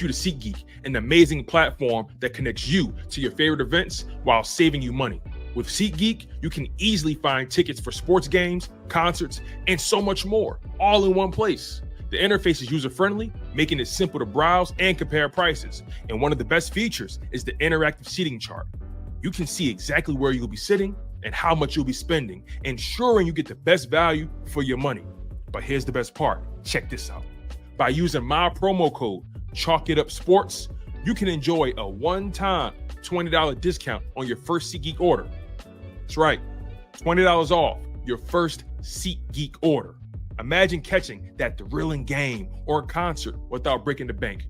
you to SeatGeek, an amazing platform that connects you to your favorite events while saving you money. With SeatGeek, you can easily find tickets for sports games, concerts, and so much more, all in one place. The interface is user-friendly, making it simple to browse and compare prices. And one of the best features is the interactive seating chart. You can see exactly where you'll be sitting and how much you'll be spending, ensuring you get the best value for your money. But here's the best part. Check this out. By using my promo code, Chalk It Up Sports, you can enjoy a one-time $20 discount on your first SeatGeek order. That's right, $20 off your first SeatGeek order. Imagine catching that thrilling game or concert without breaking the bank.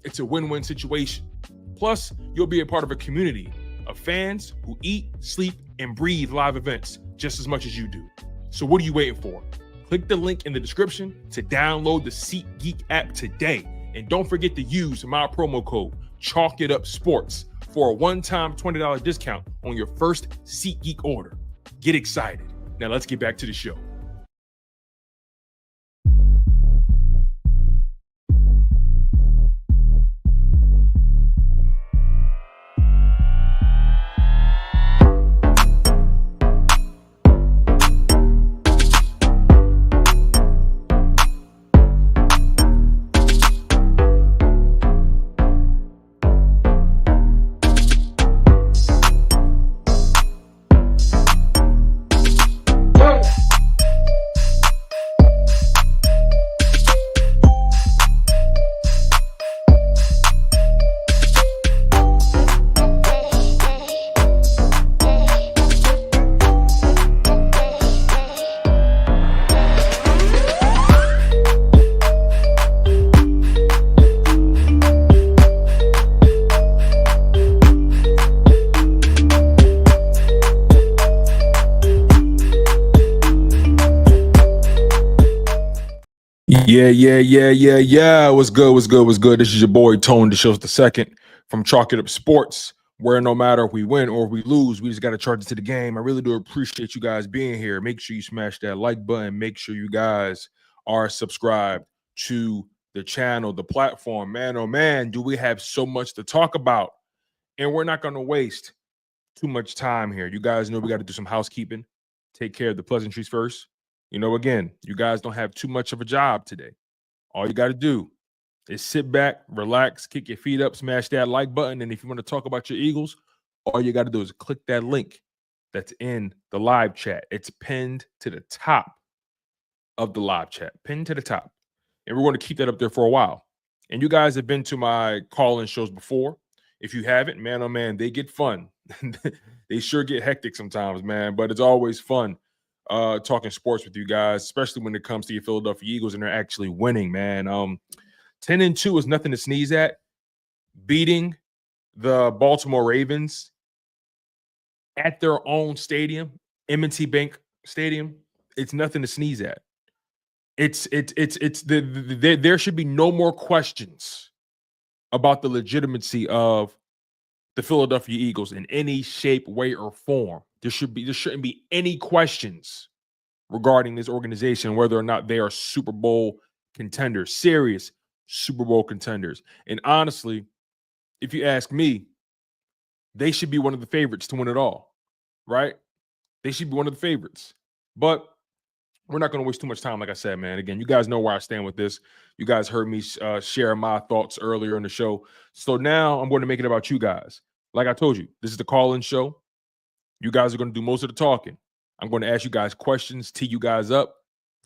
It's a win-win situation. Plus, you'll be a part of a community of fans who eat, sleep, and breathe live events just as much as you do. So what are you waiting for? Click the link in the description to download the SeatGeek app today. And don't forget to use my promo code Chalk It Up Sports for a one-time $20 discount on your first SeatGeek order. Get excited. Now let's get back to the show. Yeah. What's good? This is your boy, Tone DeShields II from Chalk It Up Sports, where no matter if we win or if we lose, we just got to charge it to the game. I really do appreciate you guys being here. Make sure you smash that like button. Make sure you guys are subscribed to the channel, the platform. Man, oh man, do we have so much to talk about. And we're not going to waste too much time here. You guys know we got to do some housekeeping. Take care of the pleasantries first. You know, again, you guys don't have too much of a job today. All you got to do is sit back, relax, kick your feet up, smash that like button. And if you want to talk about your Eagles, all you got to do is click that link that's in the live chat. It's pinned to the top of the live chat, pinned to the top. And we're going to keep that up there for a while. And you guys have been to my call-in shows before. If you haven't, man, oh man, they get fun. They sure get hectic sometimes, man, but it's always fun talking sports with you guys, especially when it comes to your Philadelphia Eagles and they're actually winning, man. 10-2 is nothing to sneeze at. Beating the Baltimore Ravens at their own stadium, M&T Bank Stadium, it's nothing to sneeze at. There should be no more questions about the legitimacy of the Philadelphia Eagles in any shape, way, or form. There shouldn't be any questions regarding this organization, whether or not they are Super Bowl contenders, serious Super Bowl contenders. And honestly, if you ask me, they should be one of the favorites to win it all, right? They should be one of the favorites. But we're not going to waste too much time, like I said, man. Again, you guys know where I stand with this. You guys heard me share my thoughts earlier in the show. So now I'm going to make it about you guys. Like I told you, this is the call-in show. You guys are going to do most of the talking. I'm going to ask you guys questions, tee you guys up,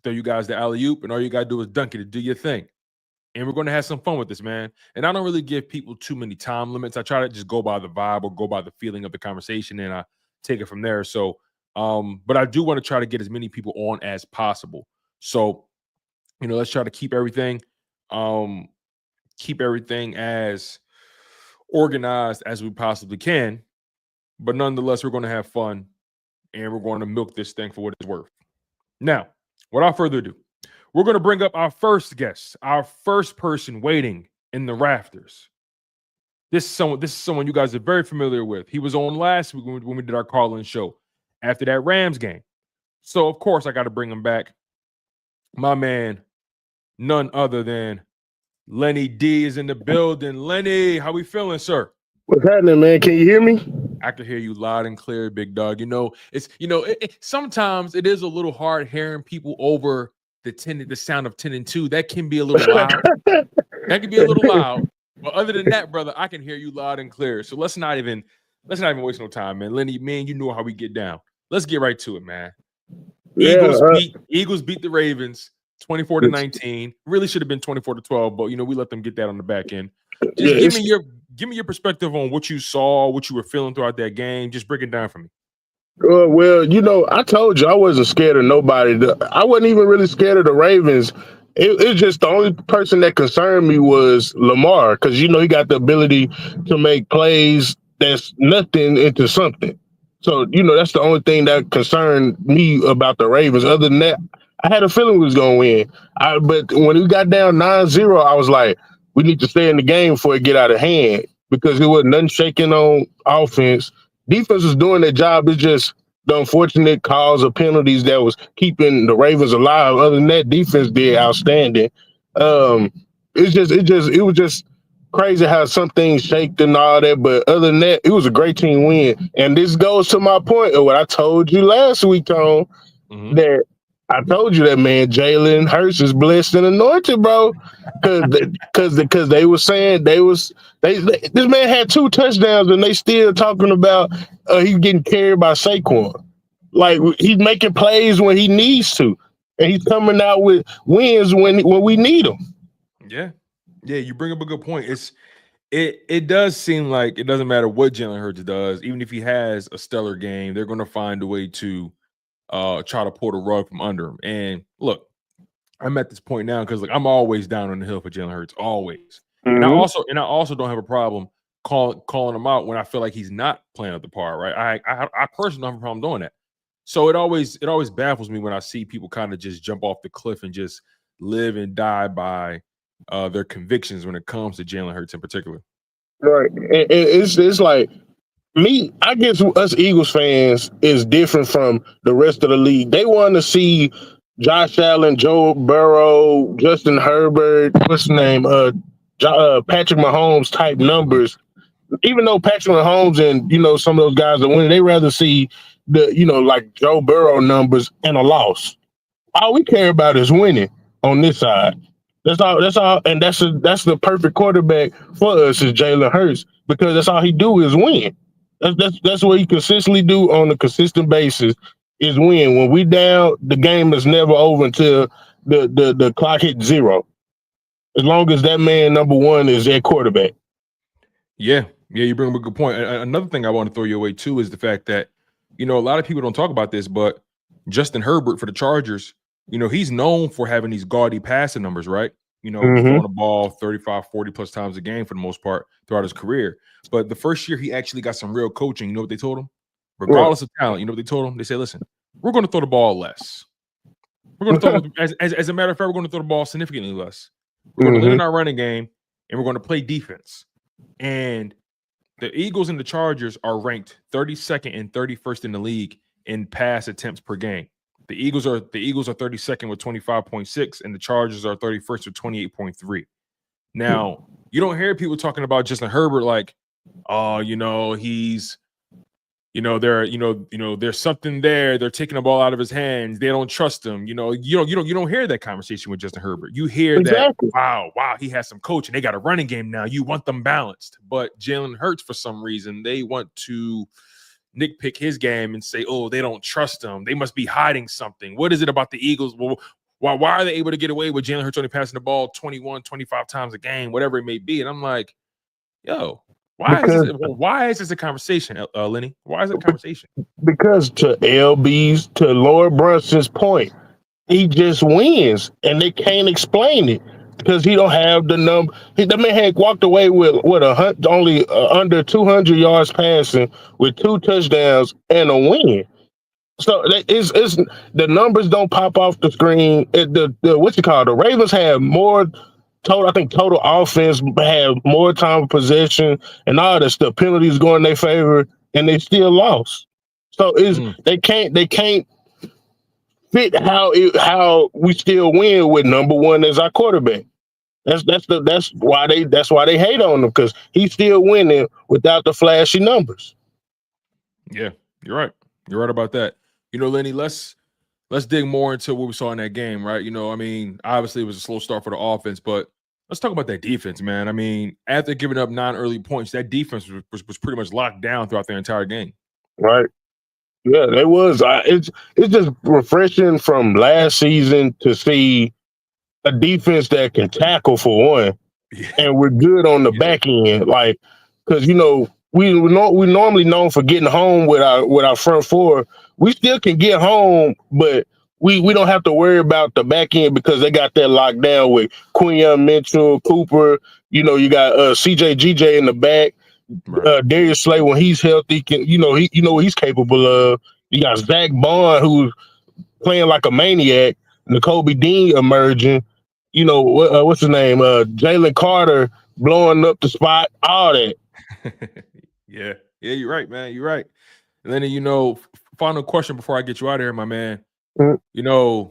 throw you guys the alley-oop, and all you got to do is dunk it and do your thing. And we're going to have some fun with this, man. And I don't really give people too many time limits. I try to just go by the vibe or go by the feeling of the conversation, and I take it from there. So, but I do want to try to get as many people on as possible. So, you know, let's try to keep everything as organized as we possibly can. But nonetheless, we're going to have fun, and we're going to milk this thing for what it's worth. Now, without further ado, we're going to bring up our first guest, our first person waiting in the rafters. This is someone you guys are very familiar with. He was on last week when we did our call-in show after that Rams game. So, of course, I got to bring him back. My man, none other than Lenny D is in the building. Lenny, how we feeling, sir? What's happening, man? Can you hear me? I can hear you loud and clear, big dog. Sometimes it is a little hard hearing people over the sound of 10 and 2. That can be a little loud. But other than that, brother, I can hear you loud and clear. So let's not even waste no time, man. Lenny, man, you know how we get down. Let's get right to it, man. Eagles beat the Ravens 24-19. Really should have been 24-12, but we let them get that on the back end. Just give me your perspective on what you saw, what you were feeling throughout that game. Just break it down for me. Well, I told you I wasn't scared of nobody. I wasn't even really scared of the Ravens. It's just the only person that concerned me was Lamar, because he got the ability to make plays that's nothing into something. So that's the only thing that concerned me about the Ravens. Other than that, I had a feeling we was gonna win. But when we got down 9-0, I was like, we need to stay in the game before it get out of hand, because there wasn't nothing shaking on offense. Defense was doing their job. It's just the unfortunate calls of penalties that was keeping the Ravens alive. Other than that, defense did outstanding. It was just crazy how some things shaked and all that. But other than that, it was a great team win. And this goes to my point of what I told you last week, Tone, that I told you that, man, Jalen Hurts is blessed and anointed, bro. Because they were saying this man had 2 touchdowns and they still talking about he's getting carried by Saquon. Like, he's making plays when he needs to, and he's coming out with wins when we need him. Yeah, you bring up a good point. It does seem like it doesn't matter what Jalen Hurts does, even if he has a stellar game, they're going to find a way to try to pull the rug from under him. And look, I'm at this point now because I'm always down on the hill for Jalen Hurts, always. And I also don't have a problem calling him out when I feel like he's not playing at the par, right? I personally don't have a problem doing that. So it always baffles me when I see people kind of just jump off the cliff and just live and die by their convictions when it comes to Jalen Hurts in particular. Right. It's like, me, I guess us Eagles fans is different from the rest of the league. They want to see Josh Allen, Joe Burrow, Justin Herbert, what's his name, Patrick Mahomes type numbers. Even though Patrick Mahomes and some of those guys are winning, they rather see the like Joe Burrow numbers and a loss. All we care about is winning on this side. That's all, and that's the perfect quarterback for us is Jalen Hurts, because that's all he do is win. That's what he consistently do on a consistent basis is win. When we down, the game is never over until the clock hits 0. As long as that man number 1 is their quarterback. Yeah, you bring up a good point. Another thing I want to throw you away too is the fact that a lot of people don't talk about this, but Justin Herbert for the Chargers, he's known for having these gaudy passing numbers, right? Throwing the ball 35, 40 plus times a game for the most part throughout his career. But the first year he actually got some real coaching. You know what they told him? Regardless of talent, you know what they told him? They said, listen, we're going to throw the ball less. We're going to throw, as a matter of fact, we're going to throw the ball significantly less. We're going to lean in our running game, and we're going to play defense. And the Eagles and the Chargers are ranked 32nd and 31st in the league in pass attempts per game. The Eagles are 32nd with 25.6, and the Chargers are 31st with 28.3. Now, you don't hear people talking about Justin Herbert like, oh, he's, there's something there. They're taking the ball out of his hands. They don't trust him. You don't hear that conversation with Justin Herbert. You hear that, wow, he has some coaching. They got a running game now. You want them balanced. But Jalen Hurts, for some reason, they want to nitpick his game and say, oh, they don't trust him. They must be hiding something. What is it about the Eagles? Well, why are they able to get away with Jalen Hurts only passing the ball 21, 25 times a game, whatever it may be? And I'm like, yo, why is this a conversation, Lenny? Why is it a conversation? Because to Lord Brunson's point, he just wins, and they can't explain it because he don't have the number. The man had walked away with only under 200 yards passing with 2 touchdowns and a win. So it's the numbers don't pop off the screen. The Ravens have more total offense, have more time of possession and all that stuff. Penalties go in their favor, and they still lost. So they can't fit how we still win with number 1 as our quarterback. That's why they hate on him, because he's still winning without the flashy numbers. Yeah, you're right. You're right about that. Lenny, let's dig more into what we saw in that game, right? I mean, obviously it was a slow start for the offense, but let's talk about that defense, man. I mean, after giving up 9 early points, that defense was pretty much locked down throughout the entire game. Right. Yeah, it was. It's just refreshing from last season to see a defense that can tackle, for one, and we're good on the back end. Like, because we normally known for getting home with our front four. We still can get home, but we don't have to worry about the back end because they got that locked down with Quinyon, Mitchell, Cooper. You got CJ GJ in the back. Right. Darius Slay, when he's healthy, what he's capable of. You got Zach Bond, who's playing like a maniac. Nakobe Dean emerging. What's his name? Jalen Carter blowing up the spot. All that. Yeah, you're right, man. You're right. And then, final question before I get you out of here, my man. Mm-hmm.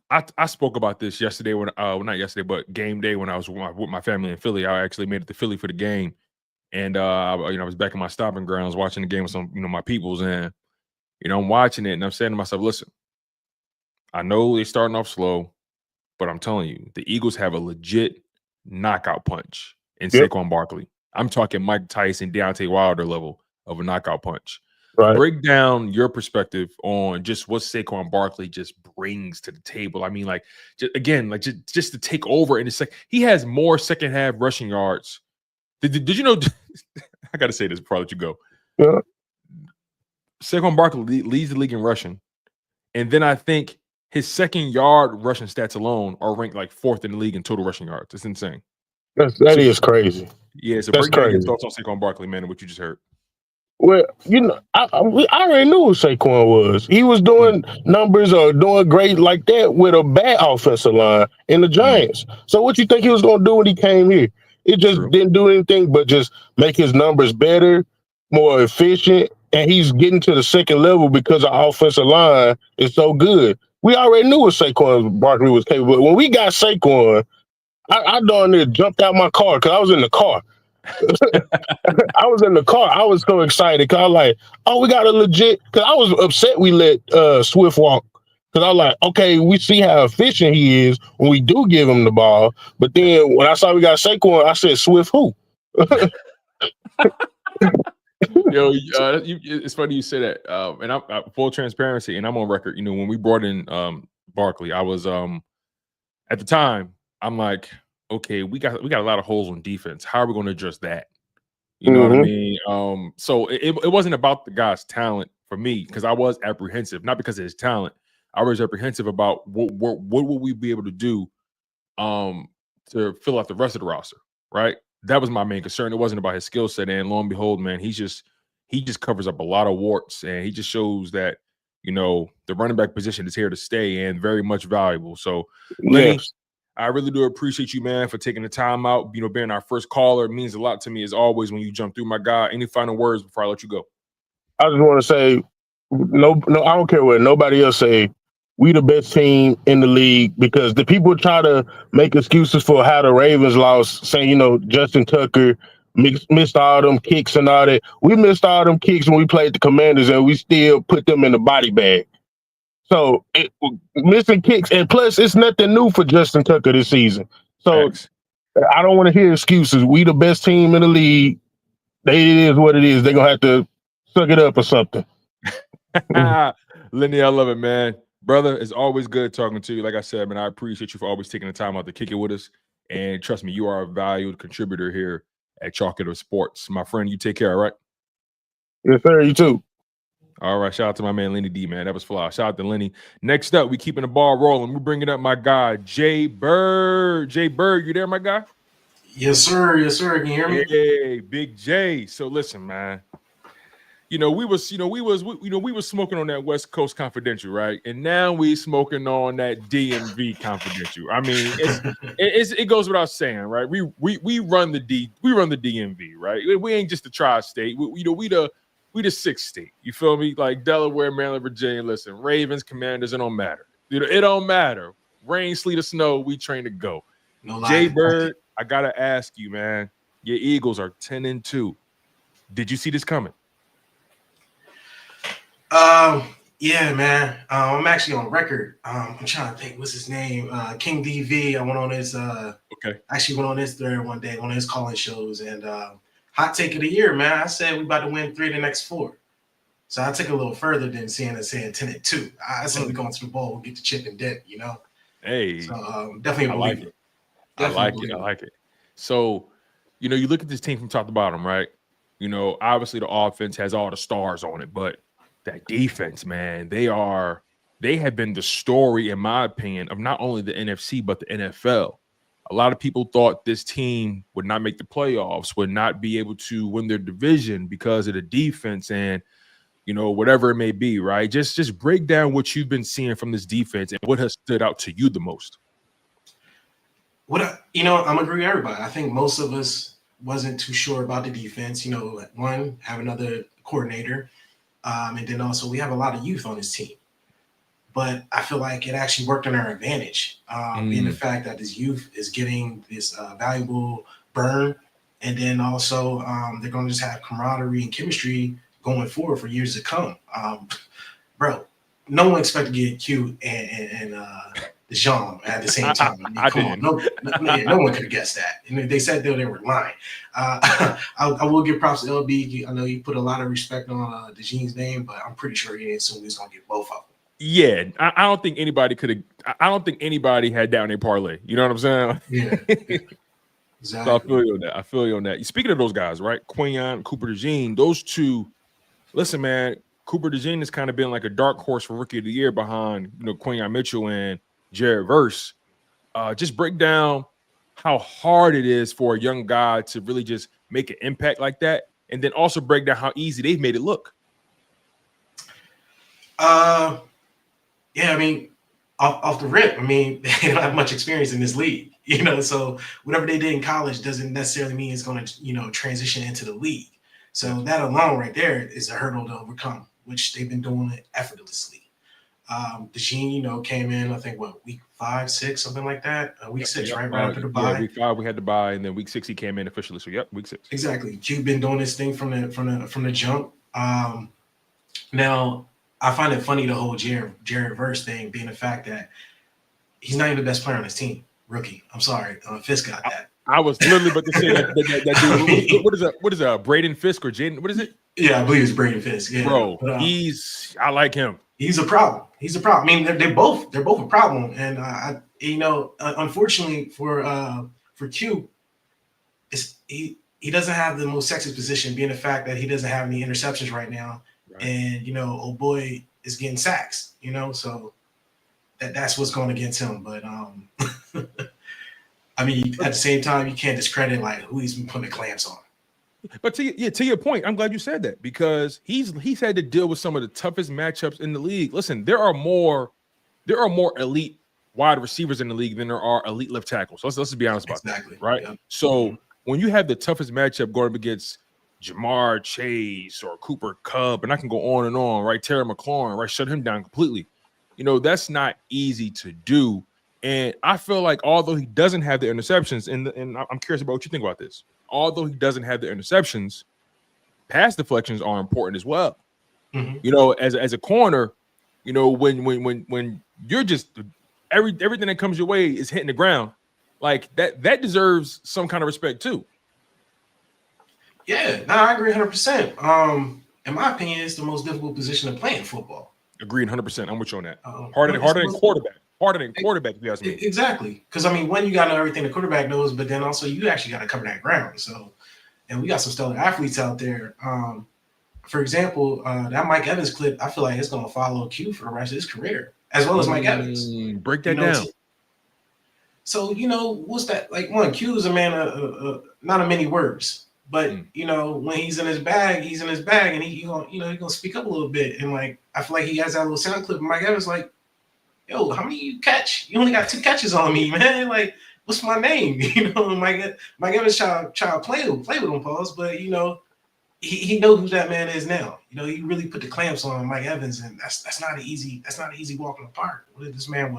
I spoke about this yesterday not yesterday, but game day when I was with my family in Philly. I actually made it to Philly for the game. And I was back in my stomping grounds watching the game with some, my peoples, and I'm watching it and I'm saying to myself, listen, I know they're starting off slow, but I'm telling you, the Eagles have a legit knockout punch in Saquon Barkley. I'm talking Mike Tyson, Deontay Wilder level of a knockout punch. Right. Break down your perspective on just what Saquon Barkley just brings to the table. I mean, just to take over in a second. He has more second half rushing yards. Did you know? I got to say this before I let you go. Yeah. Saquon Barkley leads the league in rushing. And then I think his second yard rushing stats alone are ranked like 4th in the league in total rushing yards. It's insane. That is crazy. Yeah, so that's break down crazy. your thoughts on Saquon Barkley, man, and what you just heard. Well, I already knew who Saquon was. He was doing numbers or doing great like that with a bad offensive line in the Giants. So what you think he was going to do when he came here? It just didn't do anything but just make his numbers better, more efficient, and he's getting to the second level because our offensive line is so good. We already knew what Saquon Barkley was capable of. When we got Saquon, I darn near jumped out my car because I was in the car. I was in the car. I was so excited because I was like, oh, we got a legit, because I was upset we let Swift walk. Because I was like, okay, we see how efficient he is when we do give him the ball. But then when I saw we got Saquon, I said, Swift who? Yo, it's funny you say that. And I'm full transparency, and I'm on record. When we brought in Barkley, I was at the time, I'm like, okay, we got a lot of holes on defense. How are we going to address that? You know what I mean? So it wasn't about the guy's talent for me, because I was apprehensive, not because of his talent. I was apprehensive about what would we be able to do to fill out the rest of the roster, right? That was my main concern. It wasn't about his skill set, and lo and behold, man, he just covers up a lot of warts, and he just shows that the running back position is here to stay and very much valuable. So, Lenny, I really do appreciate you, man, for taking the time out. Being our first caller, it means a lot to me as always when you jump through, my guy. Any final words before I let you go? I just want to say, no, I don't care what nobody else say. We the best team in the league, because the people try to make excuses for how the Ravens lost, saying, Justin Tucker missed all them kicks and all that. We missed all them kicks when we played the Commanders, and we still put them in the body bag. So missing kicks, and plus it's nothing new for Justin Tucker this season. So I don't want to hear excuses. We the best team in the league. It is what it is. They're gonna have to suck it up or something. Lenny, I love it, man. Brother, it's always good talking to you. Like I said, man, I appreciate you for always taking the time out to kick it with us. And trust me, you are a valued contributor here at Chalk It Up Sports. My friend, you take care, all right? Yes, sir. You too. All right, shout out to my man Lenny D, man. That was fly. Shout out to Lenny. Next up, we keeping the ball rolling. We're bringing up my guy, Jay Bird. Jay Bird, you there, my guy? Yes, sir. Yes, sir. Can you hear me? Hey, Big J. So listen, man. We was smoking on that West Coast Confidential, right? And now we smoking on that DMV Confidential. I mean, it goes without saying, right? We run the DMV, right? We ain't just the tri-state. We the 6th state. You feel me? Like Delaware, Maryland, Virginia. Listen, Ravens, Commanders, it don't matter. It don't matter. Rain, sleet, or snow, we train to go. No lie. Jay Bird, I gotta ask you, man. Your Eagles are 10-2. Did you see this coming? Yeah, man. I'm actually on record. I'm trying to think, what's his name? King DV. I went on his actually went on his thread one day, one of his calling shows, and hot take of the year, man. I said we about to win 3 of the next 4. So I took it a little further than saying 10-2. I said we're going to the bowl, we'll get the chip and dip, you know. Hey, so definitely I like it. I like it. So, you know, you look at this team from top to bottom, right? You know, obviously the offense has all the stars on it, but that defense, man, they have been the story, in my opinion, of not only the NFC, but the NFL. A lot of people thought this team would not make the playoffs, would not be able to win their division because of the defense and, you know, whatever it may be, right? Just break down what you've been seeing from this defense and what has stood out to you the most. I'm agree with everybody. I think most of us wasn't too sure about the defense. You know, one, have another coordinator, and then also we have a lot of youth on this team. But I feel like it actually worked in our advantage, being the fact that this youth is getting this valuable burn, and then also they're going to just have camaraderie and chemistry going forward for years to come. Bro, no one expected to get Q and Jean at the same time. I didn't. No one could have guessed that. And they said they were lying. I will give props to LB. I know you put a lot of respect on DeShields' name, but I'm pretty sure he didn't assume he was going to get both of them. Yeah, I don't think anybody could have. I don't think anybody had down their parlay. You know what I'm saying? Yeah, exactly. So I feel you on that. Speaking of those guys, right? Quinyon, Cooper DeJean, those two. Listen, man, Cooper DeJean has kind of been like a dark horse for Rookie of the Year behind, you know, Quinyon Mitchell and Jared Verse. Just break down how hard it is for a young guy to really just make an impact like that, and then also break down how easy they've made it look. Yeah, I mean, off the rip, I mean, they don't have much experience in this league, you know, so whatever they did in college doesn't necessarily mean it's going to, you know, transition into the league. So that alone right there is a hurdle to overcome, which they've been doing it effortlessly. DeShields, you know, came in, I think, week 5, 6, something like that? Week 6, right after the bye. Yeah, week 5 we had the bye, and then week 6 he came in officially. So, week 6. Exactly. Q been doing this thing from the jump. Now, I find it funny the whole Jared Verse thing being the fact that he's not even the best player on his team. Rookie. I'm sorry. Fisk got that. I was literally about to say that dude. What is that? Braden Fisk or Jaden? What is it? Yeah, I believe it's Braden Fisk. Yeah, bro. But, I like him. He's a problem. I mean, they're both a problem. And unfortunately for Q, he doesn't have the most sexy position, being the fact that he doesn't have any interceptions right now. Right. And, you know, old boy is getting sacks, you know, so that's what's going against him. But, I mean, at the same time, you can't discredit, like, who he's been putting the clamps on. But to your point, I'm glad you said that, because he's had to deal with some of the toughest matchups in the league. Listen, there are more elite wide receivers in the league than there are elite left tackles. So let's just be honest about that, right? Yeah. So when you have the toughest matchup going up against Jamar Chase or Cooper Kupp, and I can go on and on, right? Terry McLaurin, right? Shut him down completely. You know, that's not easy to do. And I feel like although he doesn't have the interceptions, and I'm curious about what you think about this, although he doesn't have the interceptions, pass deflections are important as well. Mm-hmm. You know, as a corner, you know, when you're just everything that comes your way is hitting the ground, like that deserves some kind of respect too. Yeah, no, I agree 100%. In my opinion, it's the most difficult position to play in football. Agreed 100%. I'm with you on that. Harder than quarterback. Harder than quarterback, if you ask me. Exactly. Because, I mean, one, you got to know everything the quarterback knows, but then also you actually got to cover that ground. So, and we got some stellar athletes out there. For example, that Mike Evans clip, I feel like it's going to follow Q for the rest of his career, as well as Mike Evans. Break that down. So, you know, what's that? Like, one, Q is a man of not a many words. But, you know, when he's in his bag, and he's going to speak up a little bit. And, like, I feel like he has that little sound clip. Mike Evans like, yo, how many you catch? You only got 2 catches on me, man. Like, what's my name? You know, Mike Evans try to play with him, pause. But, you know, he knows who that man is now. You know, he really put the clamps on Mike Evans, and that's not an easy walk in the park. What is this man,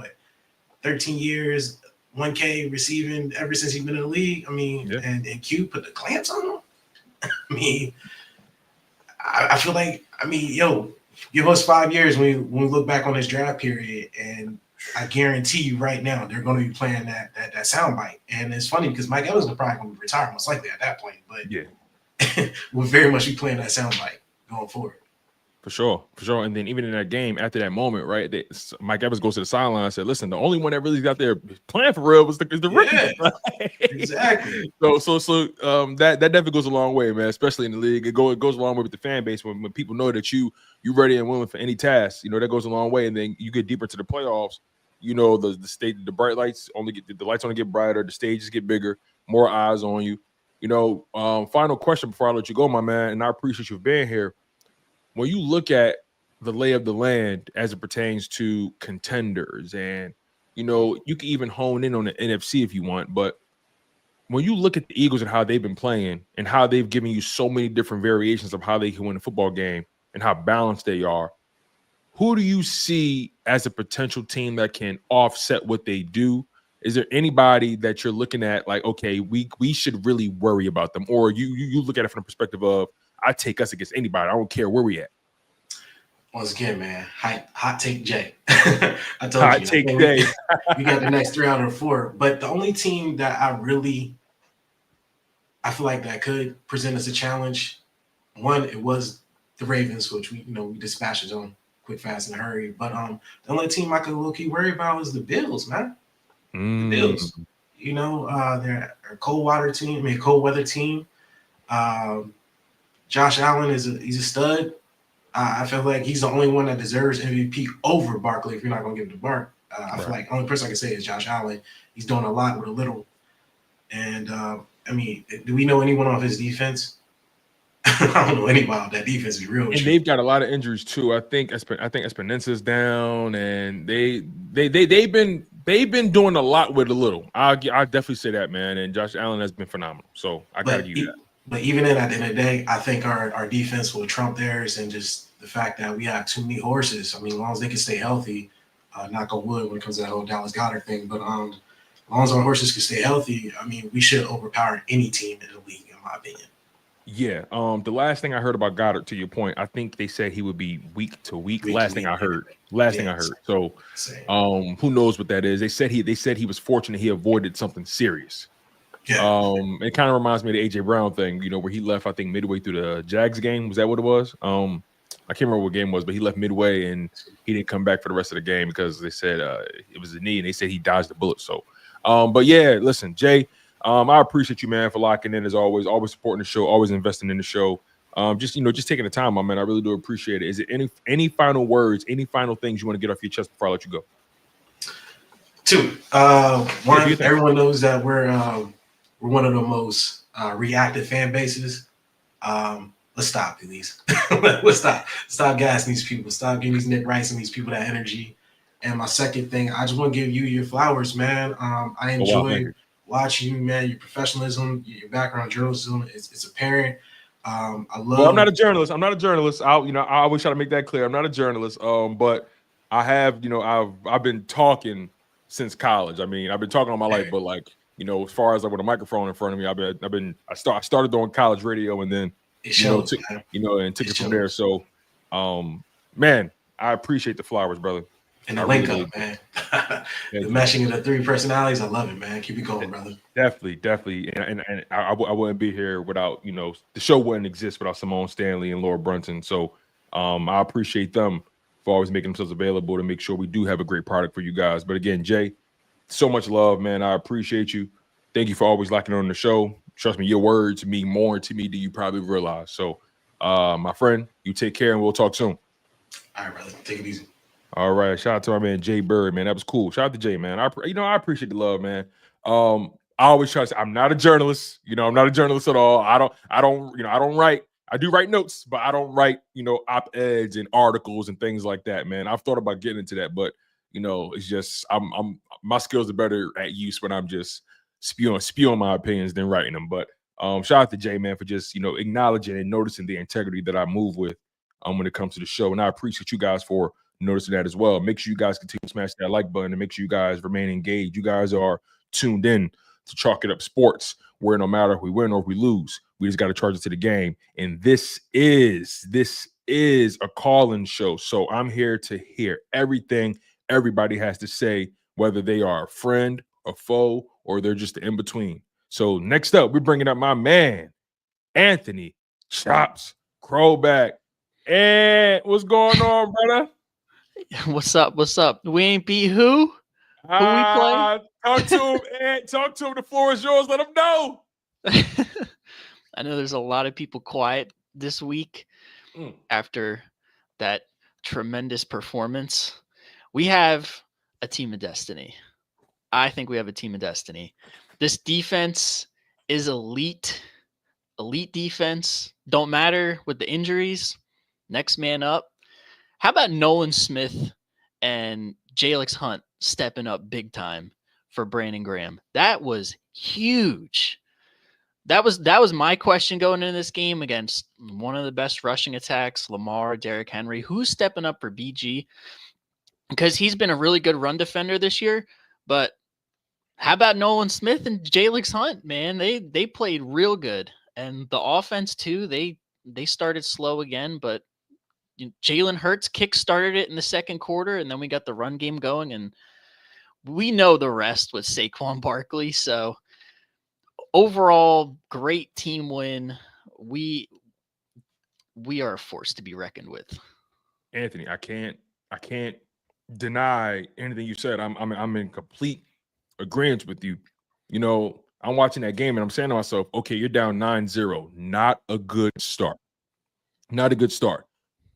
13 years, 1K receiving ever since he's been in the league. I mean, and Q put the clamps on him. I mean, I feel like, give us 5 years when we look back on this draft period, and I guarantee you right now they're going to be playing that soundbite. And it's funny because Mike Evans is probably going to retire most likely at that point, but we'll very much be playing that soundbite going forward. For sure. And then even in that game, after that moment, right, Mike Evans goes to the sideline and said, listen, the only one that really got there playing for real is the rookie. Exactly. So that definitely goes a long way, man, especially in the league. It goes a long way with the fan base when people know that you're ready and willing for any task. That goes a long way. And then you get deeper into the playoffs, the state, the bright lights the lights only get brighter, the stages get bigger, more eyes on you. Final question before I let you go, my man, and I appreciate you being here. When you look at the lay of the land as it pertains to contenders, and you can even hone in on the NFC if you want, but when you look at the Eagles and how they've been playing and how they've given you so many different variations of how they can win a football game and how balanced they are, who do you see as a potential team that can offset what they do? Is there anybody that you're looking at like, okay, we should really worry about them, or you look at it from the perspective of, I take us against anybody. I don't care where we at. Once again, man, hot take Jay. I told you. Hot take Jay. We got the next 3 out of 4. But the only team that I feel like that could present as a challenge, one, it was the Ravens, which we dispatched on quick, fast, and hurry. But the only team I could low-key worry about is the Bills, man. The Bills. They're a cold weather team. Josh Allen he's a stud. I feel like he's the only one that deserves MVP over Barkley if you're not going to give it to Bark. I feel like the only person I can say is Josh Allen. He's doing a lot with a little. And, do we know anyone off his defense? I don't know anybody off that defense. Be real. And they've got a lot of injuries too. I think Espinenza's down, and they've been doing a lot with a little. I definitely say that, man. And Josh Allen has been phenomenal. So I got to give you that. But even at the end of the day, I think our defense will trump theirs, and just the fact that we have too many horses. I mean, as long as they can stay healthy, knock on wood when it comes to that whole Dallas Goedert thing. But as long as our horses can stay healthy, I mean, we should overpower any team in the league, in my opinion. Yeah. The last thing I heard about Goddard, to your point, I think they said he would be week to week. Last thing I heard. So, who knows what that is? They said he was fortunate he avoided something serious. Yeah. It kind of reminds me of the AJ Brown thing, where he left, I think, midway through the Jags game. Was that what it was? I can't remember what game it was, but he left midway and he didn't come back for the rest of the game because they said it was a knee, and they said he dodged the bullet. So, but yeah, listen, Jay, I appreciate you, man, for locking in as always supporting the show, always investing in the show. Just taking the time, my man. I really do appreciate it. Is there any final words, any final things you want to get off your chest before I let you go? 2. One, everyone knows that we're one of the most reactive fan bases. Let's stop, please. Let's stop gassing these people. Stop giving these Nick Rice and these people that energy. And my second thing, I just want to give you your flowers, man. I enjoy watching you, man. Your professionalism, your background journalism, it's apparent. I love. Well, I'm not a journalist. I always try to make that clear. I'm not a journalist. But I have, I've been talking since college. I mean, I've been talking all my life, but like, as far as like with a microphone in front of me, I started doing college radio, and then took it from there. So, man, I appreciate the flowers, brother. And the link up, man. The meshing of the 3 personalities, I love it, man. Keep it going, brother. Definitely. And I wouldn't be here without, the show wouldn't exist without Simone Stanley and Laura Brunson. So, I appreciate them for always making themselves available to make sure we do have a great product for you guys. But again, Jay, so much love, man. I appreciate you. Thank you for always locking on the show. Trust me, your words mean more to me than you probably realize. So, my friend, you take care, and we'll talk soon. All right, brother. Take it easy. All right. Shout out to my man, Jay Bird, man. That was cool. Shout out to Jay, man. I appreciate the love, man. I always try to say I'm not a journalist. I'm not a journalist at all. I don't write. I do write notes, but I don't write, op-eds and articles and things like that, man. I've thought about getting into that, but it's just my skills are better at use when I'm just spewing my opinions than writing them. But shout out to Jay, man, for just acknowledging and noticing the integrity that I move with when it comes to the show. And I appreciate you guys for noticing that as well. Make sure you guys continue to smash that like button, and make sure you guys remain engaged. You guys are tuned in to Chalk It Up Sports, where no matter if we win or if we lose, we just got to charge it to the game. And this is a call-in show. So I'm here to hear everything everybody has to say, whether they are a friend, a foe, or they're just in between. So next up, we're bringing up my man, Anthony Chops Crowback. And what's going on, brother? What's up? What's up? We ain't beat who? Who we play? Talk to him, Ant. Talk to him. The floor is yours. Let him know. I know there's a lot of people quiet this week after that tremendous performance. We have a team of destiny. I think we have a team of destiny. This defense is elite defense. Don't matter with the injuries. Next man up. How about Nolan Smith and Jalen Hunt stepping up big time for Brandon Graham? That was huge. That was my question going into this game against one of the best rushing attacks, Lamar, Derrick Henry. Who's stepping up for BG? Because he's been a really good run defender this year. But how about Nolan Smith and Jalen Hunt, man? They played real good. And the offense, too, they started slow again, but Jalen Hurts kick-started it in the second quarter, and then we got the run game going, and we know the rest with Saquon Barkley. So overall, great team win. We are a force to be reckoned with. Anthony, I can't deny anything you said. I'm in complete agreement with you. You know, I'm watching that game and I'm saying to myself, okay, you're down 9-0. Not a good start. Not a good start.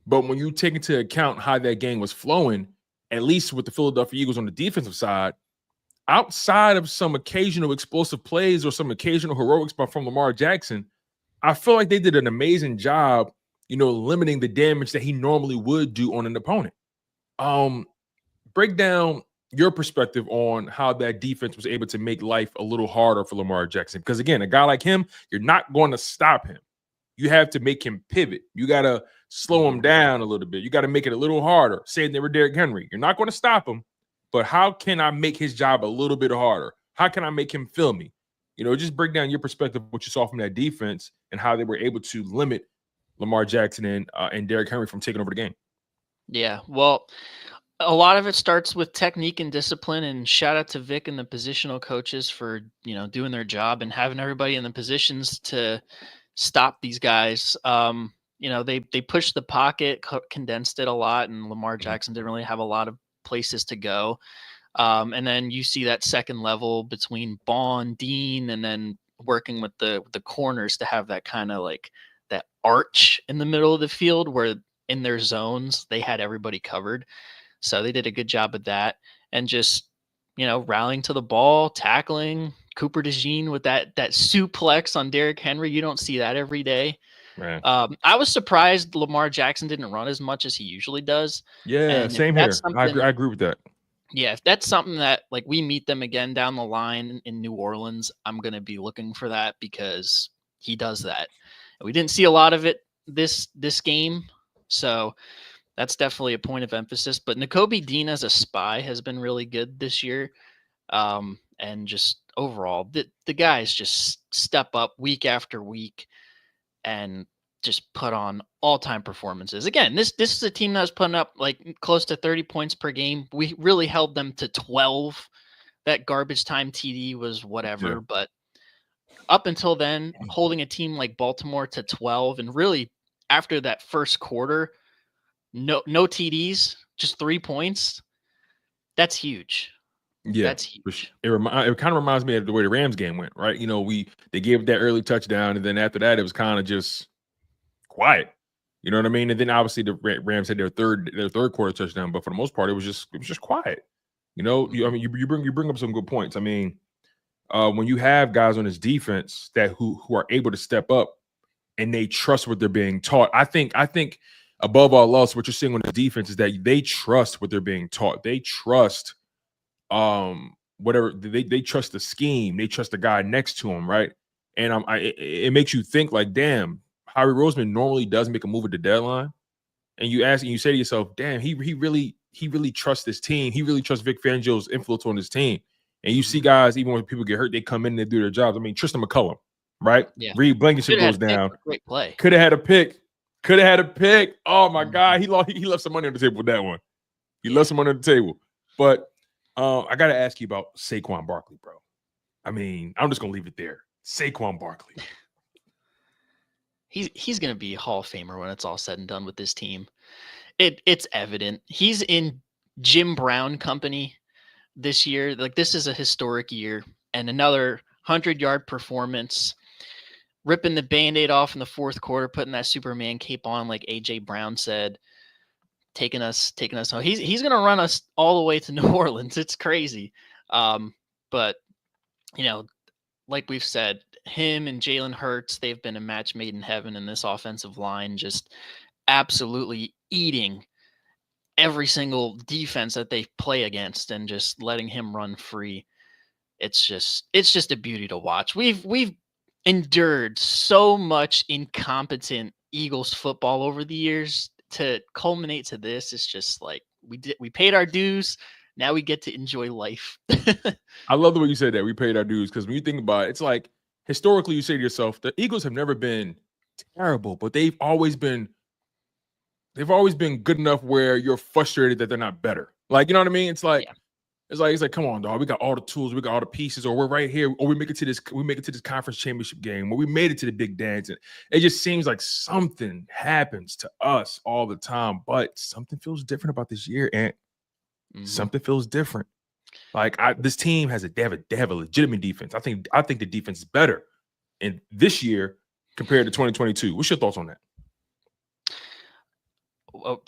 But when you take into account how that game was flowing, at least with the Philadelphia Eagles on the defensive side, outside of some occasional explosive plays or some occasional heroics from Lamar Jackson, I feel like they did an amazing job, limiting the damage that he normally would do on an opponent. Break down your perspective on how that defense was able to make life a little harder for Lamar Jackson. Because again, a guy like him, you're not going to stop him. You have to make him pivot. You got to slow him down a little bit. You got to make it a little harder. Say they were Derrick Henry. You're not going to stop him, but how can I make his job a little bit harder? How can I make him feel me? Just break down your perspective, what you saw from that defense and how they were able to limit Lamar Jackson and Derrick Henry from taking over the game. Yeah, well, a lot of it starts with technique and discipline, and shout out to Vic and the positional coaches for, doing their job and having everybody in the positions to stop these guys. They pushed the pocket, condensed it a lot, and Lamar Jackson didn't really have a lot of places to go. And then you see that second level between Bond, Dean, and then working with the corners to have that kind of like that arch in the middle of the field where in their zones they had everybody covered. So they did a good job of that, and just, rallying to the ball, tackling. Cooper DeJean with that suplex on Derrick Henry. You don't see that every day. Right. I was surprised Lamar Jackson didn't run as much as he usually does. Yeah, same here. I agree with that. Yeah, if that's something that, like, we meet them again down the line in New Orleans, I'm going to be looking for that because he does that. We didn't see a lot of it this game, so that's definitely a point of emphasis. But Nakobe Dean as a spy has been really good this year. And just overall, the guys just step up week after week and just put on all-time performances. Again, this is a team that was putting up like close to 30 points per game. We really held them to 12. That garbage time TD was whatever, yeah. But up until then, holding a team like Baltimore to 12, and really after that first quarter, no TDs, just 3 points. That's huge. Yeah, that's huge. It kind of reminds me of the way the Rams game went, right? They gave that early touchdown, and then after that, it was kind of just quiet. You know what I mean? And then obviously the Rams had their third quarter touchdown, but for the most part, it was just quiet. You bring up some good points. I mean, when you have guys on this defense that who are able to step up and they trust what they're being taught, I think above all else, what you're seeing on the defense is that they trust what they're being taught. They trust whatever they trust the scheme, they trust the guy next to him, right? And it makes you think like, damn, Howie Roseman normally does make a move at the deadline, and you say to yourself, damn, he really trusts this team. He really trusts Vic Fangio's influence on his team. And you see guys, even when people get hurt, they come in and they do their jobs. I mean, Tristan McCullum, right? Yeah. Reed Blankenship goes down. Great play. Could have had a pick. Could have had a pick. Oh my God, he left some money on the table with that one. He left some money on the table. But I got to ask you about Saquon Barkley, bro. I mean, I'm just gonna leave it there. Saquon Barkley. He's gonna be a Hall of Famer when it's all said and done with this team. It's evident. He's in Jim Brown company this year. Like, this is a historic year, and another 100-yard performance, ripping the Band-Aid off in the fourth quarter, putting that Superman cape on, like AJ Brown said, taking us home. He's gonna run us all the way to New Orleans. It's crazy. But like we've said, him and Jalen Hurts, they've been a match made in heaven in this offensive line, just absolutely eating every single defense that they play against and just letting him run free. It's just a beauty to watch. We've endured so much incompetent Eagles football over the years to culminate to this. It's just like we paid our dues. Now we get to enjoy life. I love the way you said that. We paid our dues, because when you think about it, it's like historically you say to yourself, the Eagles have never been terrible, but they've always been good enough where you're frustrated that they're not better. Like, you know what I mean? It's like, it's like, come on, dog. We got all the tools, we got all the pieces, or we're right here, or we make it to this conference championship game, or we made it to the big dance. And it just seems like something happens to us all the time, but something feels different about this year, and something feels different. Like, this team they have a legitimate defense. I think the defense is better in this year compared to 2022. What's your thoughts on that?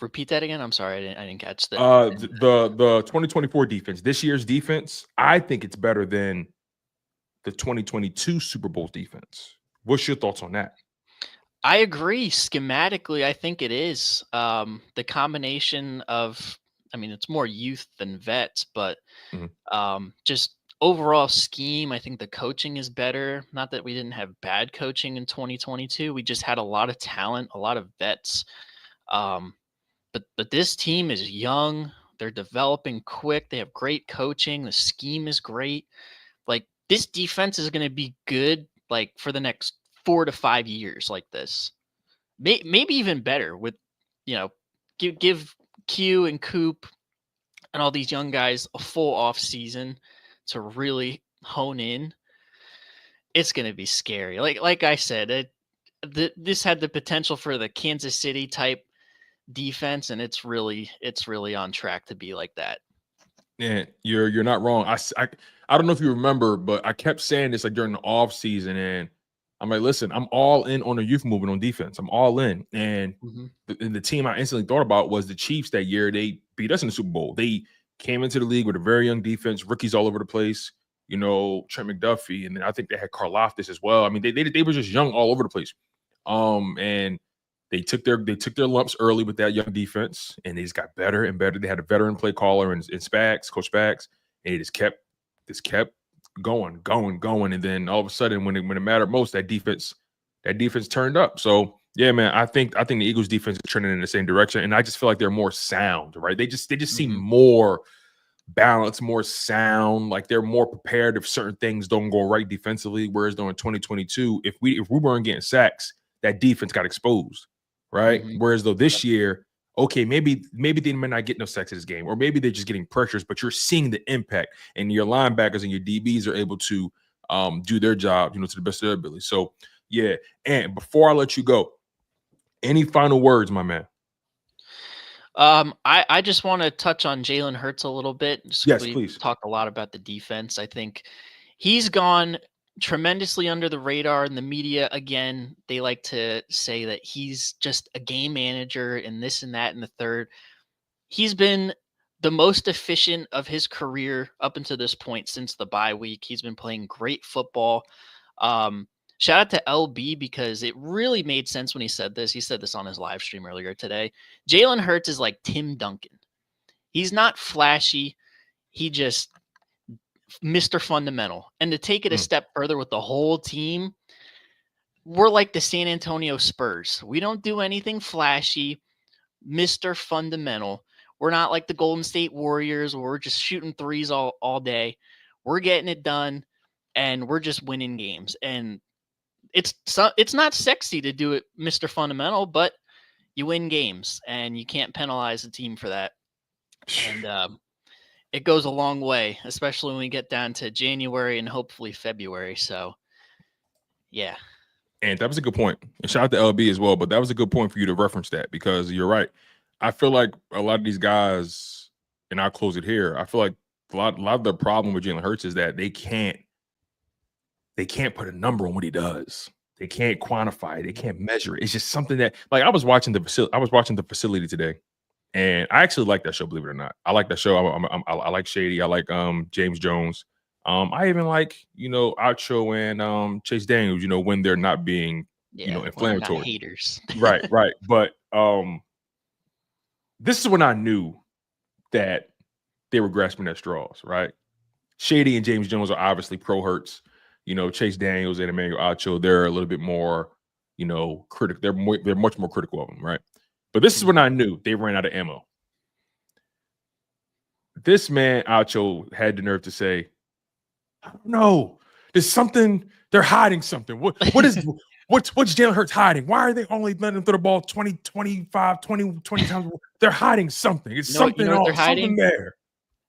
Repeat that again. I'm sorry, I didn't catch that. The 2024 defense, this year's defense, I think it's better than the 2022 Super Bowl defense. What's your thoughts on that? I agree. Schematically, I think it is. The combination of, I mean, it's more youth than vets, but just overall scheme, I think the coaching is better. Not that we didn't have bad coaching in 2022. We just had a lot of talent, a lot of vets. But this team is young. They're developing quick. They have great coaching. The scheme is great. Like, this defense is going to be good, like, for the next 4 to 5 years like this. Maybe even better with, give Q and Coop and all these young guys a full off season to really hone in. It's going to be scary. Like I said, this had the potential for the Kansas City type defense, and it's really on track to be like that. Yeah, you're not wrong. I don't know if you remember, but I kept saying this like during the off season, and I'm like, listen, I'm all in on the youth movement on defense. I'm all in, and the team I instantly thought about was the Chiefs that year. They beat us in the Super Bowl. They came into the league with a very young defense, rookies all over the place. Trent McDuffie, and then I think they had Karlaftis as well. I mean, they were just young all over the place, and They took their lumps early with that young defense, and they just got better and better. They had a veteran play caller in Spags, Coach Spags, and it just kept going, and then all of a sudden, when it mattered most, that defense turned up. So yeah, man, I think the Eagles defense is trending in the same direction, and I just feel like they're more sound, right? They just seem more balanced, more sound, like they're more prepared if certain things don't go right defensively. Whereas during 2022, if we weren't getting sacks, that defense got exposed. Right. Whereas though this year, okay, maybe they might not get no sacks in this game, or maybe they're just getting pressures, but you're seeing the impact, and your linebackers and your DBs are able to do their job, to the best of their ability. So yeah. And before I let you go, any final words, my man? I just want to touch on Jalen Hurts a little bit. Yes, please. Talk a lot about the defense. I think he's gone tremendously under the radar in the media. Again, they like to say that he's just a game manager and this and that and the third. He's been the most efficient of his career up until this point since the bye week. He's been playing great football. Shout out to LB, because it really made sense when he said this. He said this on his live stream earlier today. Jalen Hurts is like Tim Duncan. He's not flashy. He just Mr. Fundamental. And to take it a step further with the whole team, we're like the San Antonio Spurs. We don't do anything flashy. Mr. Fundamental. We're not like the Golden State Warriors where we're just shooting threes all day. We're getting it done, and we're just winning games. And it's not sexy to do it, Mr. Fundamental, but you win games, and you can't penalize the team for that. And it goes a long way, especially when we get down to January and hopefully February. So, yeah. And that was a good point. And shout out to LB as well. But that was a good point for you to reference that, because you're right. I feel like a lot of these guys, and I'll close it here, I feel like a lot of the problem with Jalen Hurts is that they can't put a number on what he does. They can't quantify it. They can't measure it. It's just something that, like, I was watching the facility today, and I actually like that show, believe it or not. I like that show. I like Shady. I like James Jones. I even like, Acho and Chase Daniels, when they're not being, inflammatory. Not haters. Right. But this is when I knew that they were grasping at straws, right? Shady and James Jones are obviously pro Hurts. Chase Daniels and Emmanuel Acho, they're a little bit more, critical. They're much more critical of him, right? But this is when I knew they ran out of ammo. This man, Acho, had the nerve to say, I don't know. There's something. They're hiding something. What's Jalen Hurts hiding? Why are they only letting him throw the ball 20 times? They're hiding something. It's something else. They're hiding there.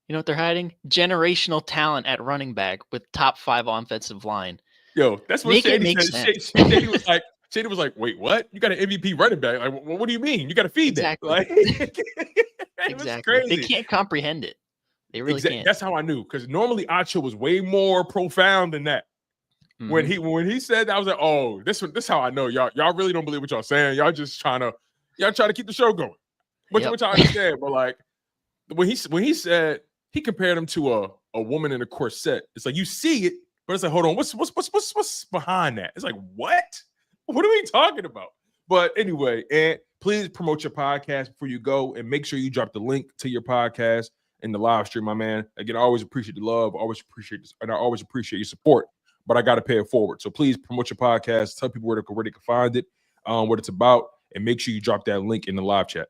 You know what they're hiding? Generational talent at running back with top 5 offensive line. Yo, that's what Shady said. Shady was like, wait, what? You got an MVP running back? Like, what do you mean? You got to feed that. Like, exactly. Crazy. They can't comprehend it. They really can't. That's how I knew, because normally Acho was way more profound than that. Mm-hmm. When he said that, I was like, oh, this how I know y'all really don't believe what y'all saying. Y'all just trying to keep the show going, which I understand. But like when he said, he compared him to a woman in a corset. It's like, you see it, but it's like, hold on, what's behind that? It's like, what? What are we talking about? But anyway, and please promote your podcast before you go, and make sure you drop the link to your podcast in the live stream, my man. Again, I always appreciate the love, always appreciate this, and I always appreciate your support. But I got to pay it forward. So please promote your podcast. Tell people where they can find it, what it's about, and make sure you drop that link in the live chat.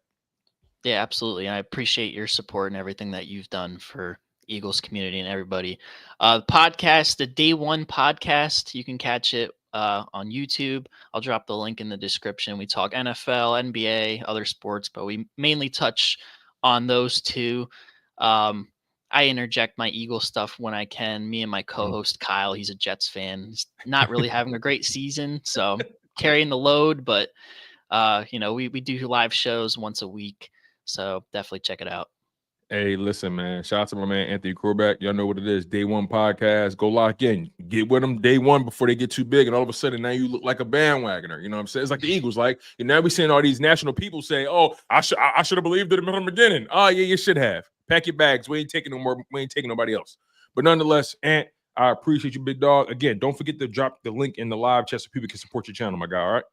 Yeah, absolutely. And I appreciate your support and everything that you've done for Eagles community and everybody. The podcast, the Day One podcast, you can catch it on YouTube. I'll drop the link in the description. We talk NFL, NBA, other sports, but we mainly touch on those two. I interject my Eagles stuff when I can. Me and my co-host Kyle, he's a Jets fan. He's not really having a great season, so carrying the load. But we do live shows once a week, so definitely check it out. Hey, listen, man. Shout out to my man Anthony Corback. Y'all know what it is. Day One podcast. Go lock in. Get with them day one before they get too big, and all of a sudden now you look like a bandwagoner. You know what I'm saying? It's like the Eagles. Like, and now we seeing all these national people say, "Oh, I should have believed it from the beginning." Oh yeah, you should have. Pack your bags. We ain't taking no more. We ain't taking nobody else. But nonetheless, Ant, I appreciate you, big dog. Again, don't forget to drop the link in the live chat so people can support your channel, my guy. All right.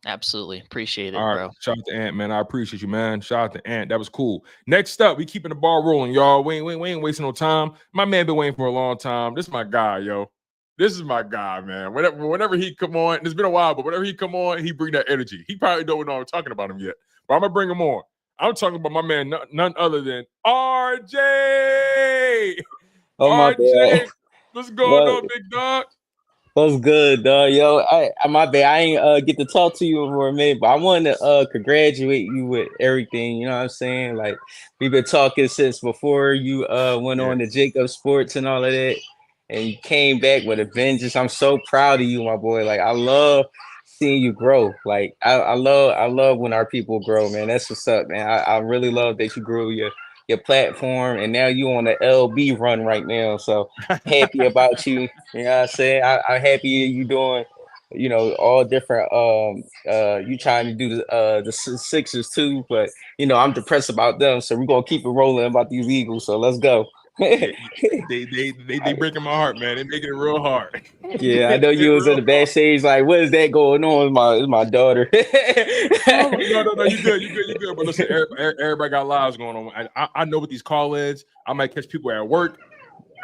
Absolutely. Appreciate it, all right, bro. Shout out to Ant, man. I appreciate you, man. Shout out to Ant. That was cool. Next up, we keeping the ball rolling, y'all. We ain't wasting no time. My man been waiting for a long time. This is my guy, yo. This is my guy, man. Whenever he come on, it's been a while, but whenever he come on, he bring that energy. He probably don't know I'm talking about him yet, but I'm gonna bring him on. I'm talking about my man, none other than RJ. Oh, my RJ, bad. what's going on, big dog? What's good, dog? Yo, my bad. I ain't get to talk to you for a minute, but I wanted to congratulate you with everything. You know what I'm saying? Like, we've been talking since before you went on to Jacob Sports and all of that, and you came back with a vengeance. I'm so proud of you, my boy. Like, I love seeing you grow. Like, I love when our people grow, man. That's what's up, man. I really love that you grew your platform, and now you on the LB run right now. So happy about you. You know what I'm saying? I'm happy you doing, all different. You trying to do the Sixers too, but I'm depressed about them. So we're gonna keep it rolling about these Eagles. So let's go. they breaking my heart, man. They making it real hard. Yeah, I know you was in the backstage like, what is that going on? It's my daughter. No, you good. But listen, everybody got lives going on. I know what these call-ins. I might catch people at work.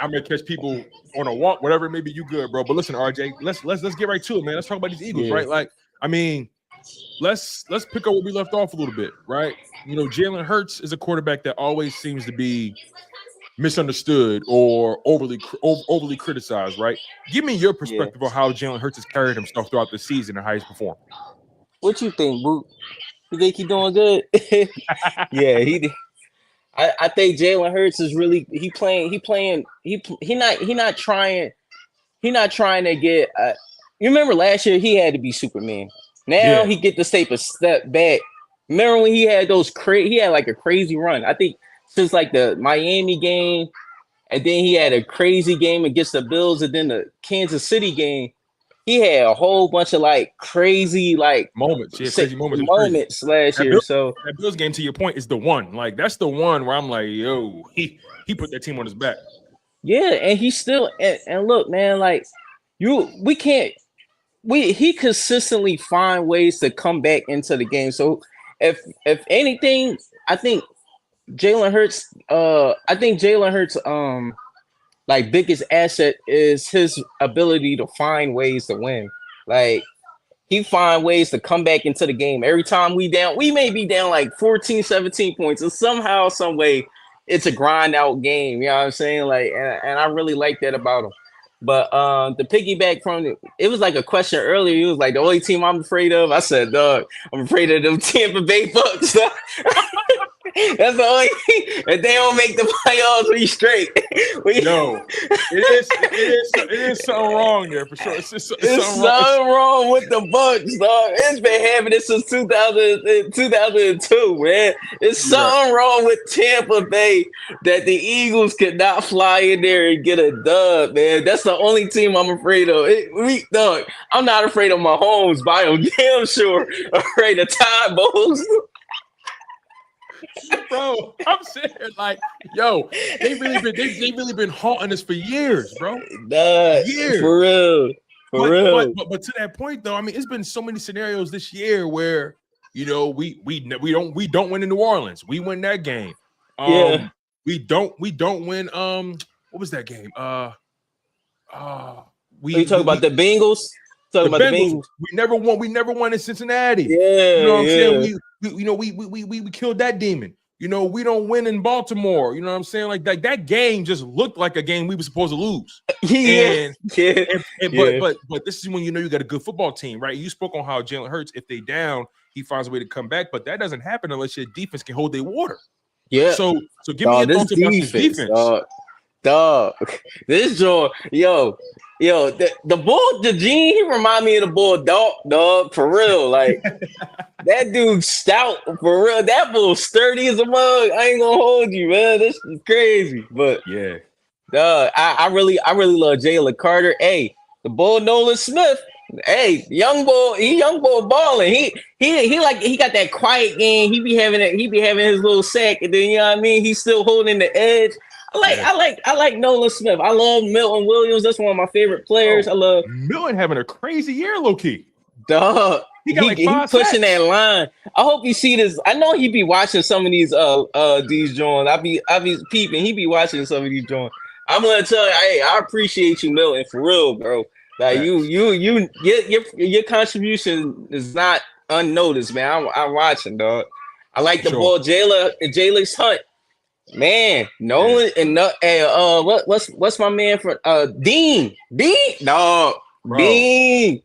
I might catch people on a walk, whatever it may be. You good, bro? But listen, RJ, let's get right to it, man. Let's talk about these Eagles, right? Like, I mean, let's pick up where we left off a little bit, right? Jalen Hurts is a quarterback that always seems to be misunderstood or overly criticized, right? Give me your perspective on how Jalen Hurts has carried himself throughout the season and how he's performed. What you think, Boot? You think he's doing good? Yeah, I think Jalen Hurts is really he not trying to get. You remember last year he had to be Superman. Now he get to take a step back. Remember when he had he had like a crazy run. I think since like the Miami game, and then he had a crazy game against the Bills, and then the Kansas City game. He had a whole bunch of like crazy moments, crazy moments last year. So that Bills game, to your point, is the one. Like that's the one where I'm like, yo, he put that team on his back. Yeah, and he still and look, man, like he consistently find ways to come back into the game. So if anything, I think Jalen Hurts, like biggest asset is his ability to find ways to win. Like he find ways to come back into the game. Every time we may be down like 14, 17 points, and somehow, some way, it's a grind out game. You know what I'm saying? Like, and I really like that about him. But the piggyback from it was like a question earlier. He was like, the only team I'm afraid of. I said, dog, I'm afraid of them Tampa Bay Bucks. That's the only thing. If they don't make the playoffs, we straight. No, it is something wrong there for sure. It's something wrong with the Bucks, dog. It's been happening since 2002, man. It's something wrong with Tampa Bay that the Eagles could not fly in there and get a dub, man. That's the only team I'm afraid of. Dog, I'm not afraid of Mahomes, but I'm damn sure afraid of Todd Bowles. Bro, I'm saying like, yo, they really been haunting us for years, bro. Years, for real. But to that point though, I mean, it's been so many scenarios this year where we don't win in New Orleans. We win that game. We don't win. What was that game? You talking about the Bengals? The Bengals. We never won in Cincinnati. Yeah, you know what I'm saying? We killed that demon. We don't win in Baltimore. You know what I'm saying? Like that game just looked like a game we were supposed to lose. But this is when you got a good football team, right? You spoke on how Jalen Hurts, if they down, he finds a way to come back, but that doesn't happen unless your defense can hold their water. Yeah. So give me your thoughts about this defense. Dog, this joint, yo, the bull, the gene, he remind me of the bulldog, dog, for real. Like that dude stout, for real. That bull sturdy as a mug. I ain't gonna hold you, man. This is crazy, but yeah, dog, I really love Jalen Carter. Hey, the bull Nolan Smith. Hey, young boy balling. He got that quiet game. He be having his little sack, and then you know what I mean. He's still holding the edge. I like Nolan Smith. I love Milton Williams. That's one of my favorite players. I love Milton having a crazy year, low key. Dog, he pushing that line. I hope you see this. I know he be watching some of these joints. I be peeping. He be watching some of these joints. I'm gonna tell you, hey, I appreciate you, Milton, for real, bro. Like your contribution is not unnoticed, man. I'm watching, dog. I like the ball, Jalen's Hunt. Man, Nolan and what's my man for Dean? Dog. Bro. Dean.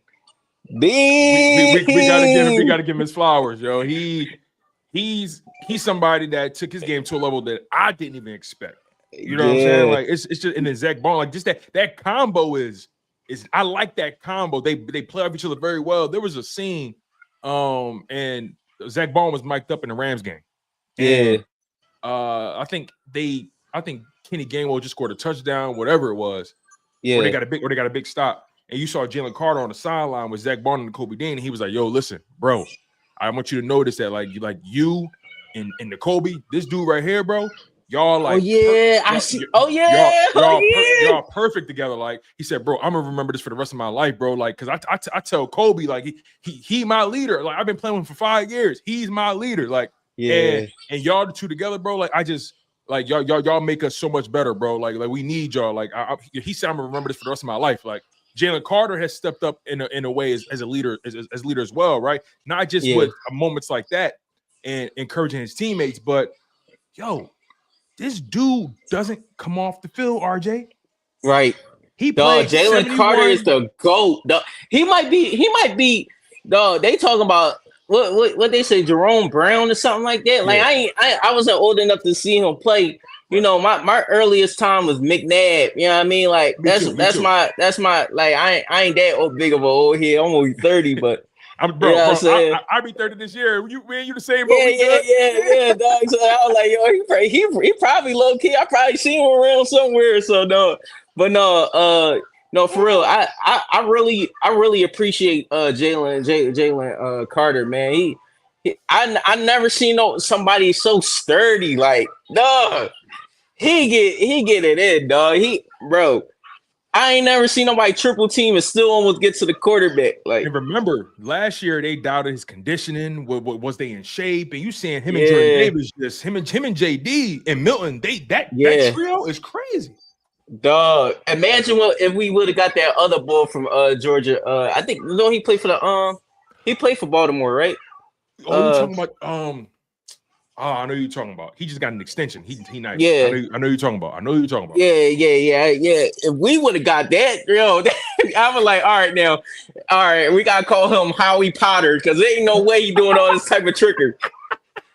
We gotta give him his flowers, yo. He's somebody that took his game to a level that I didn't even expect. You know what I'm saying? Like it's just in the Zach Ball, like just that combo is I like that combo. They play off each other very well. There was a scene, and Zach Ball was mic'd up in the Rams game. And, I think Kenny Gainwell just scored a touchdown, whatever it was. Yeah, or they got a big stop. And you saw Jalen Carter on the sideline with Zach Barnes and Nakobe Dean, and he was like, "Yo, listen, bro, I want you to notice that like you and Nakobe, this dude right here, bro, y'all like, y'all perfect together." Like he said, "Bro, I'm gonna remember this for the rest of my life, bro. Like, cause I tell Kobe like he my leader. Like I've been playing with him for 5 years. He's my leader. Like." Yeah, and y'all the two together, bro. Like I just like y'all make us so much better, bro. Like we need y'all. Like he said, I'm gonna remember this for the rest of my life. Like Jalen Carter has stepped up in a way as a leader, as leader as well, right? Not just with moments like that and encouraging his teammates, but yo, this dude doesn't come off the field, RJ. Right. He played Jalen Carter is the GOAT. Dog. He might be dog. They talking about what they say, Jerome Brown or something like that. Like I wasn't old enough to see him play. You know, my earliest time was McNabb. You know what I mean? Like that's my like I ain't that big of an old head. I'm only 30, but I'll be 30 this year. You the same boat. Yeah, dog. So I was like, yo, he probably low key. I probably seen him around somewhere. So no, but no, for real. I really appreciate Jalen Carter, man. I never seen somebody so sturdy. Like, dog, he get it in, dog. Bro. I ain't never seen nobody triple team and still almost get to the quarterback. Like, and remember, last year they doubted his conditioning. Was they in shape? And you seeing him and Jordan Davis, just him and JD and Milton. That trio is crazy. Dog, imagine if we would have got that other boy from Georgia. I think he played for he played for Baltimore, right? Oh, you talking about I know you're talking about. He just got an extension. He nice. Yeah. I know you're talking about. Yeah. If we would have got that, I was like, all right, we gotta call him Howie Potter because there ain't no way he doing all this type of trickery.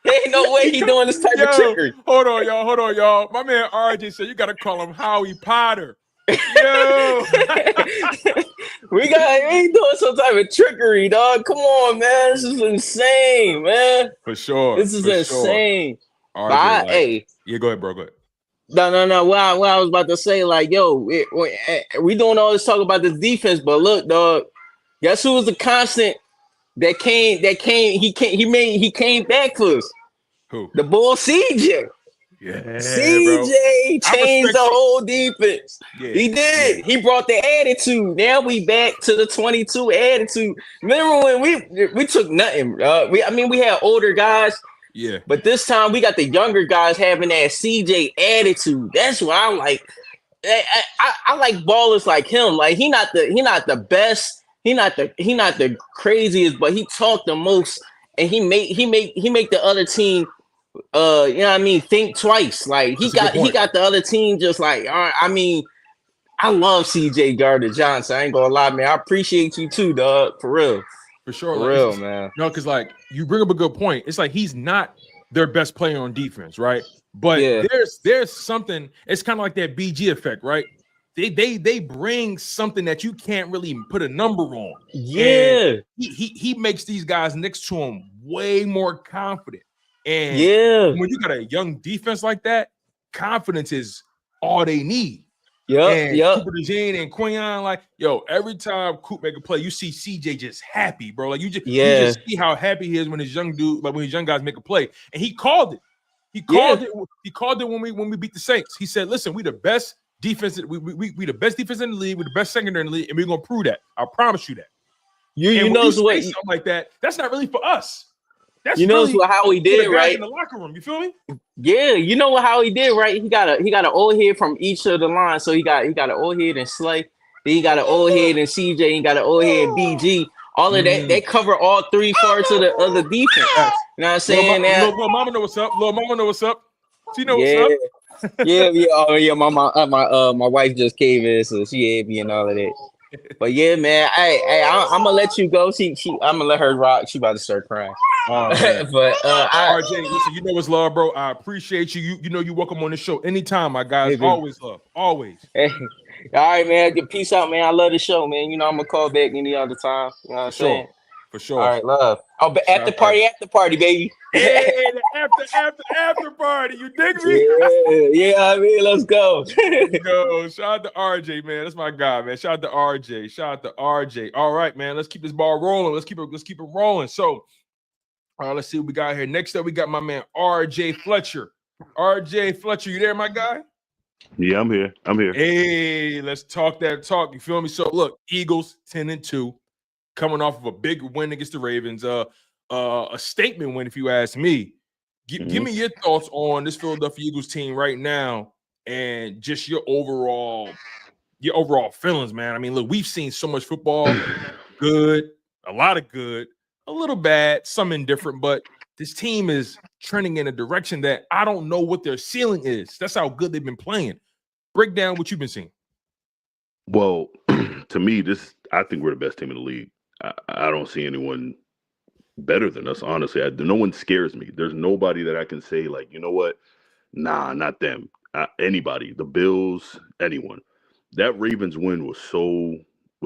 There ain't no way he doing this type of trickery. Hold on, y'all. My man RJ said you gotta call him Howie Potter. Yo, we ain't doing some type of trickery, dog. Come on, man. This is insane, man. For sure. This is insane. Sure. RJ, yeah, go ahead, bro. Go ahead. No. What I was about to say, like, yo, we doing all this talk about this defense, but look, dog. Guess who was the constant that came? He came back for us. Who? The bull CJ. Yeah, CJ changed the whole defense. Yeah, he did. Yeah. He brought the attitude. Now we back to the 22 attitude. Remember when we took nothing? We had older guys. Yeah. But this time we got the younger guys having that CJ attitude. That's what I like. I like ballers like him. Like he not the best. He not the craziest, but he talk the most, and he make the other team. You know what I mean? Think twice. Like he got the other team just like. I mean, I love CJ Gardner Johnson. I ain't gonna lie, man. I appreciate you too, dog. For real. For sure, for real, man. No, because like you bring up a good point. It's like he's not their best player on defense, right? But there's something. It's kind of like that BG effect, right? They bring something that you can't really put a number on. Yeah, and he makes these guys next to him way more confident. And when you got a young defense like that, confidence is all they need. Cooper DeJean and Quinyon, like, yo, every time Coop make a play, you see CJ just happy, bro. Like you just see how happy he is when his young dude, like when his young guys make a play. And he called it. He called it when we beat the Saints. He said, listen, we the best defense, we the best defense in the league, we're the best secondary in the league, and we're gonna prove that. I promise you that. You know something like that, that's not really for us. That's how he did it, right? In the locker room, you feel me? Yeah, you know how he did, right? He got an old head from each of the lines. So he got an old head in Slay, then he got an old head in CJ, he got an old head in BG. All of that, they cover all three parts of the defense. You know what I'm saying? Little mama know what's up. Little mama know what's up. She know what's up. My wife just came in, so she had me and all of that. But yeah, man, I'm gonna let you go. I'm gonna let her rock. She about to start crying. But RJ, listen, you know it's love, bro. I appreciate you. You know you're welcome on the show anytime, my guys. Always love, always. Hey, all right, man. Peace out, man. I love the show, man. You know I'm gonna call back any other time. You know what I'm saying? For sure. All right, love. Oh, after party, baby. Yeah, the after party. You dig me? Yeah. I mean, let's go. Let's go. Shout out to RJ, man. That's my guy, man. Shout out to RJ. All right, man. Let's keep this ball rolling. Let's keep it rolling. So, let's see what we got here. Next up, we got my man RJ Fletcher. RJ Fletcher, you there, my guy? Yeah, I'm here. Hey, let's talk that talk. You feel me? So, look, Eagles 10-2. Coming off of a big win against the Ravens, a statement win, if you ask me. Give me your thoughts on this Philadelphia Eagles team right now, and just your overall feelings, man. I mean, look, we've seen so much football, good, a lot of good, a little bad, some indifferent, but this team is trending in a direction that I don't know what their ceiling is. That's how good they've been playing. Break down what you've been seeing. Well, to me, I think we're the best team in the league. I don't see anyone better than us, honestly. No one scares me. There's nobody that I can say, like, you know what? Nah, not them. Anybody. The Bills, anyone. That Ravens win was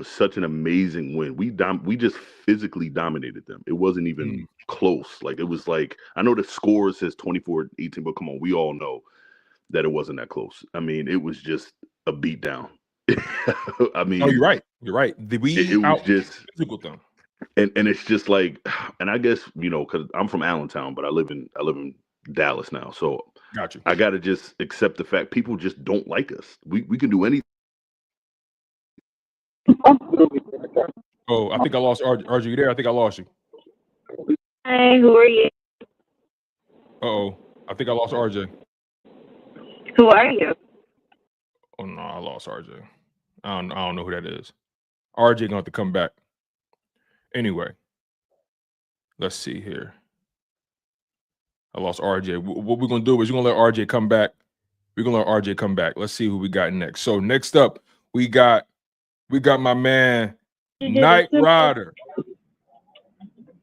such an amazing win. We just physically dominated them. It wasn't even close. Like, it was like, I know the score says 24-18, but come on, we all know that it wasn't that close. I mean, it was just a beatdown. I mean, oh, you're right. You're right. It was just physical them. And it's just like, and I guess, you know, because I'm from Allentown, but I live in Dallas now. So Gotcha. I got to just accept the fact people just don't like us. We can do anything. Oh, I think I lost RJ. You there? I think I lost you. Hi, who are you? Uh-oh. I think I lost RJ. Who are you? Oh, no, I lost RJ. I don't know who that is. RJ going to have to come back. Anyway, let's see here. I lost RJ. What we're going to do is we're going to let RJ come back. We're going to let RJ come back. Let's see who we got next. So next up, we got my man, Night Rider.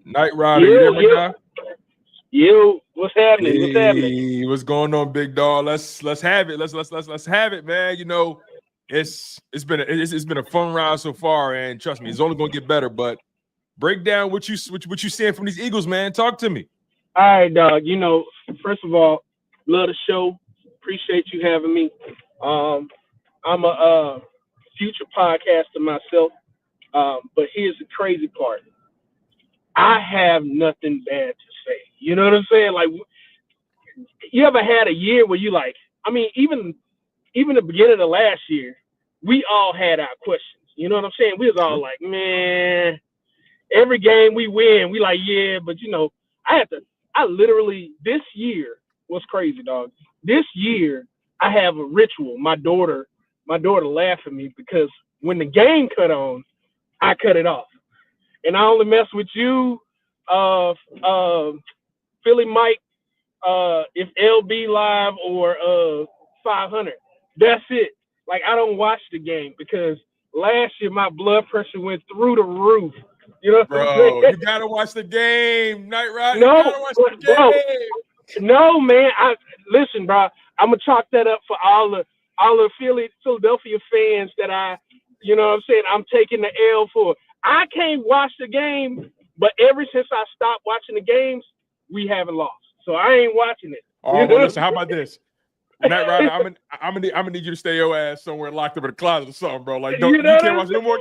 Night Rider, you there, my guy? You, what's happening? What's happening? Hey, what's going on, big dog? Let's have it. Let's have it, man. You know, it's been a fun ride so far, and trust me, it's only gonna get better. But break down what you seeing from these Eagles, man. Talk to me. All right, dog. You know, first of all, love the show. Appreciate you having me. I'm a future podcaster myself, but here's the crazy part. I have nothing bad to say. You know what I'm saying? Like, you ever had a year where you like, I mean, even the beginning of last year, we all had our questions. You know what I'm saying? We was all like, man, every game we win, we like, yeah, but you know, I literally, this year was crazy, dog. This year, I have a ritual. My daughter laughed at me because when the game cut on, I cut it off. And I only mess with you, Philly Mike, if LB live or 500. That's it. Like, I don't watch the game because last year my blood pressure went through the roof. You know what I'm saying? You gotta watch the game, Night Rider. No, you gotta watch the game. Bro, no, man. Listen, bro. I'm gonna chalk that up for all the Philadelphia fans that you know what I'm saying, I'm taking the L for. I can't watch the game, but ever since I stopped watching the games, we haven't lost. So I ain't watching it. Oh, well, listen, how about this? Night Rider, I'm gonna need you to stay your ass somewhere locked up in the closet or something, bro. Like, you can't watch no more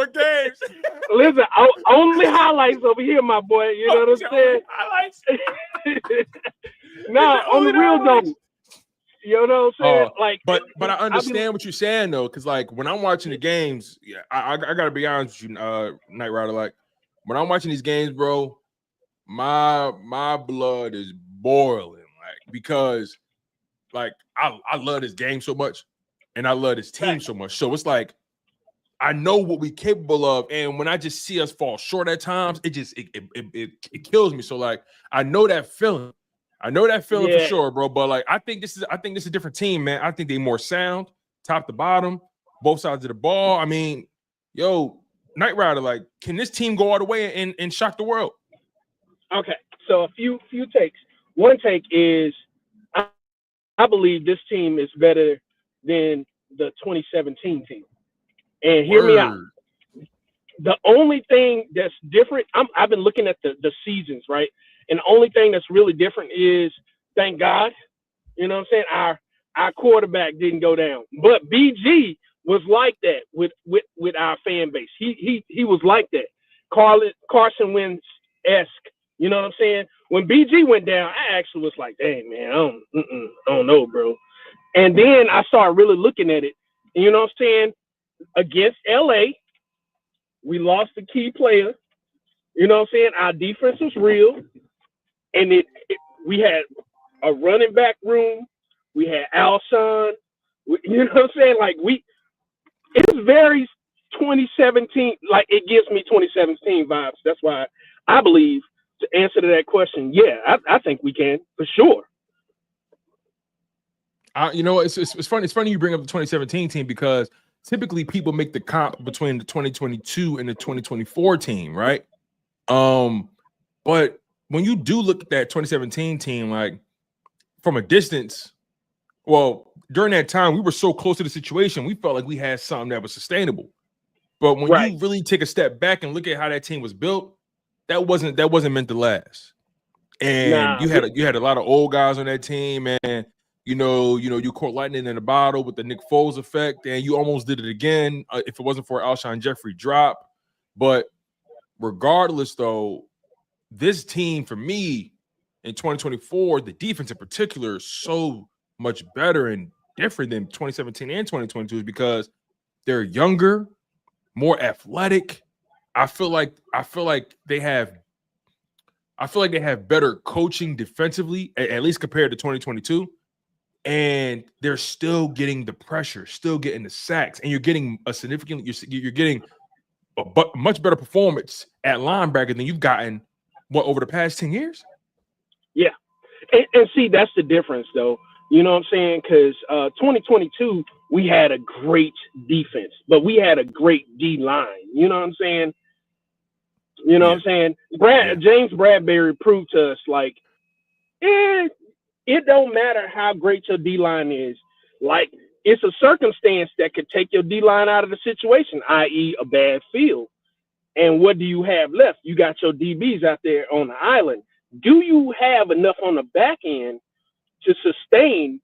games. Listen, only highlights over here, my boy. You know what I'm saying? Highlights. No, on the real though. You know what I'm saying? But I understand what you're saying though, because like when I'm watching the games, I gotta be honest with you, Night Rider. Like when I'm watching these games, bro, my blood is boiling, like because like I love this game so much, and I love this team so much. So it's like I know what we're capable of, and when I just see us fall short at times, it kills me. So like I know that feeling. For sure, bro. But like, I think this is a different team, man. I think they more sound, top to bottom, both sides of the ball. I mean, yo, Night Rider, like, can this team go all the way and shock the world? Okay, so a few takes. One take is I believe this team is better than the 2017 team. And hear me out. The only thing that's different, I've been looking at the seasons, right? And the only thing that's really different is, thank God, you know what I'm saying, our quarterback didn't go down. But BG was like that with our fan base. He was like that. Carson Wentz-esque, you know what I'm saying? When BG went down, I actually was like, dang, man, I don't know, bro. And then I started really looking at it. And you know what I'm saying? Against LA, we lost a key player. You know what I'm saying? Our defense was real. And we had a running back room. We had Alshon. You know what I'm saying? Like, it's very 2017. Like, it gives me 2017 vibes. That's why I believe to answer to that question, yeah, I think we can for sure. You know, it's funny. It's funny you bring up the 2017 team because typically people make the comp between the 2022 and the 2024 team, right? But when you do look at that 2017 team, like from a distance, well, during that time we were so close to the situation, we felt like we had something that was sustainable. But when you really take a step back and look at how that team was built, that wasn't meant to last. And you had a lot of old guys on that team, and you caught lightning in a bottle with the Nick Foles effect, and you almost did it again if it wasn't for Alshon Jeffrey drop. But regardless, though, this team for me in 2024, the defense in particular is so much better and different than 2017 and 2022 because they're younger, more athletic. I feel like they have better coaching defensively, at least compared to 2022. And they're still getting the pressure, still getting the sacks, and you're getting you're getting a much better performance at linebacker than you've gotten over the past 10 years. Yeah, and see, that's the difference, though. You know what I'm saying? Because 2022, we had a great defense, but we had a great D line. You know what I'm saying? You know what I'm saying? James Bradbury proved to us, like, it don't matter how great your D line is. Like, it's a circumstance that could take your D line out of the situation, i.e., a bad field. And what do you have left? You got your DBs out there on the island. Do you have enough on the back end to sustain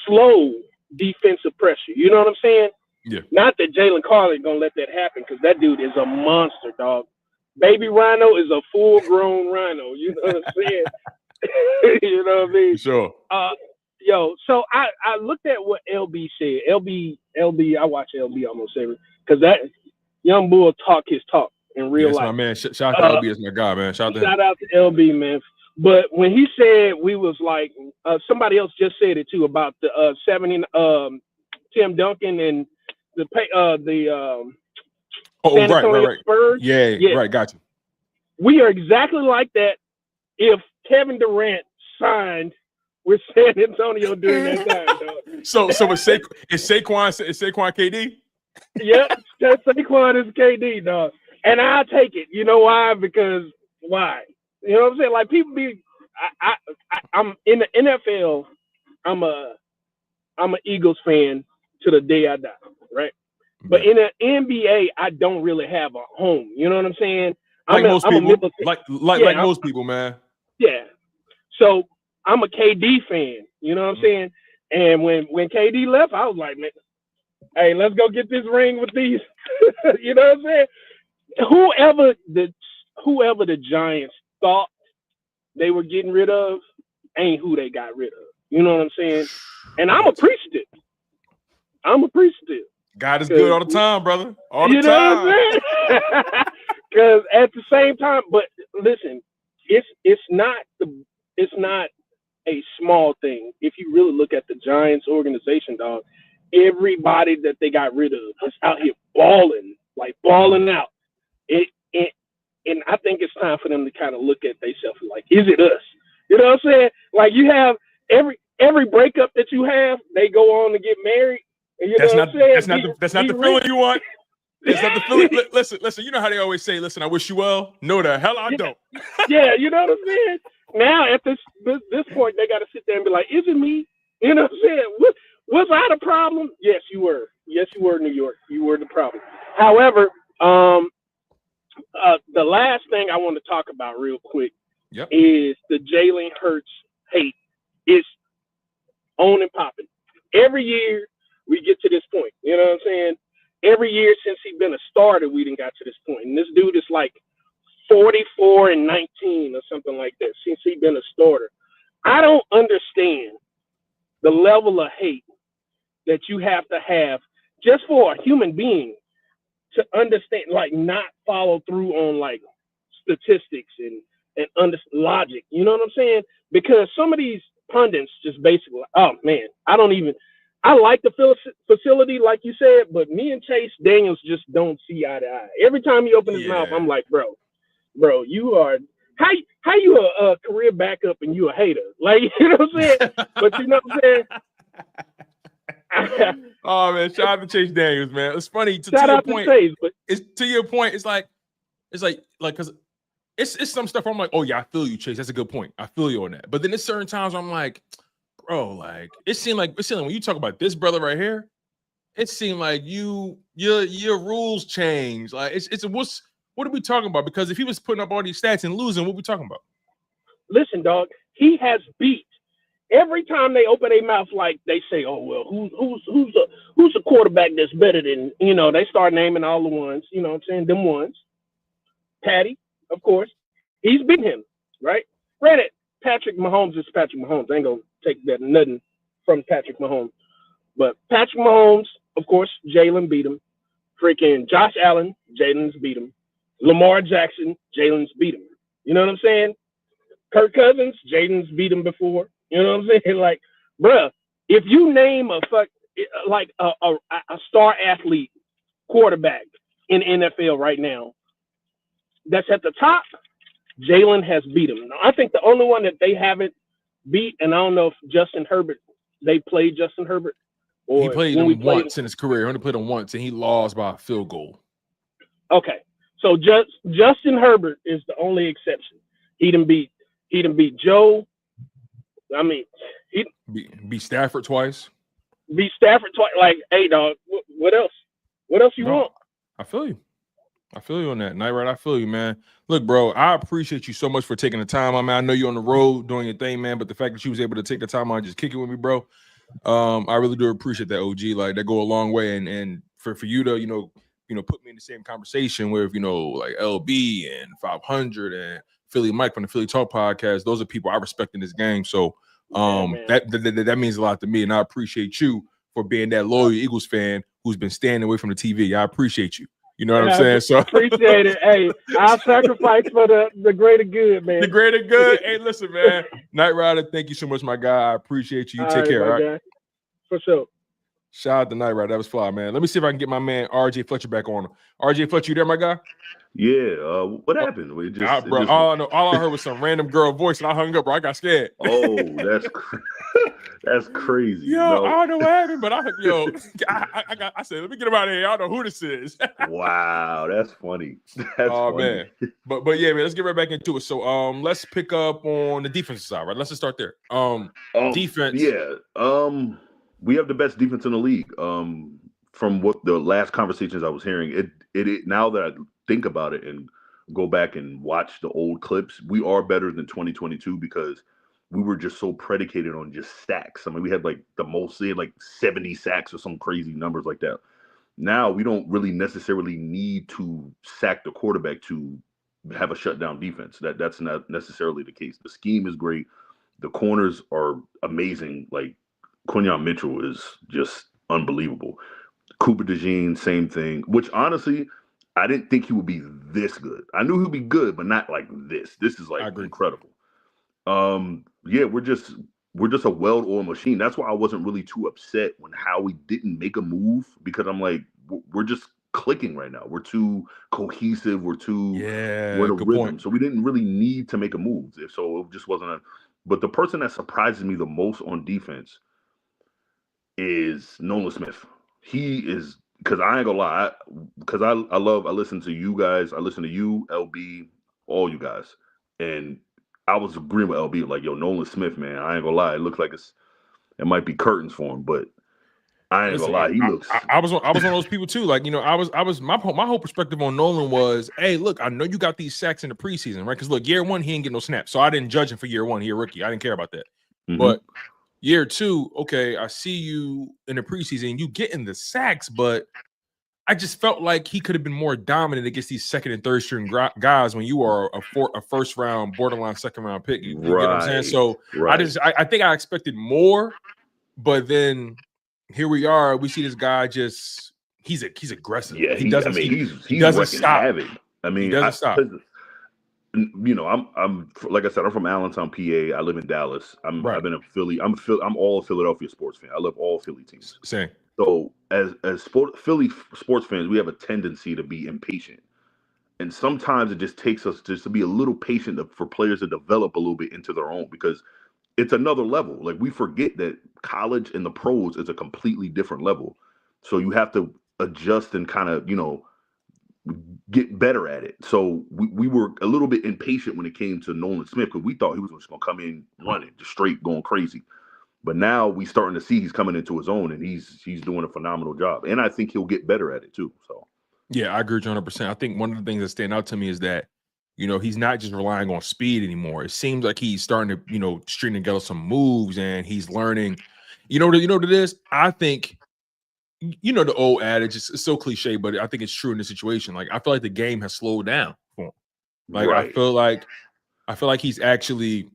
slow defensive pressure? You know what I'm saying? Yeah. Not that Jalen Carter gonna let that happen, because that dude is a monster, dog. Baby Rhino is a full-grown rhino. You know what I'm saying? You know what I mean? Sure. So I looked at what LB said. LB, I watch LB almost every, because that young bull talk his talk in real life. My man. Shout out to LB as my guy, man. Shout out to LB, man. But when he said we was like, somebody else just said it too about the 70 Tim Duncan and the San Antonio Spurs. Yeah, right, got you. We are exactly like that if Kevin Durant signed with San Antonio during that time, dog. So is Saquon KD? Yep, Saquon is KD, dog. And I'll take it. You know why? Because why? You know what I'm saying? Like, people be I'm in the NFL, I'm an Eagles fan to the day I die, right? But in the NBA, I don't really have a home. You know what I'm saying? Most people, man. Yeah. So I'm a KD fan. You know what I'm saying? And when KD left, I was like, man, hey, let's go get this ring with these. You know what I'm saying? Whoever the Giants thought they were getting rid of ain't who they got rid of. You know what I'm saying? And I'm appreciative. God is good all the time, brother. All the time. Know what I'm saying? Because at the same time, but listen, it's not a small thing. If you really look at the Giants organization, dog, everybody that they got rid of is out here balling out. And I think it's time for them to kind of look at themselves like, is it us? You know what I'm saying? Like, you have every breakup that you have, they go on to get married. And you know what I'm saying? That's not the feeling you want. It's not the feeling. Listen. You know how they always say, "Listen, I wish you well." No, the hell I don't. Yeah, you know what I'm saying. Now at this point, they got to sit there and be like, "Is it me?" You know what I'm saying? Was I the problem? Yes, you were. Yes, you were, New York. You were the problem. However, the last thing I want to talk about real quick is the Jalen Hurts hate. It's on and popping. Every year we get to this point. You know what I'm saying? Every year since he's been a starter, we didn't got to this point. And this dude is like 44-19 or something like that since he's been a starter. I don't understand the level of hate that you have to have just for a human being to understand, like, not follow through on like statistics and logic. You know what I'm saying? Because some of these pundits just basically, oh man, I like the facility, like you said, but me and Chase Daniels just don't see eye to eye. Every time he opens his mouth, I'm like, bro, bro, you are how you a career backup and you a hater? Like, you know what I'm saying? But you know what I'm saying? Oh man, shout out to Chase Daniels, man. It's funny to Shout your out point. to Chase, but It's to your point. It's like because it's some stuff where I'm like, oh yeah, I feel you, Chase. That's a good point. I feel you on that. But then there's certain times where I'm like, bro, like it seemed like when you talk about this brother right here, it seemed like your rules change. Like it's what are we talking about? Because if he was putting up all these stats and losing, what are we talking about? listen, dog, he has beat. Every time they open their mouth, like they say, "Oh well, who's a quarterback that's better than?" You know, they start naming all the ones. You know what I'm saying? Them ones. Patty, of course, he's beaten him, right? Granted, Patrick Mahomes is Patrick Mahomes. I ain't gonna take that nothing from Patrick Mahomes, but Patrick Mahomes, of course, Jalen beat him. Freaking Josh Allen, Jalen's beat him. Lamar Jackson, Jalen's beat him. You know what I'm saying? Kirk Cousins, Jaden's beat him before. You know what I'm saying? Like, bruh, if you name a star athlete quarterback in NFL right now that's at the top, Jalen has beat him. Now, I think the only one that they haven't beat, and I don't know if Justin Herbert, they played Justin Herbert. Or he played him once in his career. He only played him once, and he lost by a field goal. Okay. So Justin Herbert is the only exception. He didn't beat Joe. I mean, he beat Stafford twice. Beat Stafford twice. Like, hey, dog, what else? What else you want? I feel you. I feel you on that. Night Ride, I feel you, man. Look, bro, I appreciate you so much for taking the time. I mean, I know you're on the road doing your thing, man, but the fact that you was able to take the time out and just kick it with me, bro, I really do appreciate that, OG. Like, that go a long way. And for you to, you know, put me in the same conversation with, like LB and 500 and Philly Mike from the Philly Talk podcast, those are people I respect in this game. So that means a lot to me, and I appreciate you for being that loyal Eagles fan who's been staying away from the TV. I appreciate you. You know what I'm saying? So appreciate it. Hey, I'll sacrifice for the greater good, man. The greater good. Hey, listen, man. Night Rider, thank you so much, my guy. I appreciate you. You take care, all right? Guy. For sure. Shout out to Night Rider. That was fly, man. Let me see if I can get my man RJ Fletcher back on. RJ Fletcher, you there, my guy? Yeah. What happened? All I heard was some random girl voice, and I hung up, bro. I got scared. Oh, that's crazy. Yo, no. I don't know what happened, but I said, let me get him out of here. I don't know who this is. Wow, that's funny. That's funny. Man. But yeah, man, let's get right back into it. So let's pick up on the defensive side, right? Let's just start there. Defense. Yeah. We have the best defense in the league. From what the last conversations I was hearing, it now that I think about it and go back and watch the old clips, we are better than 2022 because we were just so predicated on just sacks. I mean, we had like the most, like 70 sacks or some crazy numbers like that. Now we don't really necessarily need to sack the quarterback to have a shutdown defense. That's not necessarily the case. The scheme is great. The corners are amazing. Like Quinyon Mitchell is just unbelievable. Cooper DeJean, same thing, which honestly, I didn't think he would be this good. I knew he'd be good, but not like this. This is like incredible. Yeah, we're just a well-oiled machine. That's why I wasn't really too upset when Howie didn't make a move, because I'm like, we're just clicking right now. We're too cohesive. We're in a rhythm. Point. So we didn't really need to make a move. So it just wasn't but the person that surprises me the most on defense is Nolan Smith. He is, because I ain't gonna lie, because I listen to you guys. I listen to you, LB, all you guys. And I was agreeing with LB, like, yo, Nolan Smith, man, I ain't gonna lie. It looks like it might be curtains for him, but I ain't gonna lie. He looks. I was one of those people too. Like, I was my whole perspective on Nolan was, hey, look, I know you got these sacks in the preseason, right? Because look, year one, he didn't get no snaps. So I didn't judge him for year one. He a rookie. I didn't care about that. Mm-hmm. But year two, okay, I see you in the preseason, you getting the sacks, but I just felt like he could have been more dominant against these second and third string guys when you are a first round, borderline second round pick. You get what I'm saying? So I think I expected more, but then here we are. We see this guy he's aggressive. Yeah, he doesn't stop. I mean, he doesn't stop. I'm like I said, I'm from Allentown, PA. I live in Dallas. I've been a Philly. I'm all a Philadelphia sports fan. I love all Philly teams. Same. So as Philly sports fans, we have a tendency to be impatient. And sometimes it just takes us just to be a little patient for players to develop a little bit into their own, because it's another level. Like, we forget that college and the pros is a completely different level. So you have to adjust and kind of, get better at it. So we were a little bit impatient when it came to Nolan Smith, because we thought he was just going to come in running, just straight going crazy. But now we starting to see he's coming into his own, and he's doing a phenomenal job. And I think he'll get better at it too. So yeah, I agree with you 100%. I think one of the things that stand out to me is that, he's not just relying on speed anymore. It seems like he's starting to, string together some moves, and he's learning. You know what it is? I think, the old adage, it's so cliche, but I think it's true in this situation. Like, I feel like the game has slowed down for him. Like, right. I feel like he's actually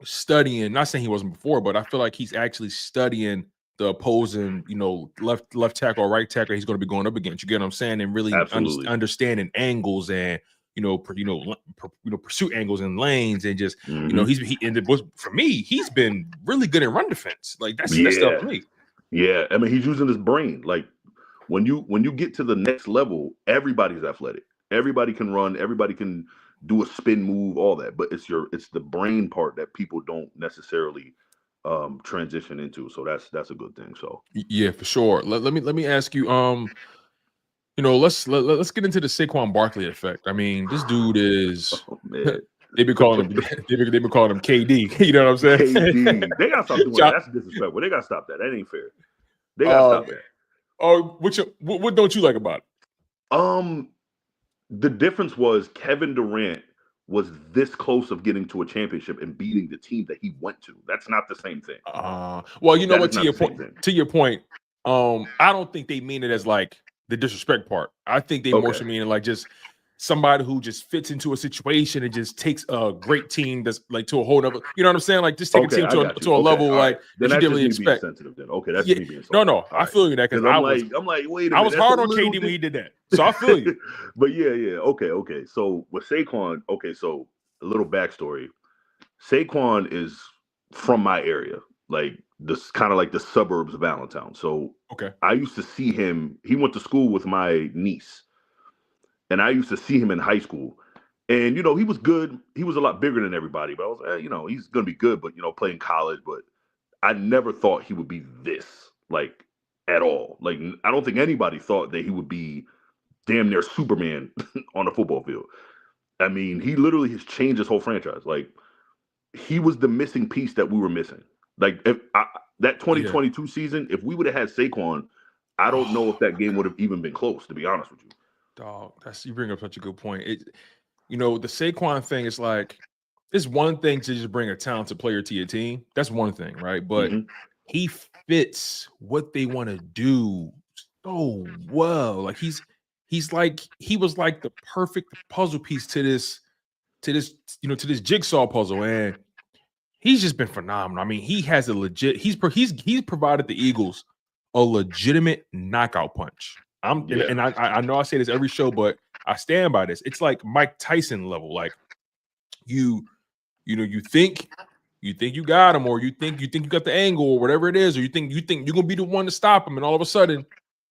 studying, not saying he wasn't before, but I feel like he's actually studying the opposing, left tackle or right tackle he's going to be going up against. You get what I'm saying? And really understanding angles and pursuit angles and lanes, and just for me, he's been really good in run defense. Like, that's stuff for me. Yeah, I mean, he's using his brain. Like, when you get to the next level, everybody's athletic. Everybody can run. Everybody can do a spin move, all that. But it's the brain part that people don't necessarily transition into. So that's a good thing. So yeah, for sure. Let me ask you. Let's get into the Saquon Barkley effect. I mean, this dude is. They've been calling him KD. You know what I'm saying? KD. They gotta stop doing that. That's disrespectful. They gotta stop that. That ain't fair. They gotta stop that. Oh, what don't you like about it? The difference was Kevin Durant was this close of getting to a championship and beating the team that he went to. That's not the same thing. Well, you know what? To your point, I don't think they mean it as like the disrespect part. I think they more so mean it like just somebody who just fits into a situation and just takes a great team that's like to a whole nother. You know what I'm saying? Like, just take a team to a level like that you didn't really expect. Sensitive then. Okay, that's me being no. I feel you that because I'm like, wait a minute. I was hard on KD when he did that, so I feel you. But yeah. Okay. So with Saquon, so a little backstory. Saquon is from my area, like this kind of like the suburbs of Allentown. So I used to see him. He went to school with my niece. And I used to see him in high school. And, he was good. He was a lot bigger than everybody. But I was like, he's going to be good, but, playing college. But I never thought he would be this, like, at all. Like, I don't think anybody thought that he would be damn near Superman on the football field. I mean, he literally has changed his whole franchise. Like, he was the missing piece that we were missing. Like, that 2022 season, if we would have had Saquon, I don't know if that game would have even been close, to be honest with you. Dog, you bring up such a good point. The Saquon thing is like, it's one thing to just bring a talented player to your team. That's one thing, right? But he fits what they want to do so well. Like, he was like the perfect puzzle piece to this jigsaw puzzle, and he's just been phenomenal. I mean, he has he's provided the Eagles a legitimate knockout punch. And I know I say this every show, but I stand by this. It's like Mike Tyson level. Like, you think you got him, or you think you got the angle, or whatever it is, or you think you're gonna be the one to stop him, and all of a sudden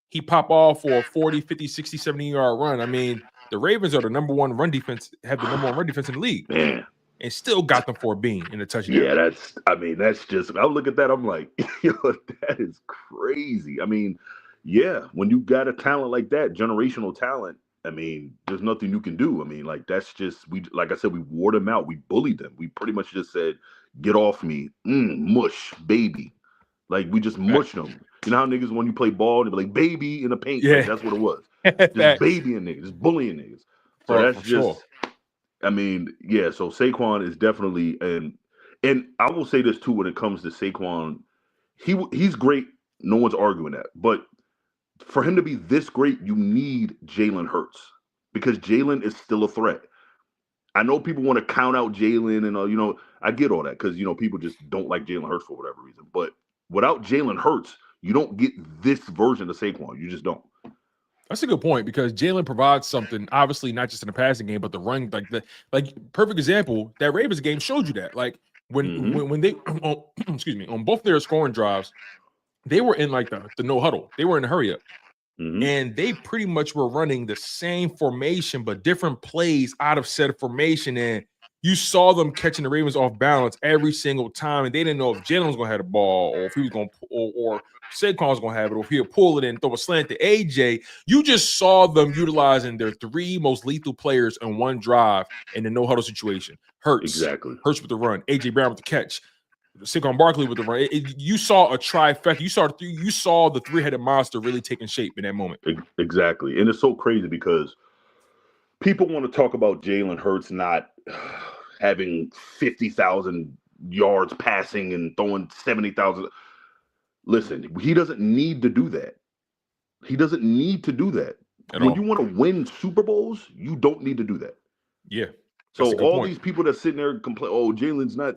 he pop off for a 40, 50, 60, 70-yard run. I mean, the Ravens are the number one run defense, have the number one run defense in the league. Man. And still got them for a bean in the touchdown. Yeah, that's just, I look at that, I'm like, that is crazy. I mean, yeah, when you got a talent like that, generational talent, I mean, there's nothing you can do. I mean, like, that's just, like I said, we wore them out. We bullied them. We pretty much just said, get off me. Mush, baby. Like, we just mushed them. You know how niggas, when you play ball, they be like, baby in the paint. Yeah. Like, that's what it was. Just babying niggas, just bullying niggas. So that's just, sure. I mean, yeah, so Saquon is definitely, and I will say this too, when it comes to Saquon, he's great. No one's arguing that. But for him to be this great, you need Jalen Hurts, because Jalen is still a threat. I know people want to count out Jalen and, I get all that because, people just don't like Jalen Hurts for whatever reason. But without Jalen Hurts, you don't get this version of Saquon. You just don't. That's a good point, because Jalen provides something, obviously not just in the passing game, but the run, like perfect example. That Ravens game showed you that. Like when they, on both their scoring drives, they were in like the no huddle. They were in a hurry up. and they pretty much were running the same formation, but different plays out of said formation. And you saw them catching the Ravens off balance every single time, and they didn't know if Jalen was going to have the ball or if he was going to, or Saquon was going to have it, or if he'll pull it and throw a slant to AJ. You just saw them utilizing their three most lethal players in one drive in the no-huddle situation. Hurts with the run, AJ Brown with the catch, Saquon Barkley with the run. You saw a trifecta. You saw the three-headed monster really taking shape in that moment. Exactly. And it's so crazy because people want to talk about Jalen Hurts not having 50,000 yards passing and throwing 70,000. Listen, he doesn't need to do that. He doesn't need to do that. When you want to win Super Bowls, you don't need to do that. Yeah. So all these people that sitting there complain, oh, Jalen's not,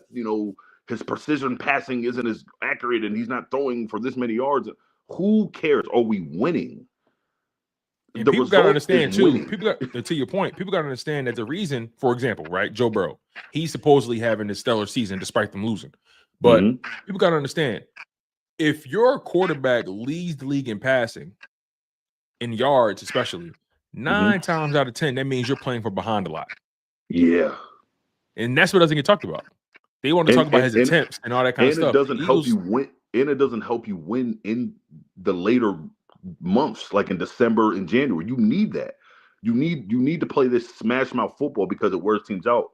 his precision passing isn't as accurate and he's not throwing for this many yards. Who cares? Are we winning? And people got to understand too. To your point, people got to understand that the reason, for example, right, Joe Burrow, he's supposedly having a stellar season despite them losing. But people got to understand, if your quarterback leads the league in passing, in yards especially, 9 times out of 10, that means you're playing from behind a lot. Yeah, and that's what doesn't get talked about. They want to talk about his attempts and all that kind of stuff. And it doesn't help you win. And it doesn't help you win in the later months, like in December and January. You need that. You need to play this smash mouth football because it wears teams out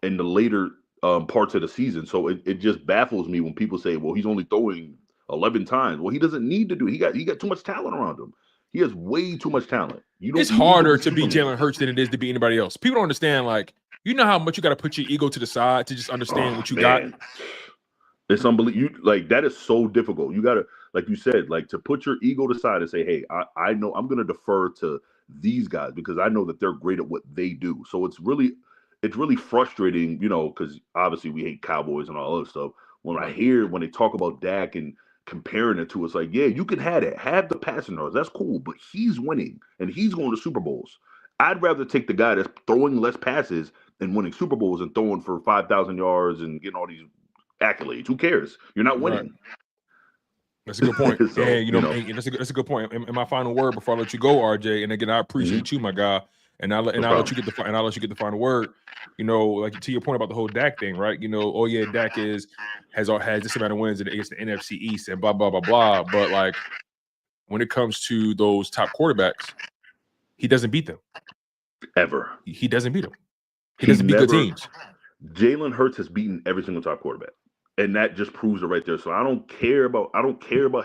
in the later parts of the season. So it just baffles me when people say, "Well, he's only throwing 11 times." Well, he doesn't need to do. He got too much talent around him. He has way too much talent. It's harder to beat Jalen Hurts than it is to beat anybody else. People don't understand. Like, you know how much you got to put your ego to the side to just understand what you got. It's unbelievable. Like, that is so difficult. You got to, like you said, like, to put your ego to the side and say, hey, I know I'm going to defer to these guys because I know that they're great at what they do. So it's really frustrating, because obviously we hate Cowboys and all other stuff. When they talk about Dak and comparing it to, it's like, yeah, you can have it. Have the passing yards. That's cool. But he's winning and he's going to Super Bowls. I'd rather take the guy that's throwing less passes and winning Super Bowls and throwing for 5,000 yards and getting all these accolades. Who cares? You're not winning. Right. That's a good point. So, and that's a good point. And my final word before I let you go, RJ. And again, I appreciate you, my guy. And I'll let you get the final word. Like to your point about the whole Dak thing, right? Dak has this amount of wins against the NFC East and blah blah blah blah. But like when it comes to those top quarterbacks, he doesn't beat them ever. He doesn't beat them. He doesn't beat good teams. Jalen Hurts has beaten every single top quarterback, and that just proves it right there. So I don't care about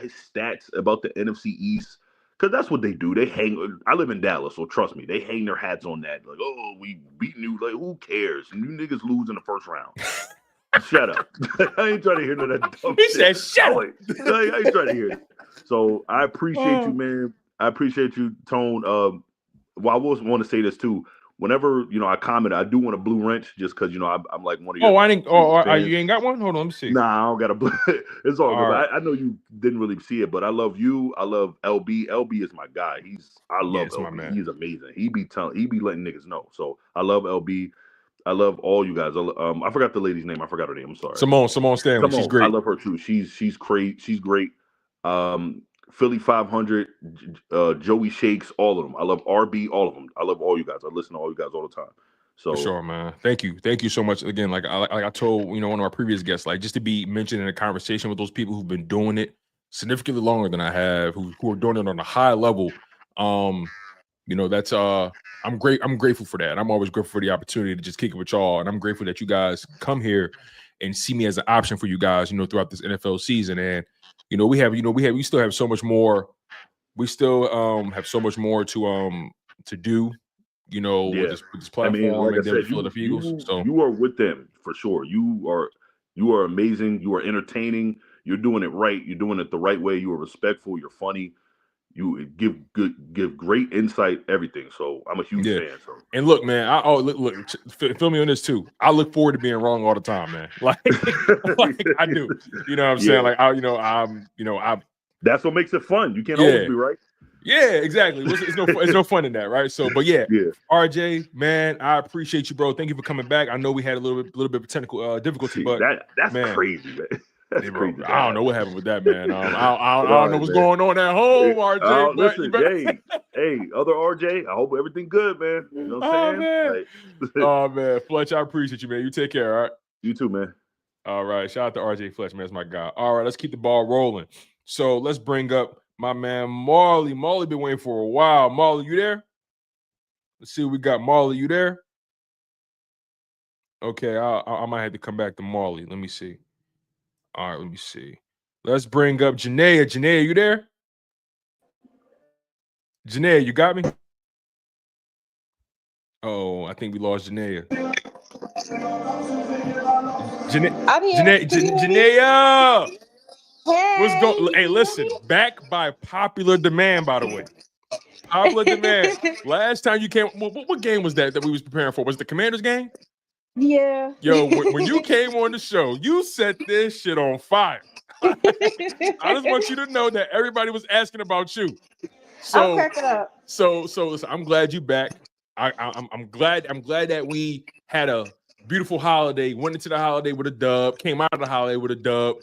his stats about the NFC East. Because that's what they do. They hang. I live in Dallas, so trust me, they hang their hats on that. Like, oh, we beat you. Like, who cares? You niggas lose in the first round. Shut up. I ain't trying to hear none of that dumb shit. Shut up. I ain't trying to hear it. So I appreciate you, man. I appreciate you, Tone. Well, I want to say this too. Whenever I comment, I do want a blue wrench just because I'm like one of your. You ain't got one? Hold on, let me see. Nah, I don't got a blue. It's all good. Right. I know you didn't really see it, but I love you. I love LB. LB is my guy. I love LB. My man. He's amazing. He be letting niggas know. So I love LB. I love all you guys. I forgot the lady's name. I forgot her name. I'm sorry. Simone Stanley. She's great. I love her too. She's great. She's great. Philly 500, Joey Shakes, all of them. I love RB, all of them. I love all you guys. I listen to all you guys all the time. So for sure, man. Thank you so much. Again, like I told one of our previous guests, like just to be mentioned in a conversation with those people who've been doing it significantly longer than I have, who are doing it on a high level. That's I'm grateful for that. I'm always grateful for the opportunity to just kick it with y'all, and I'm grateful that you guys come here and see me as an option for you guys, throughout this NFL season. And we still have so much more. We still have so much more to do, with this platform. I mean, like and I said, Philadelphia Eagles. So you are with them for sure. You are amazing. You are entertaining. You're doing it right. You're doing it the right way. You are respectful. You're funny. You give great insight, everything. So I'm a huge fan. So. And look, man, look, feel me on this too. I look forward to being wrong all the time, man. Like I do. You know what I'm saying? Like I'm that's what makes it fun. You can't always be right. Yeah, exactly. It's no fun in that, right? So, but yeah, RJ, man, I appreciate you, bro. Thank you for coming back. I know we had a little bit of technical difficulty, but that's crazy, man. That's Hey, bro, crazy. I don't know what happened with that, man. I don't know what's going on at home, RJ. But Listen, hey, other RJ, I hope everything good, man. You know what I'm saying? Man. Oh, man. Fletch, I appreciate you, man. You take care, all right? You too, man. All right. Shout out to RJ Fletcher, man. That's my guy. All right. Let's keep the ball rolling. So let's bring up my man, Marley. Marley been waiting for a while. Marley, you there? Let's see what we got. Marley, you there? Okay. I might have to come back to Marley. Let me see. All right. Let me see. Let's bring up Janaea. Janaea, you there? Janaea, you got me? Oh, I think we lost Janaea. Janaea! What's going? Hey, listen, back by popular demand, by the way. Popular demand. Last time you came, what game was that we was preparing for? Was it the Commanders game? Yeah. Yo, when you came on the show, you set this shit on fire. I just want you to know that everybody was asking about you. So, I'm cracking up. So listen, I'm glad you back. I'm glad that we had a beautiful holiday, went into the holiday with a dub, came out of the holiday with a dub.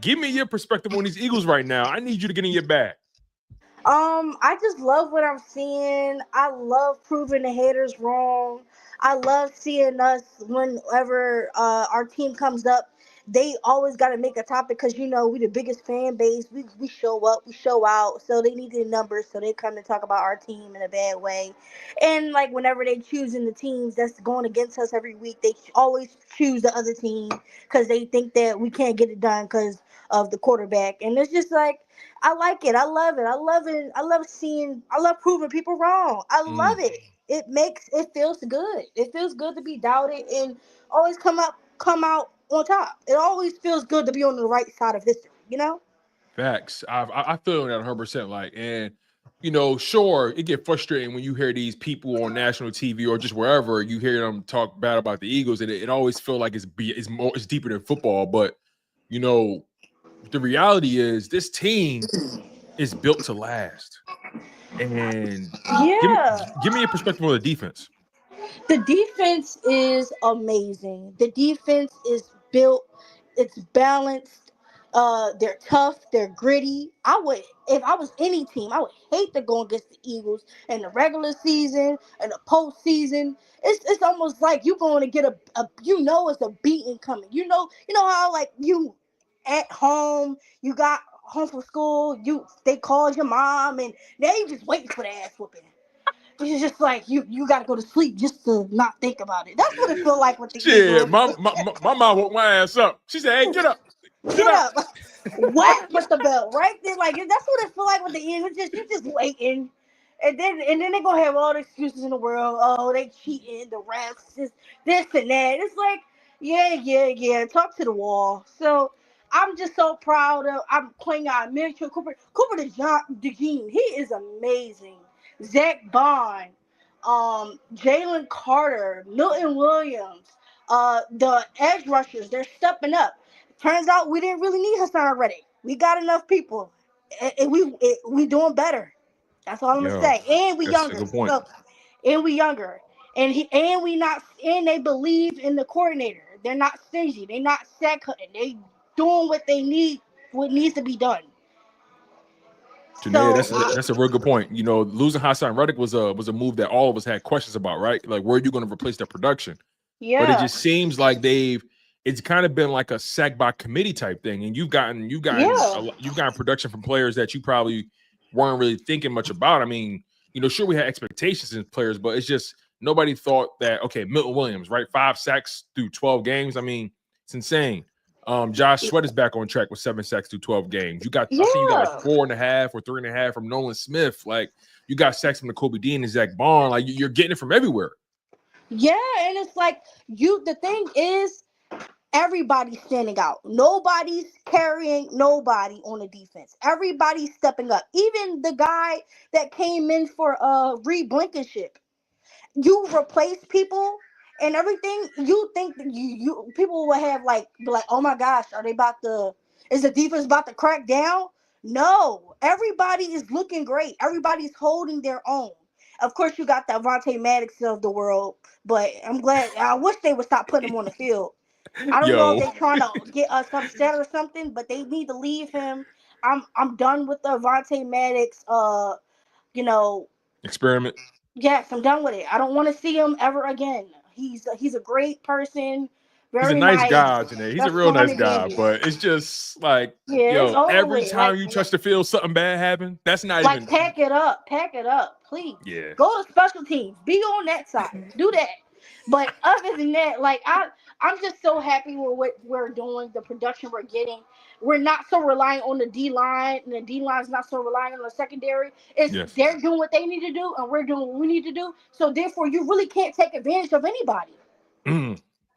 Give me your perspective on these Eagles right now. I need you to get in your bag. I just love what I'm seeing. I love proving the haters wrong. I love seeing us whenever our team comes up. They always got to make a topic because we the biggest fan base. We show up, we show out. So they need the numbers, so they come and talk about our team in a bad way. And like whenever they choosing the teams that's going against us every week, they always choose the other team because they think that we can't get it done because of the quarterback. And it's just like, I like it. I love it. I love it. I love proving people wrong. I love it. It feels good. It feels good to be doubted and always come out on top. It always feels good to be on the right side of history, Facts. I feel that 100%. Like, and sure, it get frustrating when you hear these people on national TV or just wherever you hear them talk bad about the Eagles, and it always feel like it's deeper than football. But the reality is this team is built to last. And give me your perspective on the defense. The defense is amazing. The defense is built. It's balanced. They're tough. They're gritty. If I was any team, I would hate to go against the Eagles in the regular season and the postseason. It's almost like you going to get it's a beating coming. You know how like you at home, you got home from school, they called your mom and they just waiting for the ass whooping. It's just like you got to go to sleep just to not think about it. That's what it feel like with the Eagles. My mom woke my ass up. She said, "Hey, get up, get up." Whack with the belt right there. Like that's what it feel like with the Eagles. You just waiting, and then they gonna have all the excuses in the world. Oh, they cheating, the refs, this and that. It's like yeah. Talk to the wall. So I'm just so proud of. I'm playing out Mitchell Cooper DeJean. He is amazing. Zach Bond, Jalen Carter, Milton Williams, the edge rushers, they're stepping up. Turns out we didn't really need Hassan Reddick. We got enough people, and we doing better. That's all I'm gonna say. And we younger. And they believe in the coordinator. They're not stingy. They're not sack cutting. They doing what needs to be done. Janae, that's a real good point. Losing Hassan Reddick was a move that all of us had questions about, right? Like, where are you going to replace their production? Yeah. But it just seems like it's kind of been like a sack by committee type thing, and you've gotten production from players that you probably weren't really thinking much about. I mean, sure, we had expectations in players, but it's just nobody thought that. Okay, Milton Williams, right? 5 sacks through 12 games. I mean, it's insane. Josh Sweat is back on track with 7 sacks through 12 games. I think you got like 4.5 or 3.5 from Nolan Smith. Like, you got sacks from Nakobe Dean and Zach Bond. Like, you're getting it from everywhere. Yeah, and it's like the thing is everybody's standing out. Nobody's carrying nobody on the defense. Everybody's stepping up. Even the guy that came in for Reed Blankenship. You replace people and everything, you think that you people will have be like, oh my gosh, is the defense about to crack down? No, everybody is looking great. Everybody's holding their own. Of course, you got the Avonte Maddox of the world, but I'm glad. I wish they would stop putting him on the field. I don't know if Yo, they're trying to get us upset or something, but they need to leave him. I'm done with the Vontae Maddox. You know, experiment. yes, I'm done with it. I don't want to see him ever again. He's a great person, He's a very nice nice. guy, Janae. He's a That's real fun nice and guy, dandy. but it's just like, Yeah, it's yo, over every with. time you touch the field, something bad happen. That's not Like even. pack it up, please. Yeah. Go to special teams. Be on that side. Do that. But other than that, like I'm just so happy with what we're doing, the production we're getting. We're not so reliant on the D line, and the D line's not so reliant on the secondary. It's Yes. they're doing what they need to do, and we're doing what we need to do. So therefore, you really can't take advantage of anybody.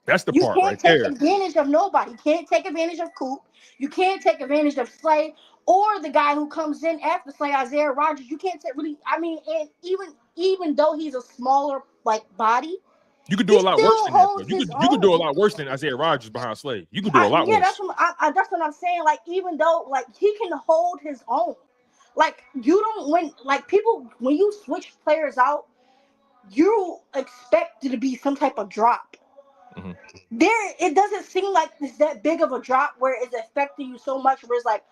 That's the You part can't right take there. advantage of nobody. You can't take advantage of Coop. You can't take advantage of Slay or the guy who comes in after Slay, Isaiah Rodgers. You can't take really. I mean, and even though he's a smaller like body, You could do he a lot worse still than that, though. holds his You could do a own. lot worse than Isaiah Rodgers behind Slade. You could do a lot Yeah, worse. that's what I'm saying. Like even though like he can hold his own, like you don't when like people when you switch players out, you expect it to be some type of drop. Mm-hmm. There, it doesn't seem like it's that big of a drop where it's affecting you so much. Where it's like,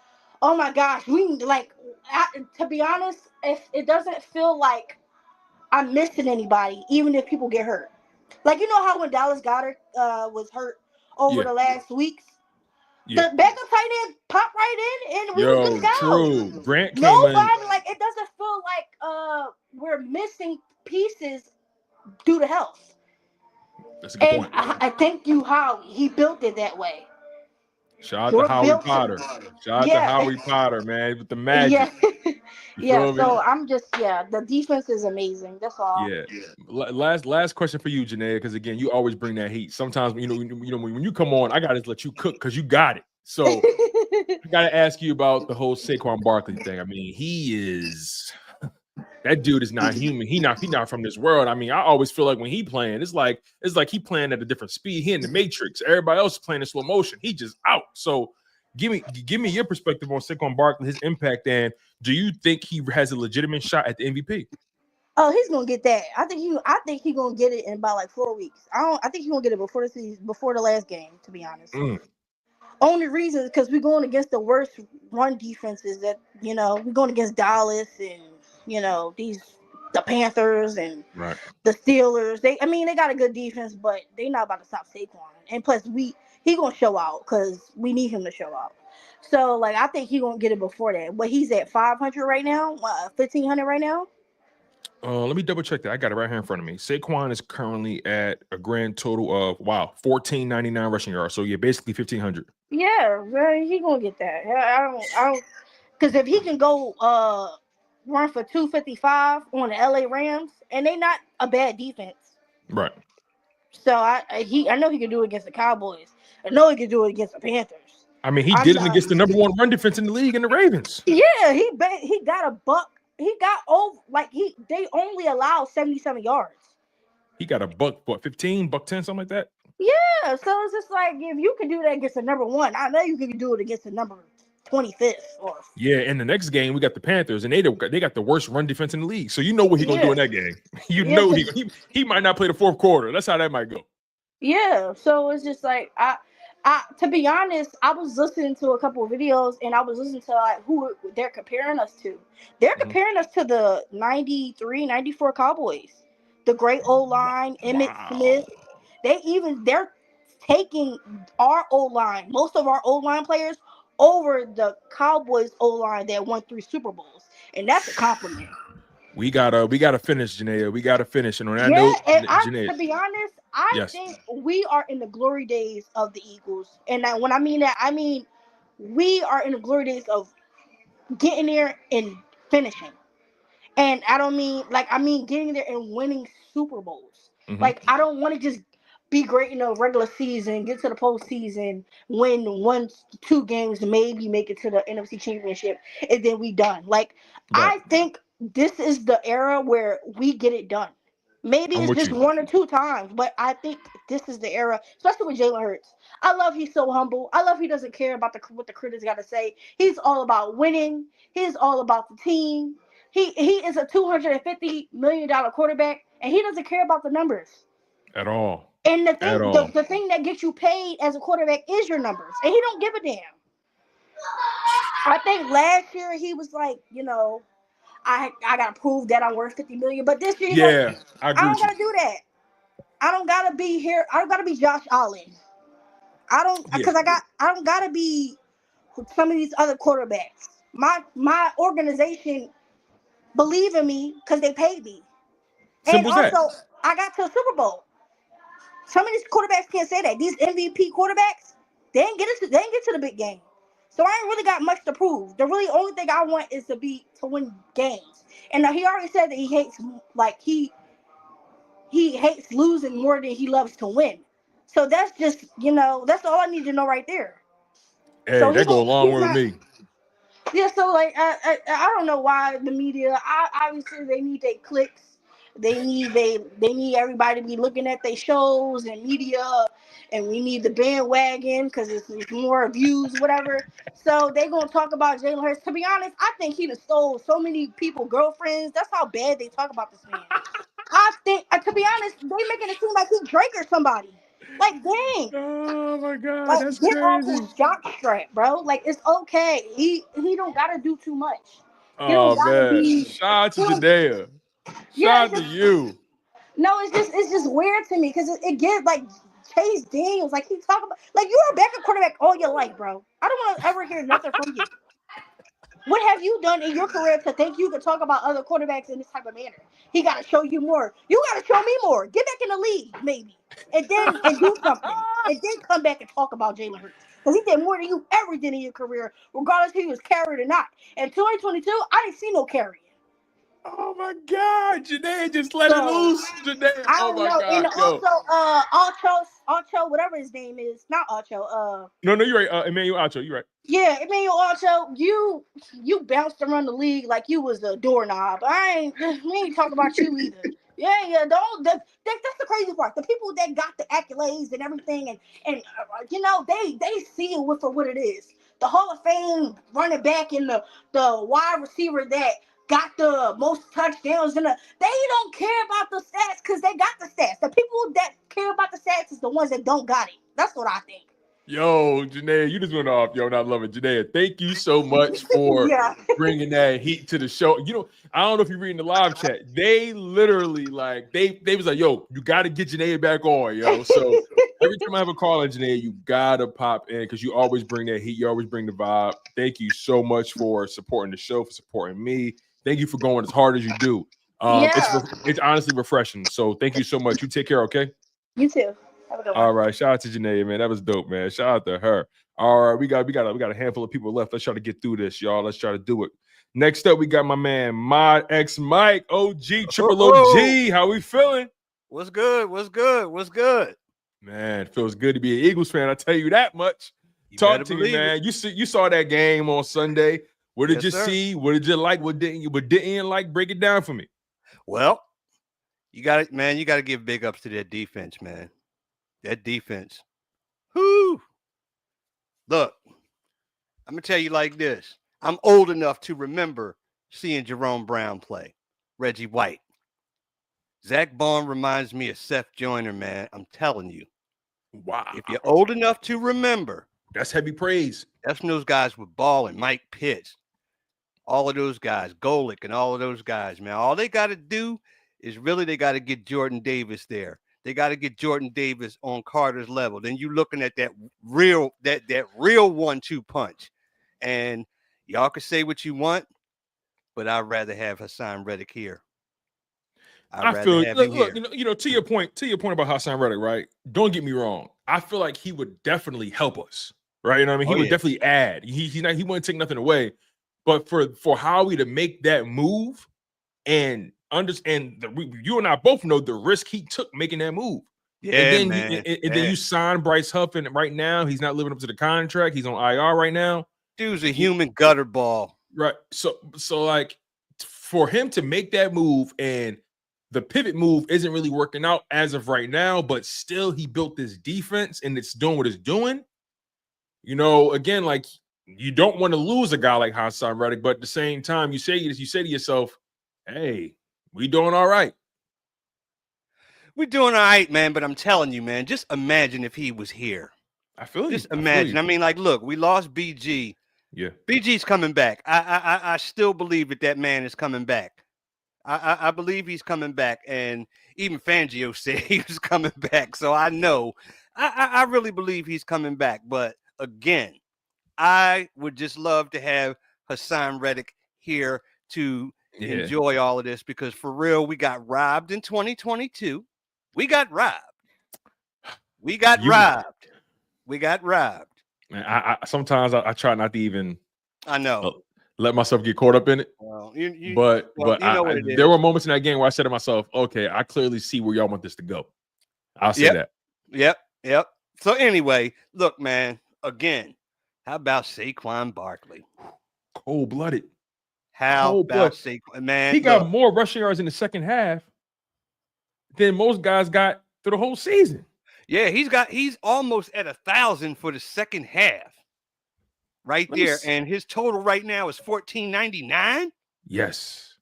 oh my gosh, to be honest, if it doesn't feel like I'm missing anybody, even if people get hurt. Like you know how when Dallas Goedert was hurt over Yeah. the last weeks, Yeah. the backup tight end popped right in and we was good to go. True. Grant came in. Nobody like it doesn't feel like we're missing pieces due to health. That's a good And point. I thank you how he built it that way. Shout out to Jordan Howie built Potter. it. Shout out to Howie Potter, man, with the magic. Yeah. You Yeah. feel me? So I'm just the defense is amazing. That's all. Yeah. Last question for you, Janae, because again, you always bring that heat. Sometimes when you come on, I gotta let you cook because you got it. So I gotta ask you about the whole Saquon Barkley thing. I mean, that dude is not human. He not from this world. I mean, I always feel like when he playing, it's like he playing at a different speed. He in the Matrix. Everybody else is playing in slow motion. He just out. So give me your perspective on Saquon Barkley, his impact, and do you think he has a legitimate shot at the MVP? Oh, he's gonna get that. I think he's gonna get it in about like 4 weeks. I think he's gonna get it before the season, before the last game. To be honest, only reason is because we're going against the worst run defenses that we're going against Dallas and the Panthers and the Steelers. They got a good defense, but they not about to stop Saquon. And plus, he gonna show out because we need him to show out. So like I think he gonna get it before that. But he's at 500 right now, 1,500 right now. Let me double check that. I got it right here in front of me. Saquon is currently at a grand total of 1,499 rushing yards. So yeah, basically 1,500. Yeah, he gonna get that. I don't, because if he can go run for 255 on the LA Rams, and they not a bad defense, right? So I know he can do it against the Cowboys. I know he can do it against the Panthers. I mean, he did it against the number one run defense in the league in the Ravens. Yeah, he got a buck. He got over they only allow 77 yards. He got a buck, 15, buck 10, something like that. Yeah, so it's just like if you can do that against the number one, I know you can do it against the number 25th. Yeah, in the next game we got the Panthers, and they got the worst run defense in the league. So you know what he's gonna do in that game. Know he might not play the fourth quarter. That's how that might go. Yeah, so it's just like I to be honest, I was listening to a couple of videos and I was listening to like who they're comparing us to. They're comparing us to the 93, 94 Cowboys. The great O-line, Emmitt Smith. They're taking our O-line, most of our O-line players over the Cowboys O-line that won 3 Super Bowls. And that's a compliment. We gotta finish, Janaea. We gotta finish. And on that note, Janaea, to be honest, I think we are in the glory days of the Eagles. And when I mean that, I mean we are in the glory days of getting there and finishing. And I don't mean I mean getting there and winning Super Bowls. Mm-hmm. Like I don't want to just be great in the regular season, get to the postseason, win 1-2 games, maybe make it to the NFC Championship, and then we done. I think this is the era where we get it done. Maybe it's just 1 or 2 times, but I think this is the era, especially with Jalen Hurts. I love he's so humble. I love he doesn't care about what the critics got to say. He's all about winning. He's all about the team. He is a $250 million quarterback, and he doesn't care about the numbers at all. And the At thing, all. the thing that gets you paid as a quarterback is your numbers, and he don't give a damn. I think last year he was like, I gotta prove that I'm worth $50 million. But this year he's like, Yeah, I I agree don't with you. gotta do that. I don't gotta be here. I don't gotta be Josh Allen. I don't Yeah. because I don't gotta be some of these other quarterbacks. My organization believe in me because they paid me. And Simple as that. also I got to a Super Bowl. Some of these quarterbacks can't say that. These MVP quarterbacks, they ain't get to the big game. So I ain't really got much to prove. The really only thing I want is to win games. And he already said that he hates he hates losing more than he loves to win. So that's just that's all I need to know right there. Hey, So that go a long he's way with not. me. Yeah, so like I don't know why the media. Obviously they need their clicks. They need everybody to be looking at their shows and media, and we need the bandwagon because it's more views, whatever. So they gonna talk about Jalen Hurts. To be honest, I think he done stole so many people girlfriends. That's how bad they talk about this man. I think, to be honest, they making it seem like he Drake or somebody. Like, dang. Oh my God, Like, that's get off crazy. his jock strap, bro. Like, it's okay. He don't gotta do too much. He don't Oh gotta man, be. shout out to He don't, Jadea. yeah, Shout out to you. no. It's just weird to me because it gets like Chase Daniels. Like he talk about like you're a backup quarterback all your life, bro. I don't want to ever hear nothing from you. What have you done in your career to think you could talk about other quarterbacks in this type of manner? He got to show you more. You got to show me more. Get back in the league, maybe, and do something, and then come back and talk about Jalen Hurts because he did more than you ever did in your career, regardless if he was carried or not. In 2022, I didn't see no carrying. Oh my God, Janae just let it So loose. Janae, I oh don't my know. And God, yo. also, Alcho, whatever his name is, not Alcho. No, you're right. Emmanuel Acho, you're right. Yeah, Emmanuel Alcho, you bounced around the league like you was a doorknob. We ain't talking about you either. Yeah, that's the crazy part. The people that got the accolades and everything, and they see it for what it is. The Hall of Fame running back and the wide receiver that got the most touchdowns and they don't care about the stats because they got the stats. The people that care about the stats is the ones that don't got it. That's what I think. Yo, Janae, you just went off. Yo, not loving Janae. Thank you so much for Yeah. bringing that heat to the show. I don't know if you're reading the live chat. They literally they was like, yo, you got to get Janae back on, yo. So every time I have a call on Janae, you gotta pop in because you always bring that heat. You always bring the vibe. Thank you so much for supporting the show, for supporting me. Thank you for going as hard as you do. It's honestly refreshing. So thank you so much. You take care, okay? You too. Have a good one. All right, shout out to Janae, man. That was dope, man. Shout out to her. All right, we got a handful of people left. Let's try to get through this, y'all. Let's try to do it. Next up, we got my man Mod X Mike, OG, Triple OG. How we feeling? What's good? What's good? What's good? Man, it feels good to be an Eagles fan. I tell you that much. Talk to me, man. You saw that game on Sunday. What did you see? What did you like? What didn't you like? Break it down for me. Well, you got it, man. You got to give big ups to that defense, man. That defense. Whoo! Look, I'm gonna tell you like this. I'm old enough to remember seeing Jerome Brown play, Reggie White. Zach Bond reminds me of Seth Joyner, man. I'm telling you. Wow. If you're old enough to remember, that's heavy praise. That's when those guys were balling, Mike Pitts, all of those guys, Golick and all of those guys, man. All they got to do is they got to get Jordan Davis there. They got to get Jordan Davis on Carter's level. Then you looking at that real 1-2 punch. And y'all can say what you want, but I'd rather have Hassan Reddick here. I feel look, to your point about Hassan Reddick, right? Don't get me wrong. I feel like he would definitely help us, right? You know what I mean? He would definitely add. He wouldn't take nothing away. But for Howie to make that move and understand you and I both know the risk he took making that move. Yeah, and then man. Then you sign Bryce Huff, and right now he's not living up to the contract. He's on IR right now. Dude's a human gutter ball. Right. So like for him to make that move, and the pivot move isn't really working out as of right now, but still he built this defense and it's doing what it's doing. Again, like you don't want to lose a guy like Hassan Reddick, but at the same time, you say to yourself, hey, we doing all right. We're doing all right, man. But I'm telling you, man, just imagine if he was here. I feel you. Just imagine. I mean, like, look, we lost BG. Yeah. BG's coming back. I still believe that man is coming back. I believe he's coming back. And even Fangio said he was coming back. So I know. I really believe he's coming back. But again, I would just love to have Hassan Reddick here to enjoy all of this, because for real, we got robbed in 2022. We got robbed. We got robbed. Man, I sometimes I try not to even. I know. Let myself get caught up in it. Well, but you know what it is. There were moments in that game where I said to myself, "Okay, I clearly see where y'all want this to go." I'll say that. Yep. So anyway, look, man. Again, how about Saquon Barkley? Cold-blooded. How about Saquon? Man, he got more rushing yards in the second half than most guys got through the whole season. Yeah, he's almost at 1,000 for the second half. Right there. And his total right now is 1,499. Yes.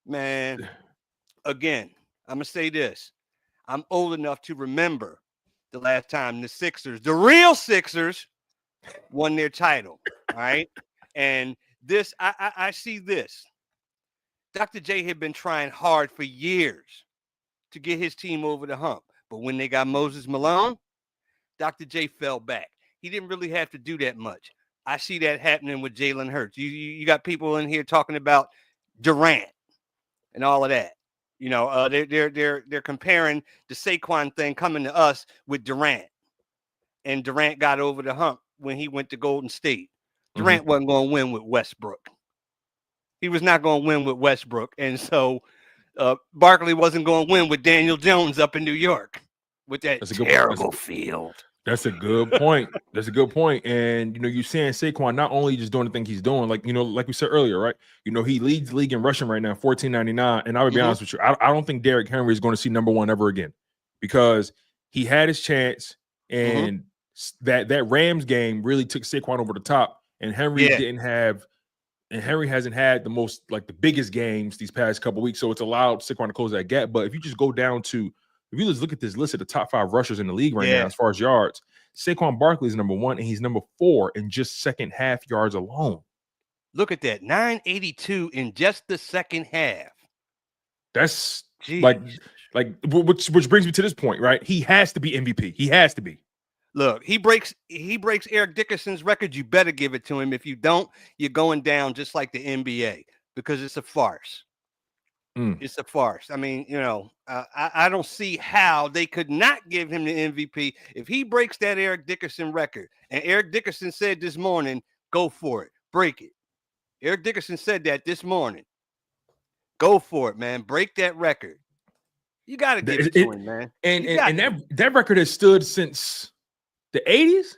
Man, again, I'm going to say this. I'm old enough to remember the last time the Sixers, the real Sixers, won their title. All right. And this, I see this. Dr. J had been trying hard for years to get his team over the hump. But when they got Moses Malone, Dr. J fell back. He didn't really have to do that much. I see that happening with Jalen Hurts. You got people in here talking about Durant and all of that. You know, they're comparing the Saquon thing coming to us with Durant. And Durant got over the hump when he went to Golden State. Durant wasn't going to win with Westbrook. He was not going to win with Westbrook. And so Barkley wasn't going to win with Daniel Jones up in New York with that terrible field. That's a good point. And, you're saying Saquon not only just doing the thing he's doing, like we said earlier, right? He leads the league in rushing right now, 1,499. And I would be honest with you, I don't think Derrick Henry is going to see number one ever again, because he had his chance, and that Rams game really took Saquon over the top, and Henry Henry hasn't had the most, like, the biggest games these past couple weeks. So it's allowed Saquon to close that gap. But if you just go down to, if you just look at this list of the top 5 rushers in the league right now, as far as yards, Saquon Barkley is number 1, and he's number 4 in just second half yards alone. Look at that, 982 in just the second half. That's which brings me to this point, right? He has to be MVP. He has to be. Look, he breaks Eric Dickerson's record. You better give it to him. If you don't, you're going down just like the NBA, because it's a farce. It's a farce. I mean, I don't see how they could not give him the MVP if he breaks that Eric Dickerson record. And Eric Dickerson said this morning, go for it, break it. Eric Dickerson said that this morning. Go for it, man. Break that record. You got to give it to him, man. And that record has stood since the 80s?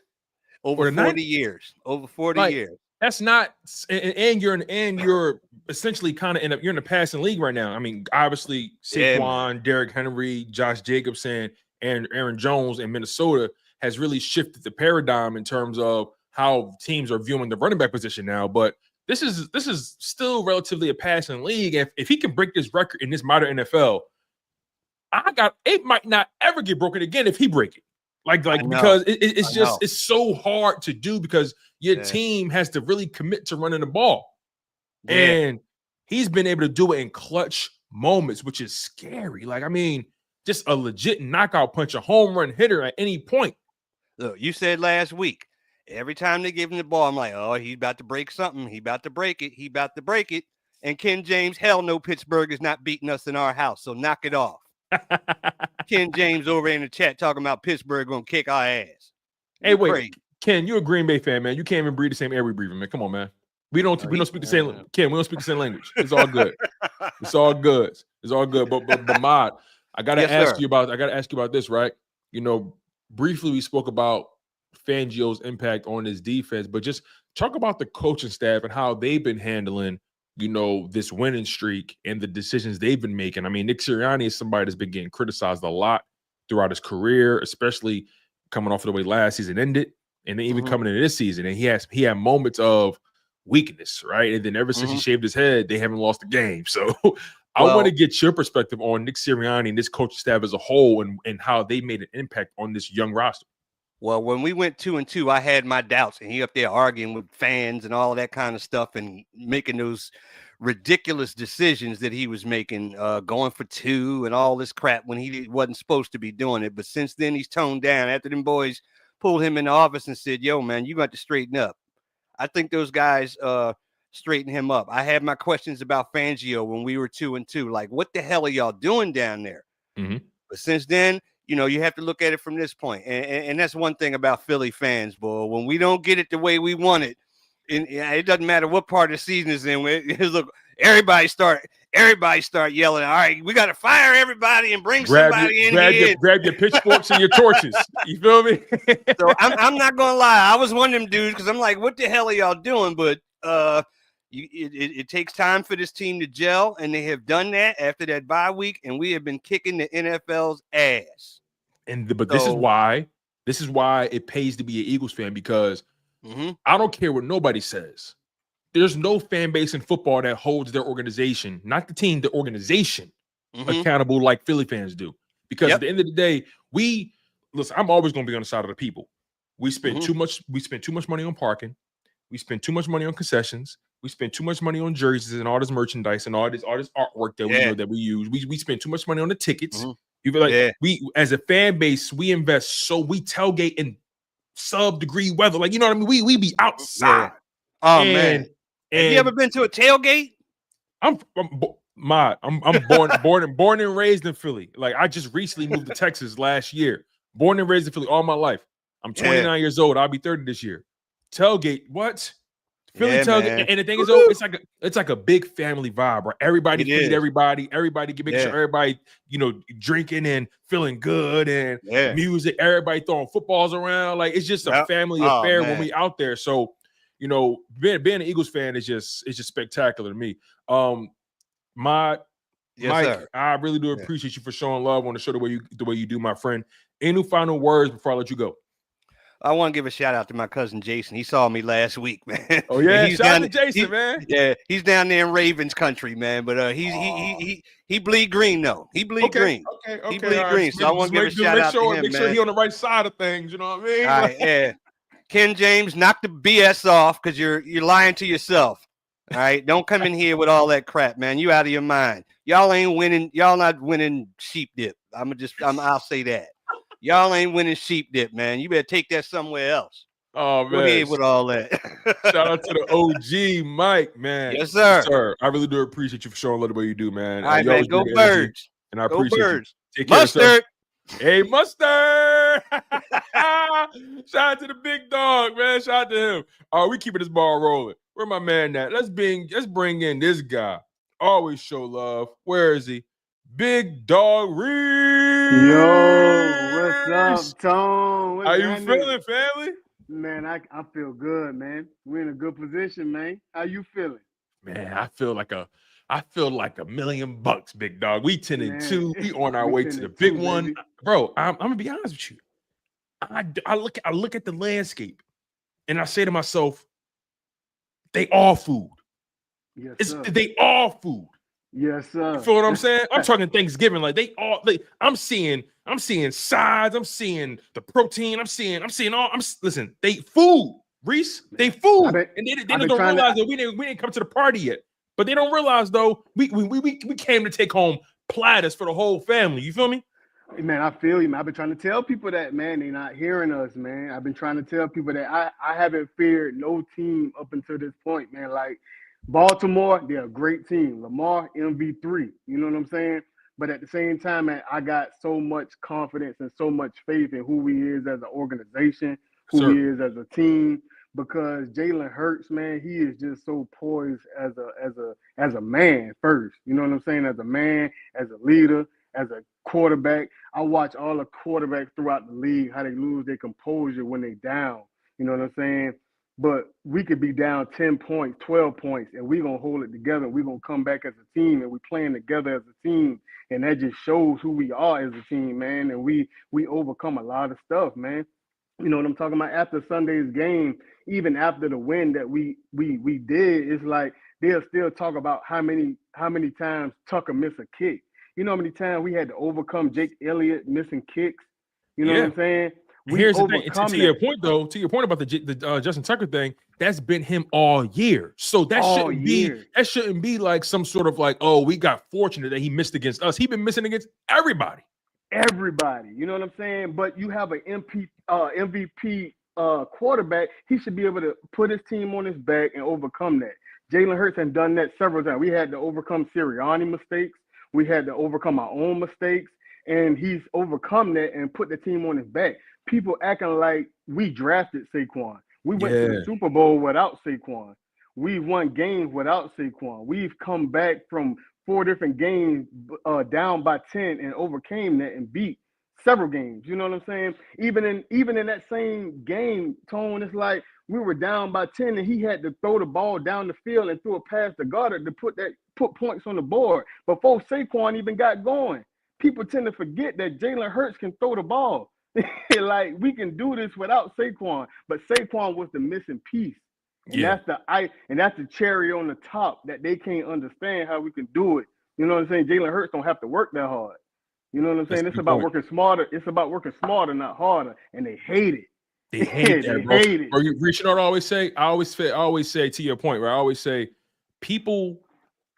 Over 40 years. Over 40 years. That's not, and you're essentially kind of you're in the passing league right now. I mean, obviously Saquon, Derrick Henry, Josh Jacobson, and Aaron Jones in Minnesota has really shifted the paradigm in terms of how teams are viewing the running back position now. But this is still relatively a passing league. If he can break this record in this modern NFL, it might not ever get broken again if he break it. Because it's so hard to do, because your team has to really commit to running the ball. Yeah. And he's been able to do it in clutch moments, which is scary. Just a legit knockout punch, a home run hitter at any point. Look, you said last week, every time they give him the ball, I'm like, oh, he's about to break something. He about to break it. And Ken James, hell no, Pittsburgh is not beating us in our house. So knock it off. Ken James over in the chat talking about Pittsburgh gonna kick our ass. Hey, wait, Ken, you're a Green Bay fan, man. You can't even breathe the same air we breathe, man. Come on, man. We don't speak the same. Ken, we don't speak the same language. It's all good. It's all good. But Mod, I gotta ask you about this, right? Briefly we spoke about Fangio's impact on his defense, but just talk about the coaching staff and how they've been handling this winning streak and the decisions they've been making. I mean, Nick Sirianni is somebody that's been getting criticized a lot throughout his career, especially coming off of the way last season ended, and then even coming into this season. And he had moments of weakness, right? And then ever since he shaved his head, they haven't lost a game. So I want to Well, get your perspective on Nick Sirianni and this coaching staff as a whole, and how they made an impact on this young roster. Well, when we went 2-2, I had my doubts, and he up there arguing with fans and all that kind of stuff, and making those ridiculous decisions that he was making, going for 2 and all this crap when he wasn't supposed to be doing it. But since then, he's toned down. After them boys pulled him in the office and said, "Yo, man, you got to straighten up." I think those guys straighten him up. I had my questions about Fangio when we were 2-2. Like, what the hell are y'all doing down there? Mm-hmm. But since then, you know, you have to look at it from this point. And that's one thing about Philly fans, boy. When we don't get it the way we want it, and it doesn't matter what part of the season is in. Look, everybody start yelling, "All right, we got to fire everybody and bring somebody in here." Grab your pitchforks and your torches. You feel me? So I'm not going to lie. I was one of them dudes because I'm like, what the hell are y'all doing? But it takes time for this team to gel, and they have done that after that bye week, and we have been kicking the NFL's ass. But this is why it pays to be an Eagles fan, because I don't care what nobody says. There's no fan base in football that holds their organization, not the team, the organization, accountable like Philly fans do. Because at the end of the day, listen, I'm always going to be on the side of the people. We spend too much. We spend too much money on parking. We spend too much money on concessions. We spend too much money on jerseys and all this merchandise and all this artwork that we use. We spend too much money on the tickets. You feel like we, as a fan base, we invest. So we tailgate in sub-degree weather. Like, you know what I mean? We be outside. Oh, man. Have you ever been to a tailgate? I'm born and raised in Philly. Like, I just recently moved to Texas last year. Born and raised in Philly all my life. I'm 29 years old. I'll be 30 this year. Tailgate, what? Philly tailgate, man. and the thing is, it's like a big family vibe, right? Everybody feed everybody. Everybody make sure everybody, drinking and feeling good, and music. Everybody throwing footballs around. Like, it's just a family affair when we out there. So, being an Eagles fan is just spectacular to me. Mike, sir. I really do appreciate you for showing love on the show the way you do, my friend. Any final words before I let you go? I want to give a shout out to my cousin Jason. He saw me last week, man. Oh yeah, shout out to Jason, man. Yeah, he's down there in Ravens country, man. But he bleed green though. He bleed green. Okay. He bleed green. So I want to give a shout out to him, Make sure he on the right side of things. You know what I mean? All right, yeah. Ken James, knock the BS off, because you're lying to yourself. All right, don't come in here with all that crap, man. You out of your mind. Y'all ain't winning. Y'all not winning sheep dip. I'll say that. Y'all ain't winning sheep dip, man. You better take that somewhere else. Oh, man. Go ahead with all that. Shout out to the OG, Mike, man. Yes, sir. Yes, sir. I really do appreciate you for showing love the way you do, man. All right, man. Go Birds. And I appreciate Birds. You. Take care, Mustard. Hey, Mustard. Shout out to the big dog, man. Shout out to him. All right, we keeping this ball rolling. Where my man at? Let's bring in this guy. Always show love. Where is he? Big Dog Reese. Yo, what's up, Tone? How you feeling, family? Man, I feel good, man. We're in a good position, man. How you feeling? Man, I feel like $1 million, Big Dog. We 10-2. We on our way to the big one, baby. Bro. I'm gonna be honest with you. I look at the landscape, and I say to myself, they all food. Yes, sir. They all food. Yes, sir. You feel what I'm saying? I'm talking Thanksgiving. Like, I'm seeing sides. I'm seeing the protein. Listen, they food, Reese. They food. And they don't realize that we didn't come to the party yet. But they don't realize, though, we came to take home platters for the whole family. You feel me? Man, I feel you, man. I've been trying to tell people that, man. They're not hearing us, man. I've been trying to tell people that I haven't feared no team up until this point, man. Like, Baltimore, they're a great team. Lamar, MV3. You know what I'm saying? But at the same time, man, I got so much confidence and so much faith in who he is as an organization, who he is as a team. Because Jalen Hurts, man, he is just so poised as a man first. You know what I'm saying? As a man, as a leader, as a quarterback. I watch all the quarterbacks throughout the league, how they lose their composure when they down. You know what I'm saying? But we could be down 10 points, 12 points, and we're going to hold it together. We're going to come back as a team, and we're playing together as a team. And that just shows who we are as a team, man. And we overcome a lot of stuff, man. You know what I'm talking about? After Sunday's game, even after the win that we did, it's like they'll still talk about how many times Tucker missed a kick. You know how many times we had to overcome Jake Elliott missing kicks? You know what I'm saying? Here's the thing. To your point, though, to your point about the Justin Tucker thing, that's been him all year. So that shouldn't be like some sort of like, oh, we got fortunate that he missed against us. He's been missing against everybody. Everybody. You know what I'm saying? But you have an MVP quarterback. He should be able to put his team on his back and overcome that. Jalen Hurts has done that several times. We had to overcome Sirianni mistakes. We had to overcome our own mistakes. And he's overcome that and put the team on his back. People acting like we drafted Saquon. We went to the Super Bowl without Saquon. We've won games without Saquon. We've come back from 4 different games down by 10 and overcame that and beat several games. You know what I'm saying? Even in that same game, Tone, it's like we were down by 10 and he had to throw the ball down the field and throw it past the Gardner to put points on the board before Saquon even got going. People tend to forget that Jalen Hurts can throw the ball. Like, we can do this without Saquon, but Saquon was the missing piece. And that's the cherry on the top that they can't understand how we can do it. You know what I'm saying? Jalen Hurts don't have to work that hard. You know what I'm saying? It's about working smarter. It's about working smarter, not harder. And they hate it. They hate that, bro. Hate it. Bro, you know what I always say? I always say to your point, where I always say people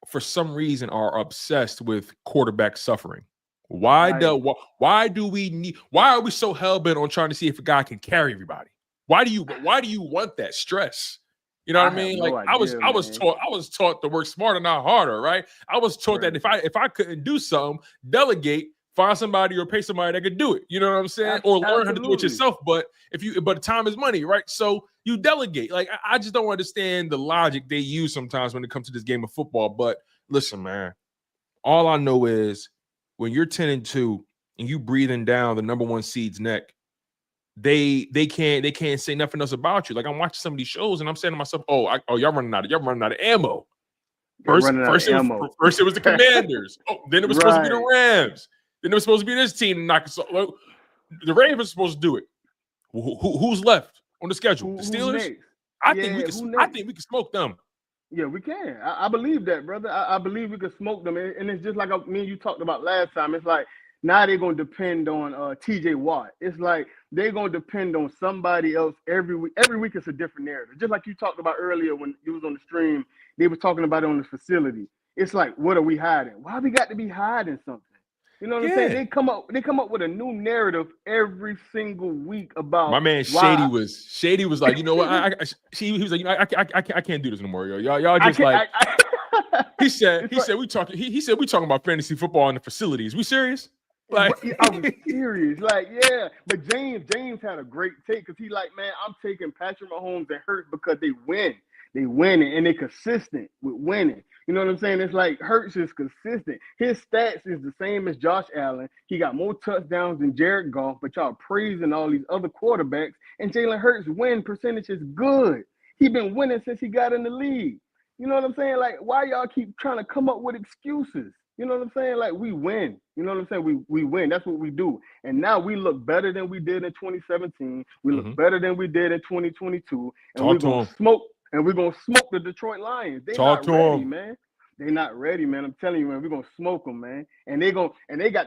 for some reason are obsessed with quarterback suffering. Why are we so hell-bent on trying to see if a guy can carry everybody? Why do you want that stress? You know what I mean? Like, I was taught to work smarter, not harder, right? I was taught that if I couldn't do something, delegate, find somebody or pay somebody that could do it. You know what I'm saying? Or learn how to do it yourself. But time is money, right? So you delegate. Like, I just don't understand the logic they use sometimes when it comes to this game of football. But listen, man, all I know is when you're 10-2 and you breathing down the number 1 seed's neck, they can't say nothing else about you. Like, I'm watching some of these shows and I'm saying to myself, y'all running out of ammo. First it was the Commanders. Then it was supposed to be the Rams. Then it was supposed to be this team to knock us off. The Ravens supposed to do it. Who's left on the schedule? The Steelers. I think we can smoke them. Yeah, we can. I believe that, brother. I believe we can smoke them. And it's just like me and you talked about last time. It's like now they're going to depend on TJ Watt. It's like they're going to depend on somebody else every week. Every week it's a different narrative. Just like you talked about earlier when you was on the stream, they were talking about it on the facility. It's like, what are we hiding? Why we got to be hiding something? You know what I'm saying? They come up with a new narrative every single week about my man Shady was like, you know what? He was like, you know, I can't do this no more, yo. Y'all just he said we talking about fantasy football in the facilities. We serious? Like, I was serious. Like, yeah. But James had a great take because he like, man, I'm taking Patrick Mahomes and Hurts because they win. They winning and they're consistent with winning. You know what I'm saying? It's like Hurts is consistent. His stats is the same as Josh Allen. He got more touchdowns than Jared Goff, but y'all praising all these other quarterbacks. And Jalen Hurts' win percentage is good. He been winning since he got in the league. You know what I'm saying? Like, why y'all keep trying to come up with excuses? You know what I'm saying? Like, we win. You know what I'm saying? We win. That's what we do. And now we look better than we did in 2017. We look better than we did in 2022. And we're going to smoke. And we're going to smoke the Detroit Lions. They're not ready, man. They're not ready, man. I'm telling you, man, we're going to smoke them, man. And they got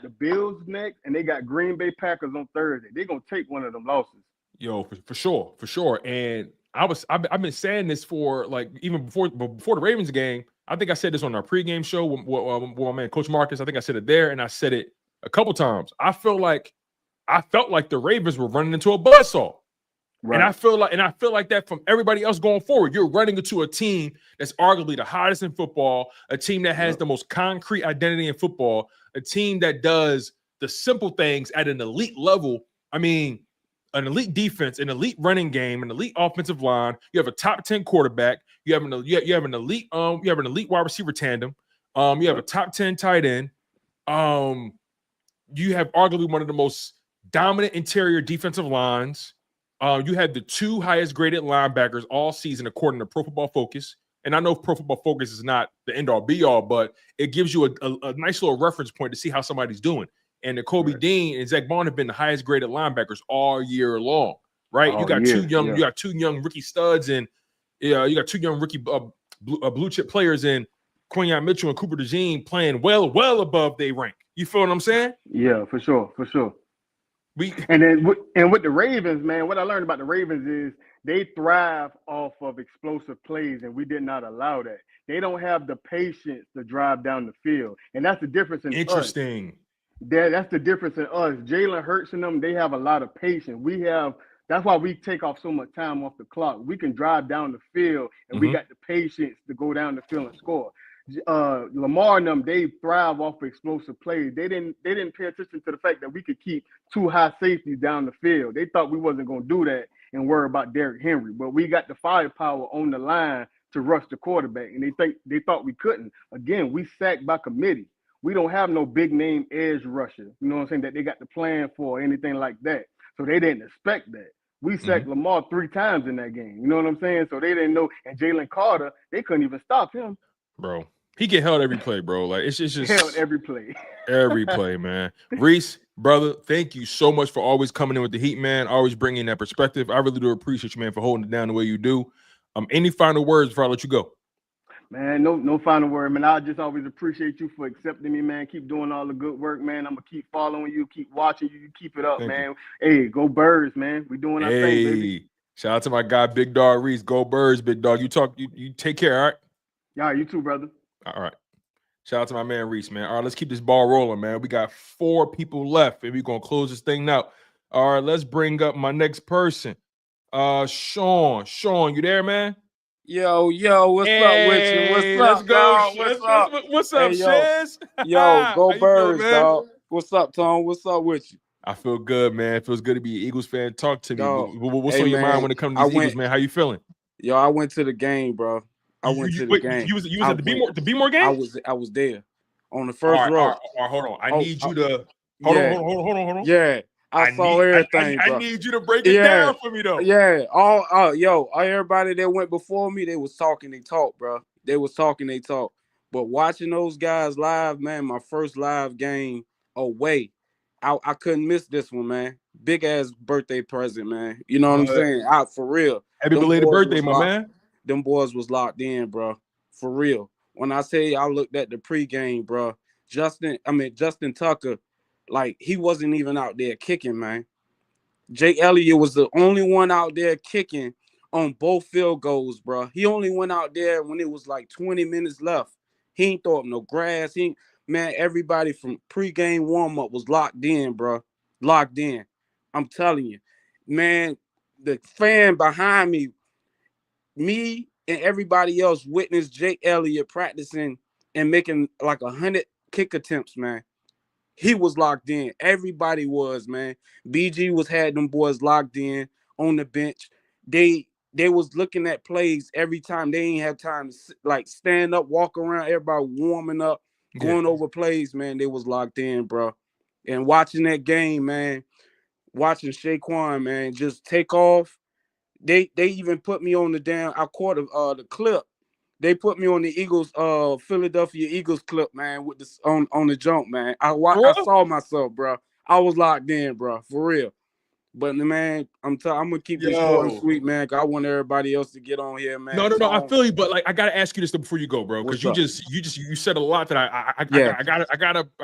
the Bills next, and they got Green Bay Packers on Thursday. They're going to take one of them losses. Yo, for sure. And I've been saying this for, like, even before the Ravens game. I think I said this on our pregame show with my man, Coach Marcus. I think I said it there, and I said it a couple times. I felt like the Ravens were running into a buzzsaw. Right. And I feel like that from everybody else going forward. You're running into a team that's arguably the hottest in football, a team that has the most concrete identity in football, a team that does the simple things at an elite level. I mean, an elite defense, an elite running game, an elite offensive line. You have a top 10 quarterback. You have an elite wide receiver tandem. You have a top 10 tight end. You have arguably one of the most dominant interior defensive lines. You had the 2 highest graded linebackers all season, according to Pro Football Focus. And I know Pro Football Focus is not the end-all be-all, but it gives you a nice little reference point to see how somebody's doing. And Nakobe Dean and Zach Bond have been the highest graded linebackers all year long, right? You got two young rookie studs, and you got 2 young rookie blue chip players in Quinyon Mitchell and Cooper DeJean playing well above their rank. You feel what I'm saying? Yeah, for sure. And with the Ravens, man, what I learned about the Ravens is they thrive off of explosive plays, and we did not allow that. They don't have the patience to drive down the field, and that's the difference in us. Interesting. That's the difference in us. Jalen Hurts and them, they have a lot of patience. That's why we take off so much time off the clock. We can drive down the field, and we got the patience to go down the field and score. Lamar and them, they thrive off of explosive plays. They didn't pay attention to the fact that we could keep two high safeties down the field. They thought we wasn't going to do that and worry about Derrick Henry. But we got the firepower on the line to rush the quarterback, and they thought we couldn't. Again, we sacked by committee. We don't have no big name edge rusher, you know what I'm saying, that they got the plan for or anything like that. So they didn't expect that. We sacked Lamar 3 times in that game. You know what I'm saying? So they didn't know. And Jalen Carter, they couldn't even stop him. Bro, he get held every play, bro. Like it's just held every play. Every play, man. Reese, brother, thank you so much for always coming in with the heat, man. Always bringing that perspective. I really do appreciate you, man, for holding it down the way you do. Any final words before I let you go? Man, no final word, man. I just always appreciate you for accepting me, man. Keep doing all the good work, man. I'm gonna keep following you, keep watching you. You keep it up, Thank man. You. Hey, go Birds, man. We doing our thing, baby. Shout out to my guy, Big Dog Reese. Go Birds, Big Dog. You take care, all right? Yeah, you too, brother. All right. Shout out to my man Reese, man. All right, let's keep this ball rolling, man. We got 4 people left, and we're gonna close this thing out. All right, let's bring up my next person. Sean. Sean, you there, man? Yo, what's up with you? What's up, dog? What's up, Shiz? Yo, go Birds, dog. What's up, Tone? What's up with you? I feel good, man. It feels good to be an Eagles fan. Talk to me. Dog. What's on your mind when it comes to these Eagles, man? How you feeling? Yo, I went to the game, bro. I went to the game. You was at the B-More game? I was there on the first row. All right, hold on. I need you to hold on. Yeah. I saw everything, bro. I need you to break it down for me, though. Yeah. Everybody that went before me, they was talking, they talk, bro. They was talking, they talk. But watching those guys live, man, my first live game away, I couldn't miss this one, man. Big ass birthday present, man. You know what I'm saying? Out for real. Happy belated birthday, my man. Them boys was locked in, bro. For real. When I say I looked at the pregame, bro, Justin Tucker, like, he wasn't even out there kicking, man. Jake Elliott was the only one out there kicking on both field goals, bro. He only went out there when it was like 20 minutes left. He ain't throw up no grass. Man, everybody from pregame warm-up was locked in, bro. Locked in. I'm telling you. Man, the fan behind me and everybody else witnessed Jake Elliott practicing and making like 100 kick attempts, man. He was locked in. Everybody was, man. BG had them boys locked in on the bench. They was looking at plays every time. They ain't have time to like stand up, walk around. Everybody warming up, going over plays, man. They was locked in, bro. And watching that game, man, watching Saquon, man, just take off. They even put me on I caught the clip. They put me on the Eagles, Philadelphia Eagles clip, man, with this on the jump, man. I saw myself, bro. I was locked in, bro, for real. But man, I'm gonna keep this short and sweet, man. Cause I want everybody else to get on here, man. No, I feel you, but like I gotta ask you this before you go, bro, because you said a lot that I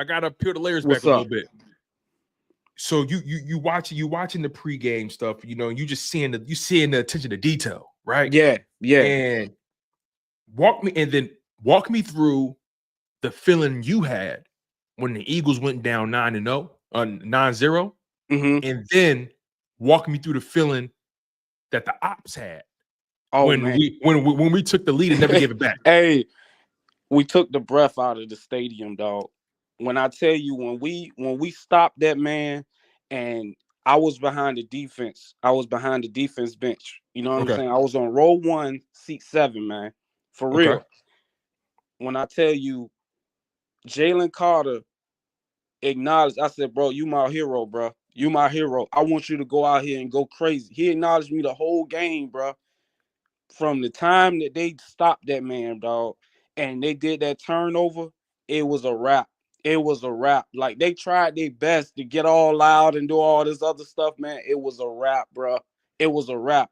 gotta peel the layers back a little bit. So you watching the pregame stuff, you know, you just seeing the attention to detail, right? Yeah. And walk me through the feeling you had when the Eagles went down 9-0, 9-0, and then walk me through the feeling that the Ops had when we took the lead and never gave it back. Hey, we took the breath out of the stadium, dog. When I tell you, when we stopped that man, and I was behind the defense. I was behind the defense bench. You know what I'm saying? I was on row 1, seat 7, man. For real. When I tell you, Jalen Carter acknowledged, I said, bro, you my hero, bro. You my hero. I want you to go out here and go crazy. He acknowledged me the whole game, bro. From the time that they stopped that man, dog, and they did that turnover, it was a wrap. It was a wrap. Like, they tried their best to get all loud and do all this other stuff, man. It was a wrap, bro. It was a wrap.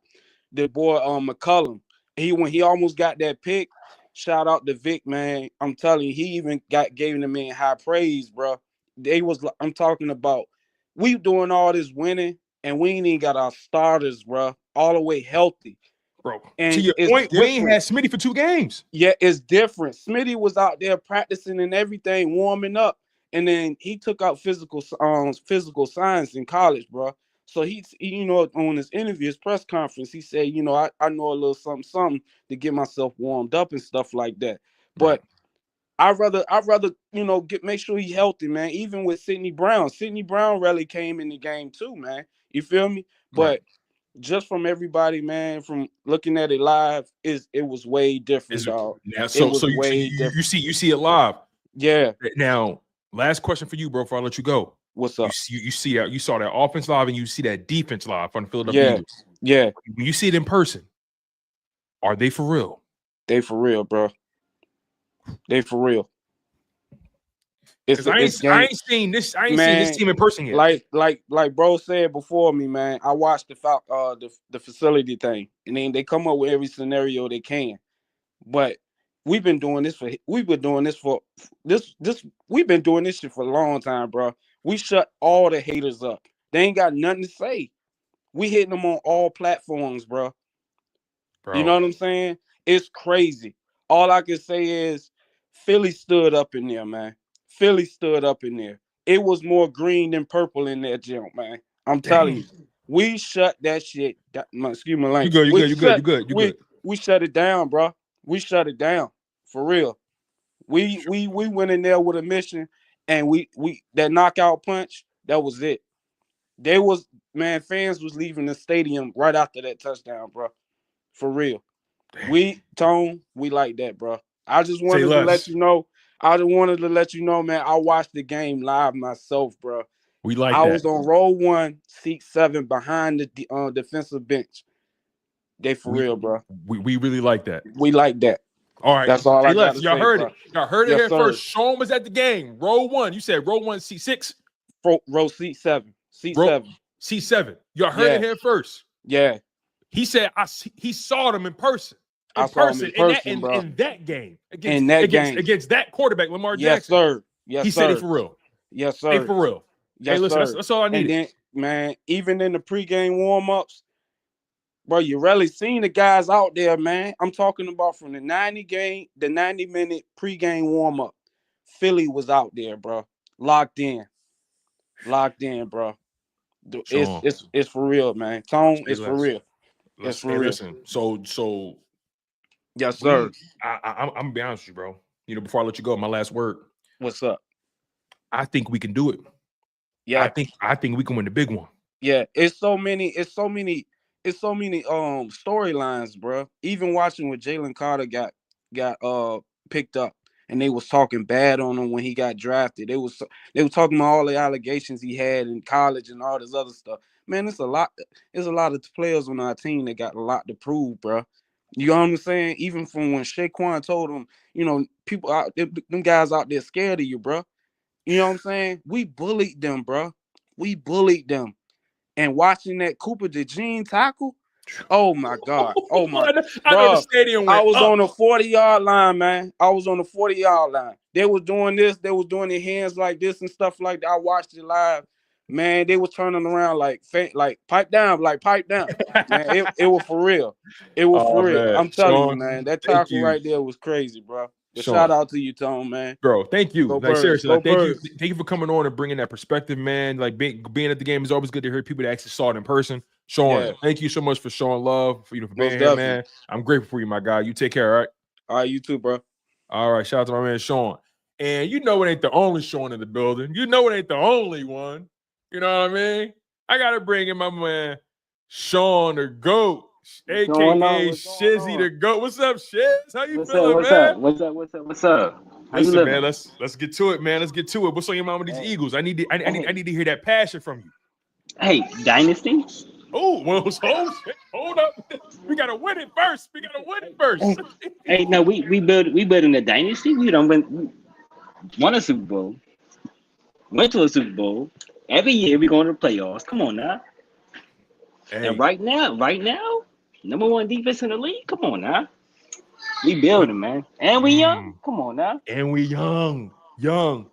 The boy McCullum, when he almost got that pick, shout out to Vic, man. I'm telling you, he even gave the man high praise, bro. I'm talking about we doing all this winning, and we ain't even got our starters, bro, all the way healthy. Bro, And to your it's point, we ain't different. had Smitty for 2 games. Yeah, it's different. Smitty was out there practicing and everything, warming up, and then he took out physical science in college, bro. So he on his interview, his press conference, he said, I know a little something to get myself warmed up and stuff like that. But I'd rather make sure he's healthy, man. Even with Sidney Brown really came in the game too, man. You feel me? But just from everybody, man, from looking at it live, it was way different, dog. Now, It was way different. You see it live. Yeah. Now, last question for you, bro, before I let you go. What's up? You saw that offense live and you see that defense live from the Philadelphia Eagles. Yeah. When you see it in person, are they for real? They for real, bro. They for real. I ain't seen this team in person yet. Like bro said before me, man. I watched the facility thing, and then they come up with every scenario they can. But we've been doing this shit for a long time, bro. We shut all the haters up. They ain't got nothing to say. We hitting them on all platforms, bro. You know what I'm saying? It's crazy. All I can say is Philly stood up in there, man. Philly stood up in there. It was more green than purple in that gym, man. I'm telling you. We shut that shit down. Excuse my language. You good. We shut it down, bro. We shut it down. For real. We went in there with a mission, and we that knockout punch, that was it. Fans was leaving the stadium right after that touchdown, bro. For real. We like that, bro. I just wanted to let you know. Man, I watched the game live myself, bro. I was on row 1, seat 7, behind the defensive bench. They for real, bro. We really like that. We like that. All right. That's all I got to say. Y'all heard bro. it. Y'all heard it Yes, here sir. first. Sean was at the game. Row 1. You said row 1, seat 6? Row seat 7. Seat 7. Seat 7. Y'all heard it here first. Yeah. He said he saw them in person. I saw him in person, bro. In that game. Against that quarterback, Lamar Jackson. Sir. Yes, he sir. said it for real. Yes, sir. Hey, for real. Yes, hey, listen, sir. that's all I needed. And then, man, even in the pregame warm-ups, bro, you really seen the guys out there, man. I'm talking about from the 90-minute pregame warm-up. Philly was out there, bro. Locked in, bro. It's for real, man. Tone, it's for real. It's for real. Listen, so yes, sir. I'm gonna be honest with you, bro. Before I let you go, my last word. What's up? I think we can do it. Yeah, I think we can win the big one. Yeah, it's so many storylines, bro. Even watching when Jalen Carter got picked up, and they was talking bad on him when he got drafted. They were talking about all the allegations he had in college and all this other stuff. Man, it's a lot of players on our team that got a lot to prove, bro. You know what I'm saying? Even from when Saquon told them, people out there, them guys out there scared of you, bro. You know what I'm saying? We bullied them, bro. We bullied them. And watching that Cooper DeJean tackle, oh my God. Oh my God. I know the stadium went I was up. on the 40-yard line, man. I was on the 40-yard line. They was doing this. They was doing their hands like this and stuff like that. I watched it live. Man, they was turning around like pipe down. Man, it was for real. It was for real. Man. I'm telling Sean, you, man. That tackle right there was crazy, bro. Sean. Shout out to you, Tone, man. Bro, thank you. Go Like Birds. seriously, Go like thank Birds. you. Thank you for coming on and bringing that perspective, man. Like being at the game is always good to hear people that actually saw it in person. Sean, thank you so much for showing love, for being here, man. I'm grateful for you, my guy. You take care, all right? All right, you too, bro. All right, shout out to my man Sean. And it ain't the only Sean in the building. It ain't the only one. You know what I mean? I gotta bring in my man Sean the GOAT, aka Shizzy the GOAT. What's up, Shiz? How you feeling, man? What's up? How you Listen, living? man, let's get to it, man. Let's get to it. What's on your mind with these Eagles? I need to hear that passion from you. Hey, Dynasty? Oh, well, hold up. We gotta win it first. Hey, no, we building a dynasty. We don't won a Super Bowl. Went to a Super Bowl. Every year we going to the playoffs. Come on now. Hey. And right now, Number one defense in the league. Come on now. We building, man. And we young. Come on now. And we young,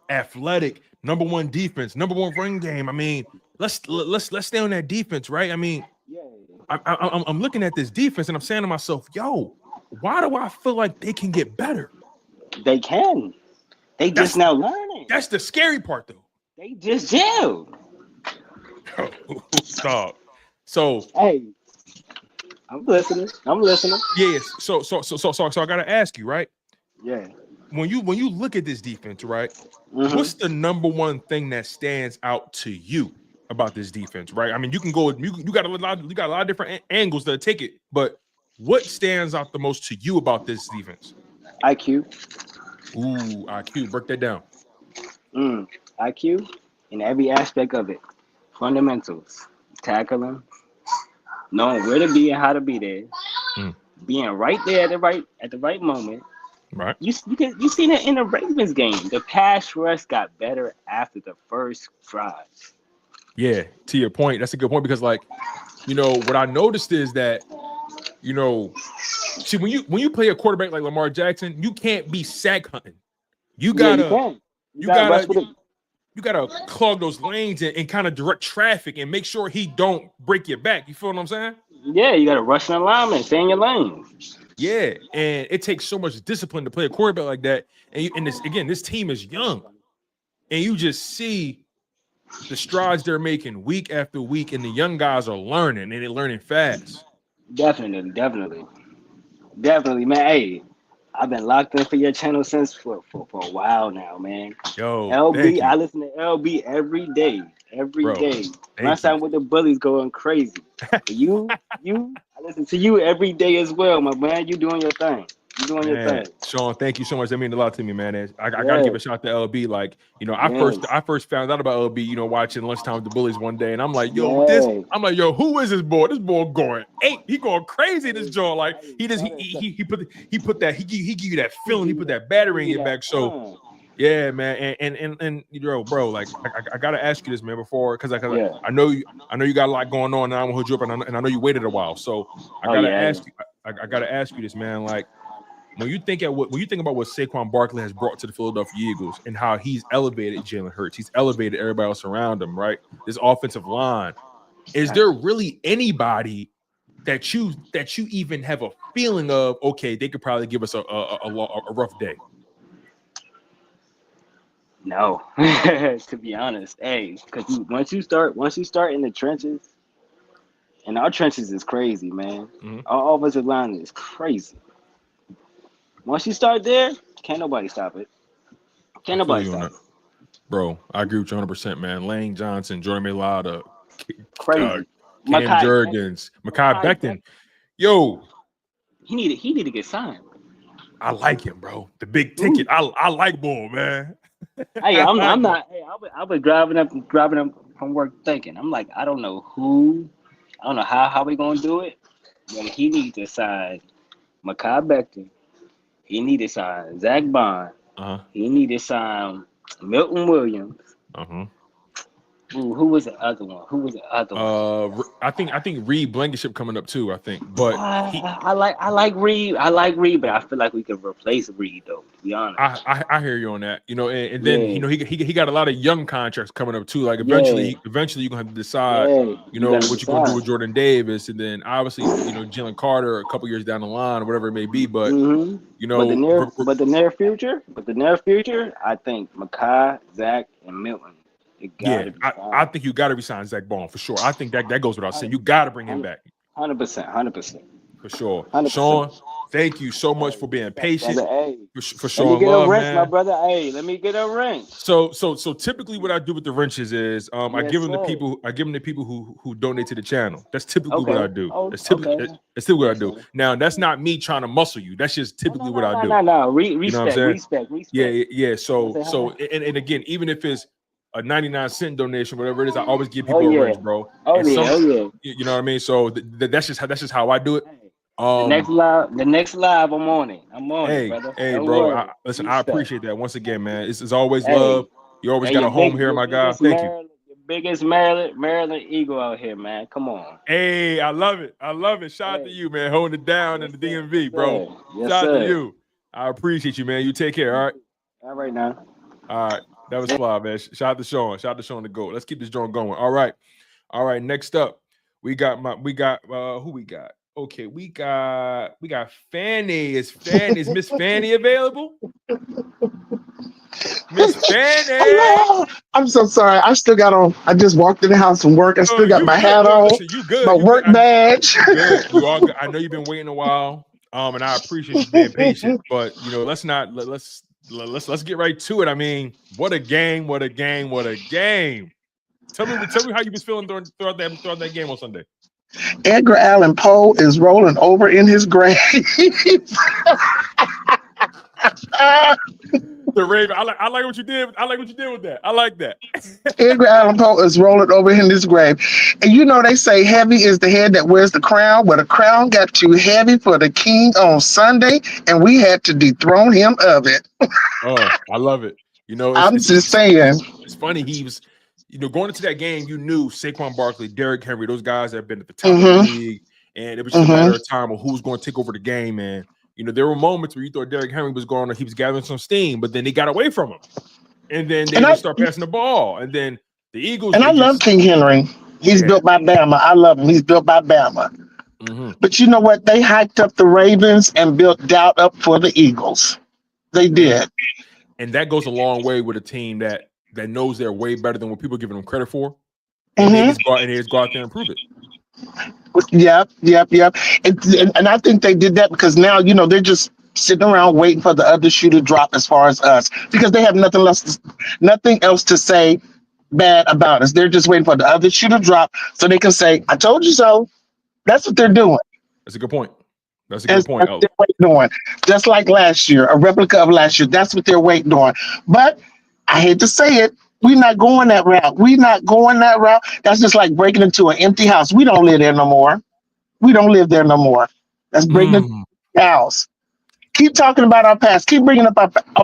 athletic, number one defense, number one run game. I mean, let's stay on that defense, right? I mean, I'm looking at this defense and I'm saying to myself, yo, why do I feel like they can get better? They can. They just now learning. That's the scary part, though. They just gelled. Stop. So hey, I'm listening. Yes. So I gotta ask you, right? Yeah. When you look at this defense, right? What's the number one thing that stands out to you about this defense, right? I mean, you can go. You got a lot of different angles to take it, but what stands out the most to you about this defense? IQ. Ooh, IQ. Break that down. IQ in every aspect of it. Fundamentals, tackling, knowing where to be and how to be there, being right there at the right moment. Right. You seen it in the Ravens game. The pass rush got better after the first drive. Yeah, to your point, that's a good point because, like, you know, what I noticed is that, you know, see when you play a quarterback like Lamar Jackson, you can't be sack hunting. You gotta clog those lanes and kind of direct traffic and make sure he don't break your back. You feel what I'm saying? Yeah, you gotta rush an alignment, stay in your lane. Yeah, and it takes so much discipline to play a quarterback like that. And this team is young, and you just see the strides they're making week after week, and the young guys are learning, and they're learning fast. Definitely, man. Hey, I've been locked in for your channel since for a while now, man. Yo, LB, I listen to LB every day. My son with the bullies going crazy. you, I listen to you every day as well, my man. You doing your thing. Your thing. Sean, thank you so much. That means a lot to me, man. I gotta give a shout out to LB. Like, you know, I first found out about LB, you know, watching Lunchtime with the Bullies one day, and I'm like, yo, who is this boy? This boy going 8. He going crazy. This joint, like, he give you that feeling. He put that battery in your back. So. Yeah, man, and you know, bro, like I gotta ask you this, man, before because I know you got a lot going on, and I'm gonna hold you up, and I know you waited a while, so I gotta ask you this, man. Like when you think about what Saquon Barkley has brought to the Philadelphia Eagles and how he's elevated Jalen Hurts, he's elevated everybody else around him, right? This offensive line, is there really anybody that you even have a feeling of? Okay, they could probably give us a rough day. No, to be honest, because once you start in the trenches, and our trenches is crazy, man. Our offensive line is crazy. Once you start there, can't nobody stop it. Can't nobody stop it. Bro, I agree with you 100%, man. Lane Johnson, Jordan Mailata, crazy. Cam Jurgens, Mekhi Becton. Yo, he need to get signed. I like him, bro. The big ticket. I like ball, man. Hey, I'm not. Hey, I was driving up from work thinking. I'm like, I don't know how we gonna do it, but he needs to sign Mekhi Becton. He need to sign Zach Bond. He need to sign Milton Williams. Ooh, who was the other one? I think Reed Blankenship coming up too. I think, but I like Reed. But I feel like we could replace Reed though. To be honest, I hear you on that. You know, and then you know he got a lot of young contracts coming up too. Like eventually you're gonna have to decide. You know what you're gonna do with Jordan Davis, and then obviously you know Jalen Carter a couple years down the line, whatever it may be. But you know, the near future, I think Mekhi, Zach, and Milton. I think you got to resign Zach Bond for sure. I think that goes without saying. You got to bring him back. 100%. For sure. 100%. Sean, thank you so much for being patient. Brother, for showing love, man. My brother. Hey, let me get a wrench. So typically what I do with the wrenches is I give them to people who donate to the channel. That's typically what I do. That's typically what I do. Now that's not me trying to muscle you. That's just typically what I do. No. Respect, you know what I'm saying? Respect. Yeah. So and again, even if it's a 99-cent donation, whatever it is, I always give people a wrench, bro. You know what I mean? So that's just how I do it. The next live, I'm on it. Brother. Hey, bro. I appreciate that once again, man. It's always love. You always got a home here, my guy. Thank you. biggest Maryland Eagle out here, man. Come on. Hey, I love it. I love it. Shout out to you, man. Holding it down in the DMV, bro. Yes, Shout out to sir. you. I appreciate you, man. You take care. All right. All right now. All right. That was fly, man. Shout out to Sean. Shout out to Sean to go. Let's keep this joint going. All right. All right. Next up, we got who we got? Okay, we got Fanny. Is Miss Fanny available? Miss Fanny. Hello. I'm so sorry. I still got on. I just walked in the house from work. I still got my hat on. Listen, you good. My work badge. Good. You all good. I know you've been waiting a while. And I appreciate you being patient. But let's get right to it. I mean, what a game! What a game! What a game! Tell me how you was feeling throughout that game on Sunday. Edgar Allan Poe is rolling over in his grave. The Raven. I like what you did. I like what you did with that. I like that. Edgar Allan Poe is rolling over in his grave. And you know they say heavy is the head that wears the crown. Well, the crown got too heavy for the king on Sunday, and we had to dethrone him of it. Oh, I love it. I'm just saying. It's funny. He was, going into that game, you knew Saquon Barkley, Derrick Henry, those guys have been at the top of the league, and it was just a matter of time of who's going to take over the game, man. There were moments where you thought Derrick Henry was he was gathering some steam, but then they got away from him. And then they start passing the ball. And then the Eagles. And I love King Henry. He's built by Bama. I love him. He's built by Bama. But you know what? They hyped up the Ravens and built doubt up for the Eagles. They did. And that goes a long way with a team that knows they're way better than what people are giving them credit for. And they just go out there and prove it. Yep. And I think they did that because now, they're just sitting around waiting for the other shoe to drop as far as us because they have nothing else to say bad about us. They're just waiting for the other shoe to drop so they can say, I told you so. That's what they're doing. That's a good point. That's a good point. That's what they're waiting on. Just like last year, a replica of last year. That's what they're waiting on. But I hate to say it, we're not going that route. That's just like breaking into an empty house. We don't live there no more. That's breaking into a house. Keep talking about our past. Keep bringing up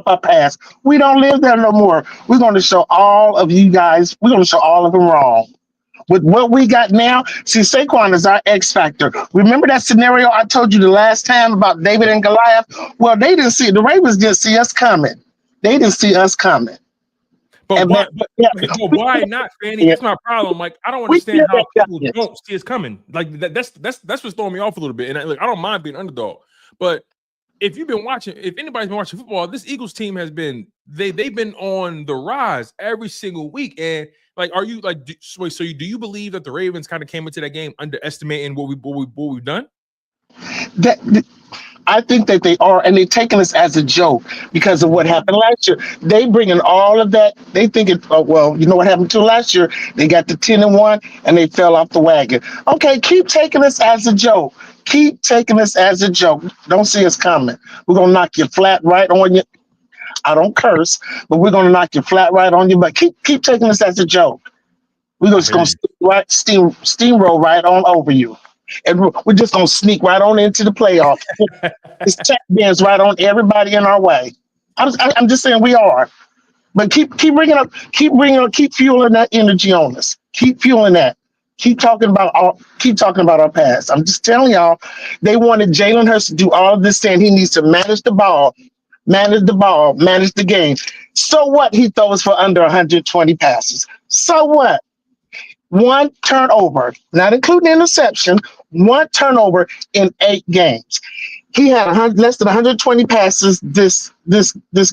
our past. We don't live there no more. We're going to show all of you guys. We're going to show all of them wrong. With what we got now, see, Saquon is our X factor. Remember that scenario I told you the last time about David and Goliath? Well, they didn't see it. The Ravens didn't see us coming. But why not, Fanny? That's my problem. Like, I don't understand how people don't see us coming. Like that's what's throwing me off a little bit. And I don't mind being underdog. But if anybody's been watching football, this Eagles team has been they've been on the rise every single week. And like, are you like do you believe that the Ravens kind of came into that game underestimating what we've done? I think that they are, and they're taking this as a joke because of what happened last year. They bring in all of that. They think you know what happened to last year? They got the 10-1 and they fell off the wagon. Okay, keep taking this as a joke. Don't see us coming. We're going to knock you flat right on you. I don't curse, but we're going to knock you flat right on you. But keep taking this as a joke. We're just going to steamroll right on over you. And we're just going to sneak right on into the playoffs. It's check bins right on everybody in our way. I'm just saying we are. But keep fueling that energy on us. Keep fueling that. Keep talking about our past. I'm just telling y'all, they wanted Jalen Hurts to do all of this, saying he needs to manage the game. So what? He throws for under 120 passes. So what? One turnover, not including interception, one turnover in 8 games. He had less than 120 passes this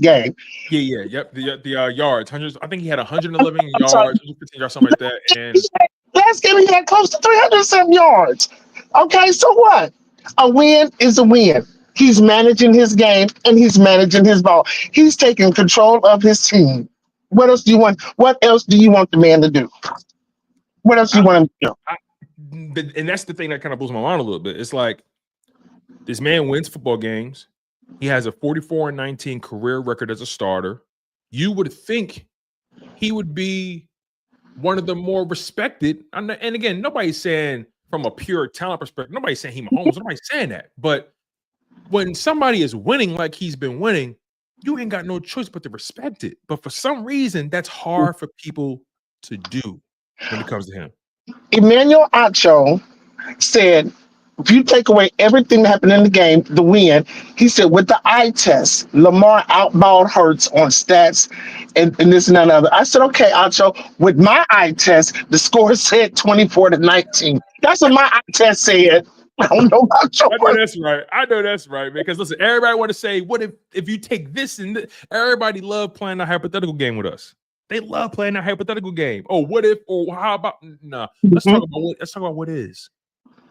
game. Yep. The yards, hundreds. I think he had 111 yards, 115 yards, something like that. And last game he had close to 307 yards. Okay, so what? A win is a win. He's managing his game and he's managing his ball. He's taking control of his team. What else do you want? What else do you want the man to do? What else do you want him to do? And that's the thing that kind of blows my mind a little bit. It's like this man wins football games. He has a 44-19 career record as a starter. You would think he would be one of the more respected. And again, nobody's saying from a pure talent perspective, nobody's saying he Mahomes. Nobody's saying that. But when somebody is winning like he's been winning, you ain't got no choice but to respect it. But for some reason, that's hard for people to do. when it comes to him. Emmanuel Acho said, if you take away everything that happened in the game, the win, he said, with the eye test, Lamar outballed Hurts on stats and this and that and other. I said, okay, Acho, with my eye test, the score said 24-19. That's what my eye test said. I don't know about yours. I know that's right. I know that's right, man. Because listen, everybody want to say, what if you take this and this? Everybody love playing a hypothetical game with us. They love playing that hypothetical game. Oh, what if? Or how about? Nah, let's talk about what is.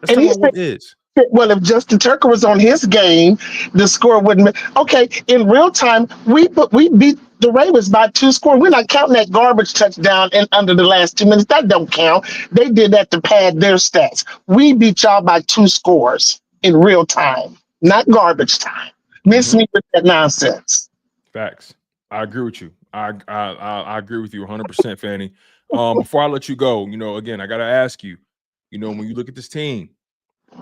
Let's talk about what is. Well, if Justin Tucker was on his game, the score wouldn't be okay. In real time, we beat the Ravens by 2 scores. We're not counting that garbage touchdown in under the last 2 minutes. That don't count. They did that to pad their stats. We beat y'all by 2 scores in real time, not garbage time. Miss me with that nonsense. Facts. I agree with you. I agree with you 100%, Fanny. Before I let you go, again, I gotta ask you, when you look at this team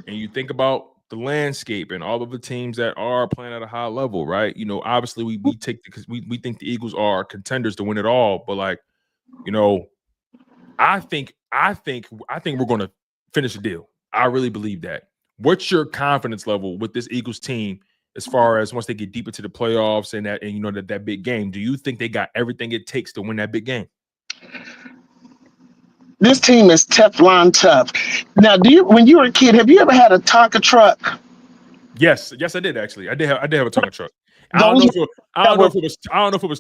and you think about the landscape and all of the teams that are playing at a high level, right? Obviously we think the Eagles are contenders to win it all, but I think we're going to finish the deal. I really believe that. What's your confidence level with this Eagles team as far as once they get deep into the playoffs and that big game? Do you think they got everything it takes to win that big game? This team is Teflon tough. Now, when you were a kid, have you ever had a Tonka truck? Yes, I did actually. I did have a Tonka truck. I don't know if it was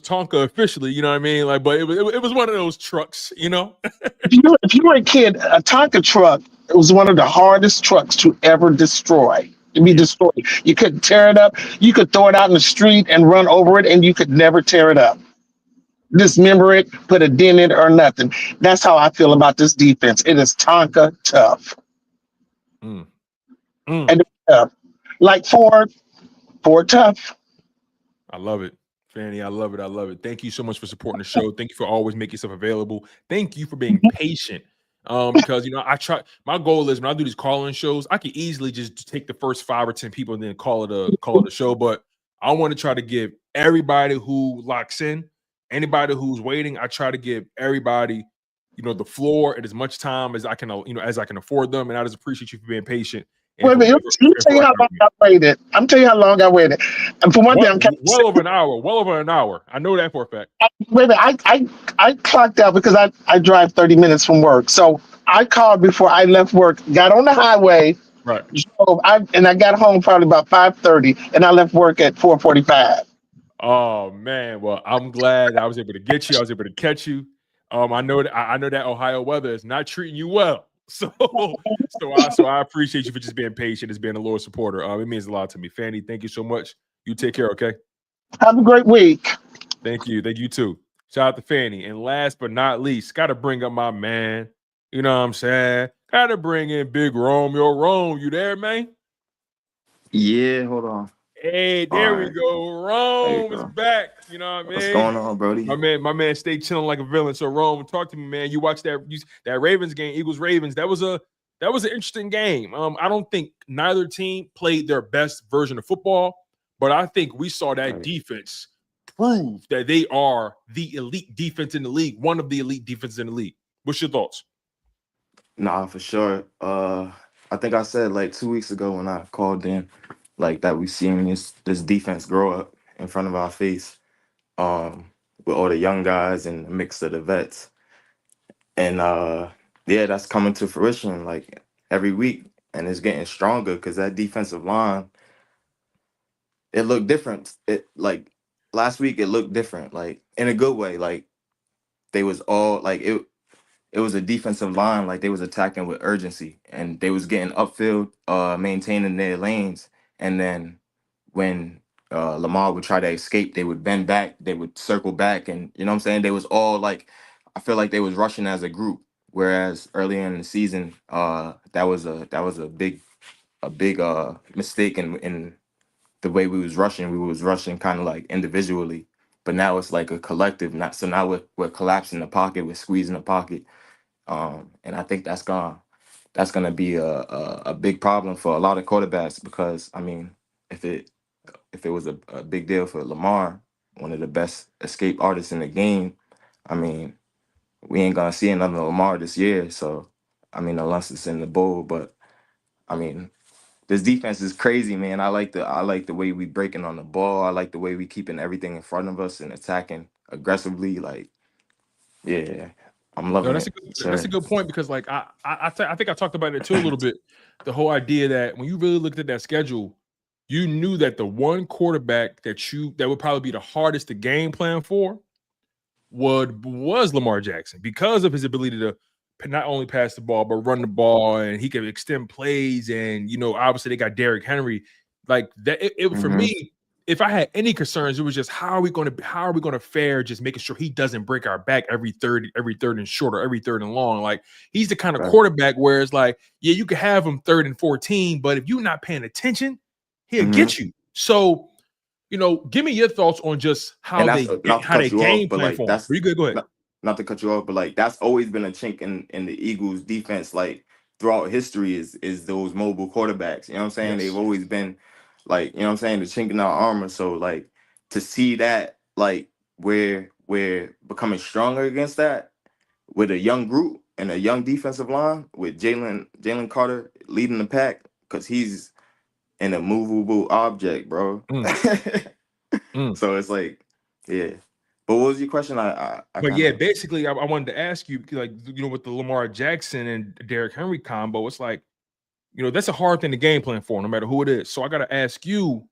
Tonka officially, you know what I mean? But it was one of those trucks, If you were a kid, a Tonka truck, it was one of the hardest trucks to ever destroyed. Destroyed. You couldn't tear it up. You could throw it out in the street and run over it, and you could never tear it up. Dismember it, put a dent in it, or nothing. That's how I feel about this defense. It is Tonka tough. And it's tough. Like Ford tough. I love it. Fanny, I love it. Thank you so much for supporting the show. Thank you for always making yourself available. Thank you for being patient. Because I try. My goal is when I do these call-in shows, I can easily just take the first 5 or 10 people and then call it a show. But I want to try to give everybody who locks in, anybody who's waiting, I try to give everybody, the floor and as much time as I can, as I can afford them. And I just appreciate you for being patient. Wait a minute, let me tell you how long I waited. I'm telling you how long I waited. And for one thing, I'm well over an hour. I know that for a fact. Wait a minute, I clocked out because I drive 30 minutes from work. So I called before I left work, got on the highway, right? And I got home probably about 5:30, and I left work at 4:45. Oh man, well, I'm glad I was able to get you. I was able to catch you. I know that Ohio weather is not treating you well. So I appreciate you for just being patient, as being a loyal supporter. It means a lot to me. Fanny, thank you so much. You take care, okay? Have a great week. Thank you. Thank you too. Shout out to Fanny. And last but not least, got to bring up my man. You know what I'm saying? Got to bring in Big Romeo. Rome, you there, man? Yeah, hold on. Hey, there we go. Rome is back. You know what I mean? What's going on, Brody? My man stayed chilling like a villain. So Rome, talk to me, man. You watched that Ravens game, Eagles Ravens. That was an interesting game. I don't think neither team played their best version of football, but I think we saw that defense prove that they are the elite defense in the league, one of the elite defenses in the league. What's your thoughts? Nah, for sure. I think I said like 2 weeks ago when I called in, like that we seen this defense grow up in front of our face, with all the young guys and a mix of the vets. And yeah, that's coming to fruition like every week, and it's getting stronger because that defensive line, it looked different. It like last week it looked different, like in a good way. Like they was all like it was a defensive line, like they was attacking with urgency and they was getting upfield, maintaining their lanes. And then when Lamar would try to escape, they would bend back, they would circle back, and you know what I'm saying? They was all like, I feel like they was rushing as a group. Whereas earlier in the season, that was a big mistake in the way we was rushing. We was rushing kind of like individually, but now it's like a collective. Now we're collapsing the pocket, we're squeezing the pocket. And I think that's gonna be a big problem for a lot of quarterbacks, because I mean, if it was a big deal for Lamar, one of the best escape artists in the game, I mean, we ain't gonna see another Lamar this year. So, I mean, unless it's in the bowl, but I mean, this defense is crazy, man. I like the way we breaking on the ball. I like the way we keeping everything in front of us and attacking aggressively. Like, yeah, I'm No, loving that's it, a sir. good point because like I think I talked about it too a little bit. The whole idea that when you really looked at that schedule, you knew that the one quarterback that would probably be the hardest to game plan for was Lamar Jackson because of his ability to not only pass the ball but run the ball, and he could extend plays. And obviously they got Derrick Henry. Like that, it for Hmm. me, if I had any concerns, it was just how are we going to fare, just making sure he doesn't break our back every third and short or every third and long. Like he's the kind of Right. quarterback where it's like, yeah, you could have him 3rd and 14, but if you're not paying attention, he'll Hmm. get you. So give me your thoughts on just And how that's they not to how they cut you off, game but plan like for him. that's Are you good? Go ahead. not to cut you off, but like that's always been a chink in the Eagles defense, like throughout history is those mobile quarterbacks. You know what I'm saying? They've Yes. always been like, you know what I'm saying, the chink in our armor. So like to see that, like we're becoming stronger against that with a young group and a young defensive line with Jalen Carter leading the pack, because he's an immovable object, bro. Mm, mm. So it's like, yeah. But what was your question? I But kind yeah, of. basically, I wanted to ask you, like, with the Lamar Jackson and Derrick Henry combo, it's like, that's a hard thing to game plan for, no matter who it is. So I got to ask you,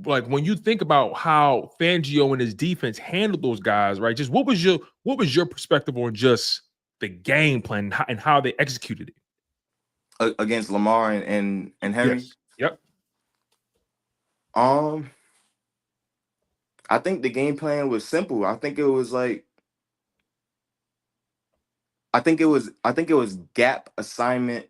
like, when you think about how Fangio and his defense handled those guys, right? Just what was your perspective on just the game plan and how they executed it? Against Lamar and Henry. Yes. Yep. Um, I think the game plan was simple. I think it was like I think it was gap assignment.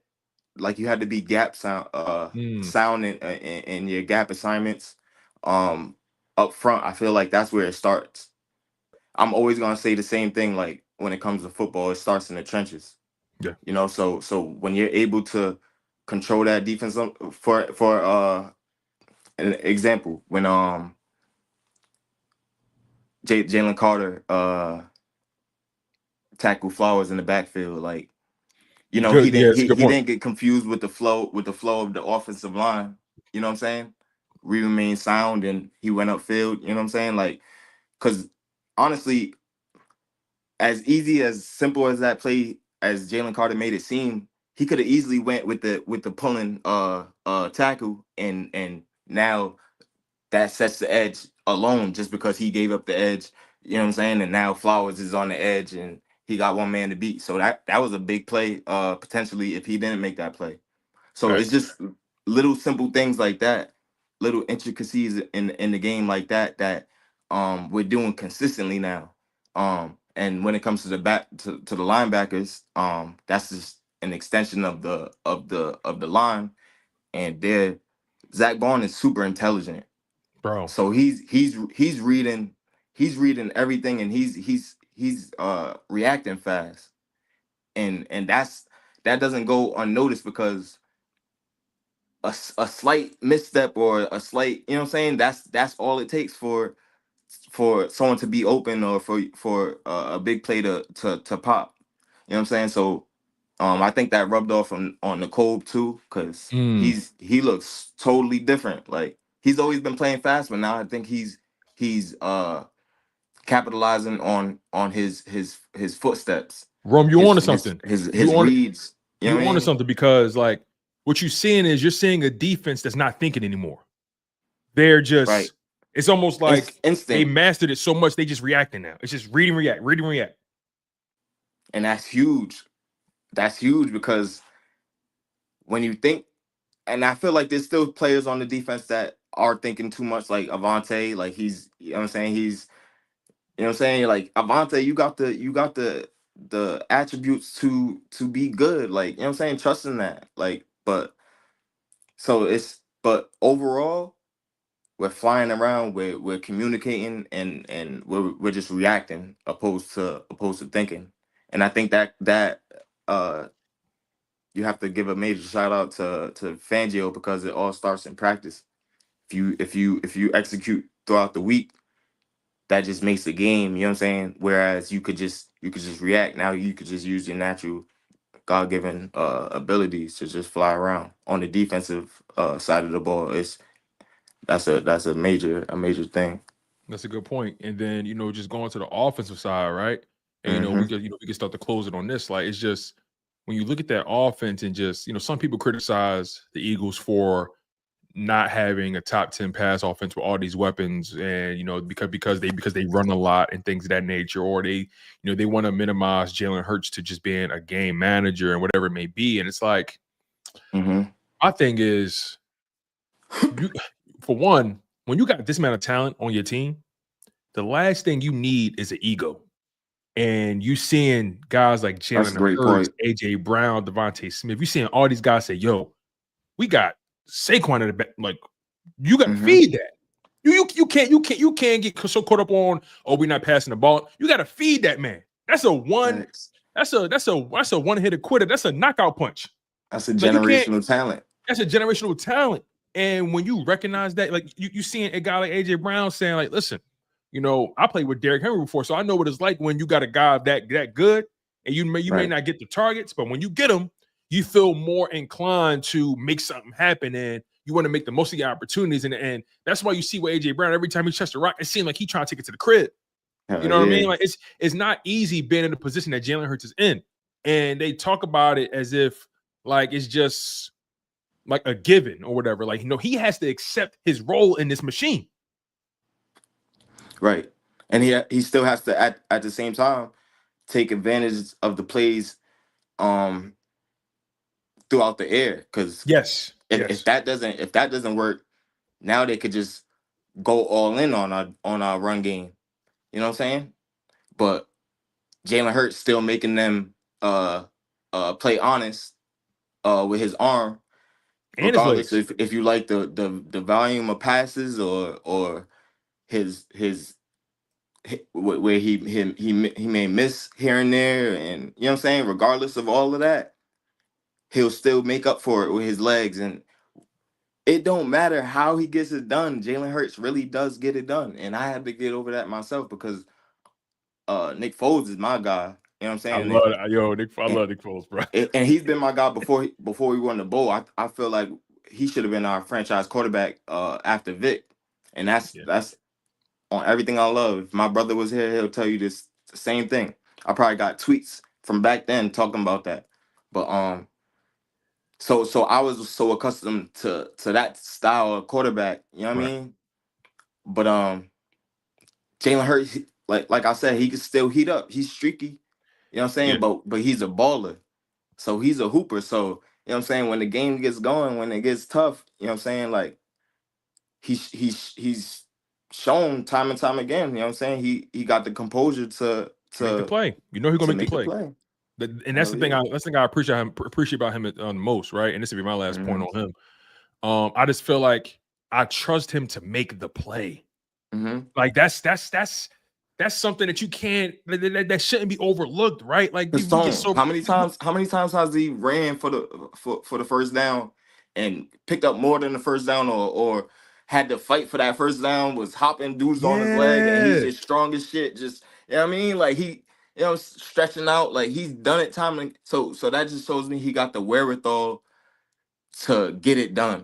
Like you had to be gap Mm, sound in your gap assignments. Um, up front, I feel like that's where it starts. I'm always gonna say the same thing. Like when it comes to football, it starts in the trenches. yeah. So when you're able to control that defense, for an example, when Jalen Carter tackled Flowers in the backfield, like he Good. Yeah, didn't it's a he, good he point. didn't get confused with the flow of the offensive line. You know what I'm saying? We remained sound and he went upfield. You know what I'm saying? Like, because honestly, as simple as that play as Jalen Carter made it seem, he could have easily went with the pulling tackle, and now that sets the edge alone just because he gave up the edge. You know what I'm saying? And now Flowers is on the edge and he got one man to beat. So that was a big play, potentially, if he didn't make that play. So it's Facts. just little simple things like that, little intricacies in the game like that we're doing consistently now. And when it comes to the linebackers, that's just an extension of the line. And they're Zach Bond is super intelligent. Bro. So he's reading everything, and he's reacting fast. And that doesn't go unnoticed, because a slight misstep or a slight, you know what I'm saying, that's all it takes for someone to be open, or for a big play to pop. You know what I'm saying? So I think that rubbed off on Nakobe too, because Mm. he looks totally different. Like he's always been playing fast, but now I think he's capitalizing on his footsteps, Rome, you on his to his something. his You his on reads. You know you what I on to mean? something because like what you're seeing a defense that's not thinking anymore. They're Right. just it's almost like they Instinct. mastered it so much they just reacting now. It's just reading, react. And that's huge. That's huge, because when you think, and I feel like there's still players on the defense that are thinking too much, like Avante. Like he's, you know what I'm saying, you know what I'm saying, like Avante, you got the attributes to be good, like, you know what I'm saying, trusting that, like, but overall, we're flying around, we're communicating, and we're just reacting opposed to thinking. And I think that uh you have to give a major shout out to Fangio, because it all starts in practice. If you execute throughout the week, that just makes the game, you know what I'm saying? Whereas you could just react. Now you could just use your natural God-given abilities to just fly around. On the defensive side of the ball, that's a major thing. That's a good point. And then, just going to the offensive side, right? And Mm-hmm. we could start to close it on this. Like, it's just when you look at that offense and just, some people criticize the Eagles for not having a top 10 pass offense with all these weapons, and because they run a lot and things of that nature, or they they want to minimize Jalen Hurts to just being a game manager and whatever it may be. And it's like, my thing is, for one, when you got this amount of talent on your team, the last thing you need is an ego. And you seeing guys like That's a Jalen great Hurts, point. AJ Brown, Devontae Smith, you seeing all these guys say, yo, we got Saquon in the back. Like, you got to feed that. You can't get so caught up on, we're not passing the ball. You got to feed that man. That's a one hit quitter. That's a knockout punch. That's a generational talent. That's a generational talent. And when you recognize that, like you seeing a guy like AJ Brown saying, like, listen, I played with Derrick Henry before, so I know what it's like when you got a guy that good, and you may not get the targets, but when you get them, you feel more inclined to make something happen, and you want to make the most of your opportunities. And that's why you see with AJ Brown, every time he touches the rock, it seems like he's trying to take it to the crib. What I mean? Like, it's not easy being in the position that Jalen Hurts is in. And they talk about it as if like it's just like a given or whatever. Like, he has to accept his role in this machine. Right. And he still has to at the same time take advantage of the plays throughout the air. Because if that doesn't work, now they could just go all in on our run game. You know what I'm saying? But Jalen Hurts still making them play honest with his arm, and regardless his legs. if you like the volume of passes or his where he may miss here and there, and you know what I'm saying, regardless of all of that, he'll still make up for it with his legs. And it don't matter how he gets it done, Jalen Hurts really does get it done. And I had to get over that myself because Nick Foles is my guy. You know what I'm saying? I love Nick Foles, bro. And he's been my guy before we won the bowl. I feel like he should have been our franchise quarterback after Vic. And that's on everything I love. If my brother was here, he'll tell you the same thing. I probably got tweets from back then talking about that. But so I was so accustomed to that style of quarterback, you know what I mean? But Jalen Hurts, like I said, he can still heat up. He's streaky, you know what I'm saying? Yeah. But he's a baller. So he's a hooper. So, you know what I'm saying, when the game gets going, when it gets tough, you know what I'm saying, like he's shown time and time again, you know what I'm saying? He got the composure to make the play. He's gonna make the play. And that's the thing. That's the thing I appreciate about him the most, right? And this will be my last point on him. I just feel like I trust him to make the play. Like that's something that you can't that shouldn't be overlooked, right? Like how many times has he ran for the first down and picked up more than the first down, or had to fight for that first down, was hopping dudes on his leg, and he's just strong as shit. Just, you know what I mean? Like he, stretching out, like he's done it time and so that just shows me he got the wherewithal to get it done.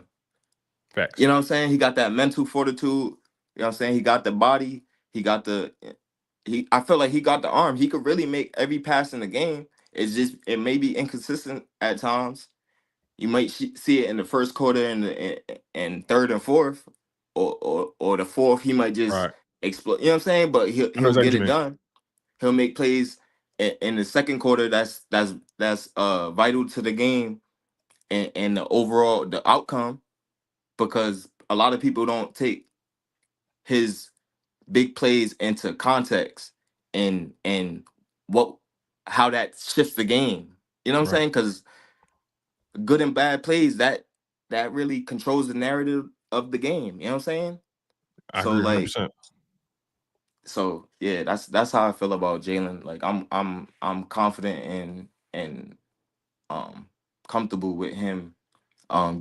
Facts. You know what I'm saying? He got that mental fortitude. You know what I'm saying? He got the body. I feel like he got the arm. He could really make every pass in the game. It's just, it may be inconsistent at times. You might see it in the first quarter and third and fourth, or the fourth. He might just explode. You know what I'm saying? But he'll get it done. He'll make plays in the second quarter. That's vital to the game and the outcome, because a lot of people don't take his big plays into context and how that shifts the game. You know what I'm saying? Because good and bad plays, that really controls the narrative of the game. You know what I'm saying? I agree 100%. So yeah, that's how I feel about Jalen. Like I'm confident and comfortable with him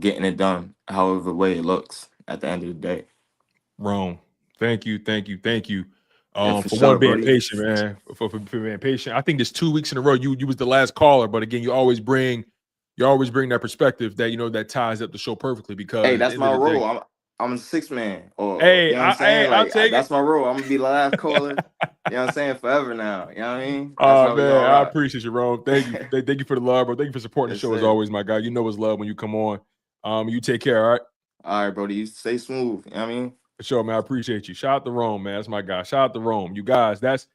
getting it done however way it looks at the end of the day. Rome, thank you. Yeah, for For sure, one being buddy. patient, man. For being patient. I think there's 2 weeks in a row. You was the last caller, but again, you always bring that perspective that that ties up the show perfectly because Hey, at the that's end of my the day. role. I'm a six man, or Hey, you know what I'm saying. I'll Like take it. that's my role. I'm gonna be the last caller. You know what I'm saying? Forever now. You know what I mean? That's Oh how we man, gonna I rock. appreciate you, Rome. Thank you. Thank you for the love, bro. Thank you for supporting the Yes, show as sir. always, my guy. You know it's love when you come on. You take care, all right? All right, Brody. You stay smooth. You know what I mean? For sure, man. I appreciate you. Shout out to Rome, man. That's my guy. Shout out to Rome. You guys, that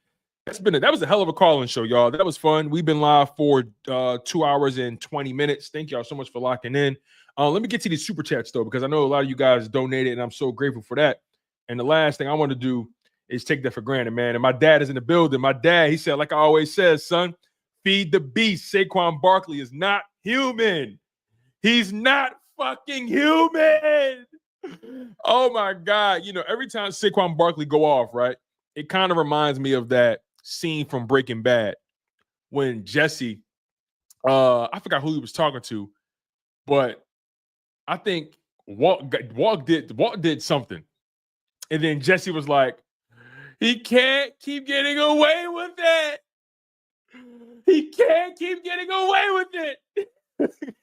was a hell of a call-in show, y'all. That was fun. We've been live for 2 hours and 20 minutes. Thank y'all so much for locking in. Let me get to these super chats though, because I know a lot of you guys donated, and I'm so grateful for that. And the last thing I want to do is take that for granted, man. And my dad is in the building. My dad, he said, like I always says, son, feed the beast. Saquon Barkley is not human. He's not fucking human. Oh my God. Every time Saquon Barkley go off, right? It kind of reminds me of that scene from Breaking Bad when Jesse, I forgot who he was talking to, but I think Walt did something. And then Jesse was like, he can't keep getting away with it. He can't keep getting away with it.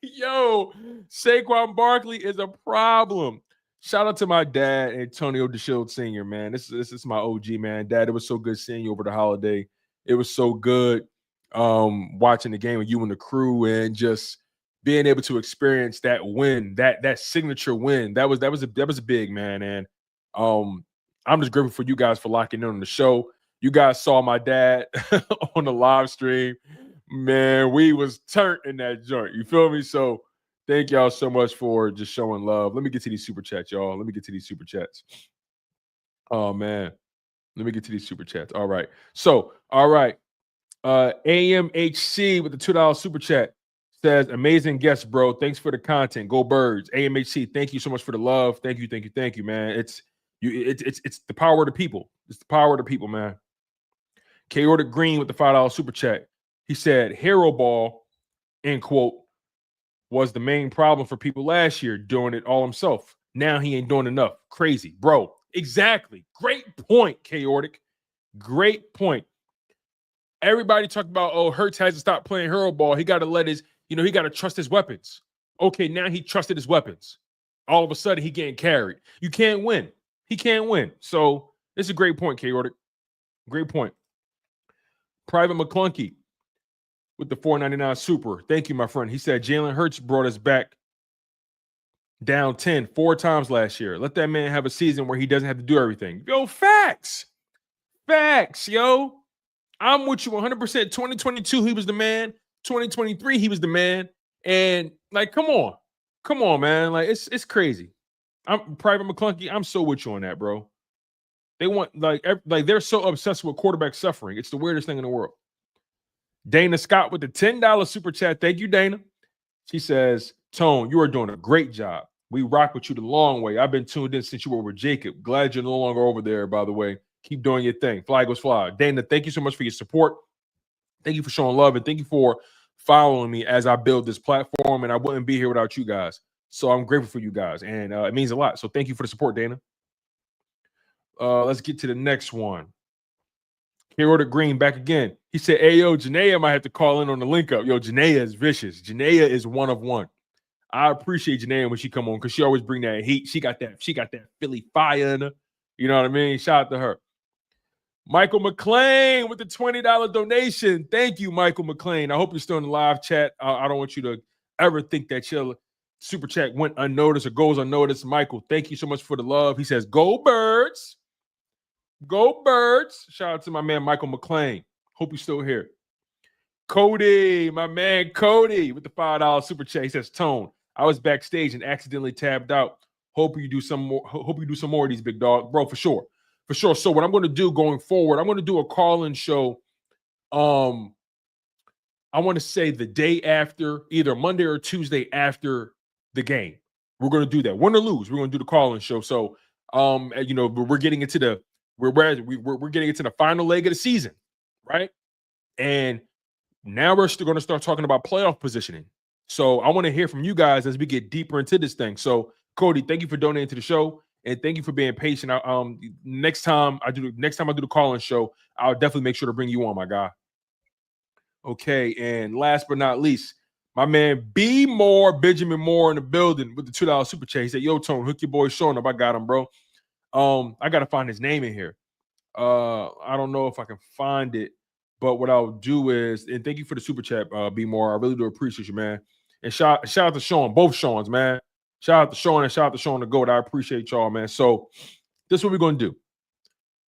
Yo, Saquon Barkley is a problem. Shout out to my dad, Antonio DeShields Sr., man. This is my OG, man. Dad, it was so good seeing you over the holiday. It was so good watching the game with you and the crew and just being able to experience that win, that signature win. That was a big, man. And I'm just grateful for you guys for locking in on the show. You guys saw my dad on the live stream. Man, we was turned in that joint. You feel me? So thank y'all so much for just showing love. Let me get to these super chats, y'all. Let me get to these super chats. Oh, man. Let me get to these super chats. All right. So, all right. AMHC with the $2 super chat says, amazing guest, bro. Thanks for the content. Go Birds. AMHC, thank you so much for the love. Thank you, man. It's the power of the people. It's the power of the people, man. Chaotic Green with the $5 super chat. He said, hero ball, end quote, was the main problem for people last year, doing it all himself. Now he ain't doing enough. Crazy, bro. Exactly. Great point, Chaotic. Great point. Everybody talked about, oh, Hurts has to stop playing hero ball. He got to let his, he got to trust his weapons. Okay, now he trusted his weapons. All of a sudden, he getting carried. You can't win. He can't win. So it's a great point, Chaotic. Great point. Private McClunky with the $4.99 super. Thank you, my friend. He said Jalen Hurts brought us back down 10 4 times last year. Let that man have a season where he doesn't have to do everything. Yo, facts. Facts, yo. I'm with you 100%. 2022, he was the man. 2023, he was the man. And like, come on, man. Like, it's crazy. I'm Private McClunky. I'm so with you on that, bro. They want like they're so obsessed with quarterback suffering. It's the weirdest thing in the world. Dana Scott with the $10 super chat. Thank you, Dana. She says, Tone, you are doing a great job. We rock with you the long way. I've been tuned in since you were with Jacob. Glad you're no longer over there, by the way. Keep doing your thing. Fly goes fly. Dana, thank you so much for your support. Thank you for showing love, and thank you for following me as I build this platform, and I wouldn't be here without you guys. So I'm grateful for you guys, and it means a lot. So thank you for the support, Dana. Let's get to the next one. Chaotic Green back again. He said, hey, yo, Janaea might have to call in on the link up. Yo, Janaea is vicious. Janaea is one of one. I appreciate Janaea when she come on because she always bring that heat. She got that Philly fire in her. You know what I mean? Shout out to her. Michael McClain with the $20 donation. Thank you, Michael McClain. I hope you're still in the live chat. I don't want you to ever think that your super chat went unnoticed or goes unnoticed. Michael, thank you so much for the love. He says, go Birds. Go Birds. Shout out to my man, Michael McClain. Hope you're still here. Cody, my man Cody with the $5 super chat. He says, Tone, I was backstage and accidentally tabbed out. Hope you do some more of these, big dog. Bro, for sure. For sure. So what I'm going to do going forward, I'm going to do a call-in show. I want to say the day after, either Monday or Tuesday after the game. We're going to do that. Win or lose, we're going to do the call-in show. So, we're getting into the we're getting into the final leg of the season, right? And now we're still going to start talking about playoff positioning. So I want to hear from you guys as we get deeper into this thing. So, Cody, thank you for donating to the show. And thank you for being patient. Next time I do the call-in show, I'll definitely make sure to bring you on, my guy. Okay, and last but not least, my man Benjamin Moore in the building with the $2 super chat. He said, "Yo, Tone, hook your boy Sean up. I got him, bro. I gotta find his name in here. I don't know if I can find it, but what I'll do is, and thank you for the super chat, B Moore. I really do appreciate you, man. And shout out to Sean, both Sean's, man. Shout out to Sean and shout out to Sean the GOAT. I appreciate y'all, man. So this is what we're gonna do.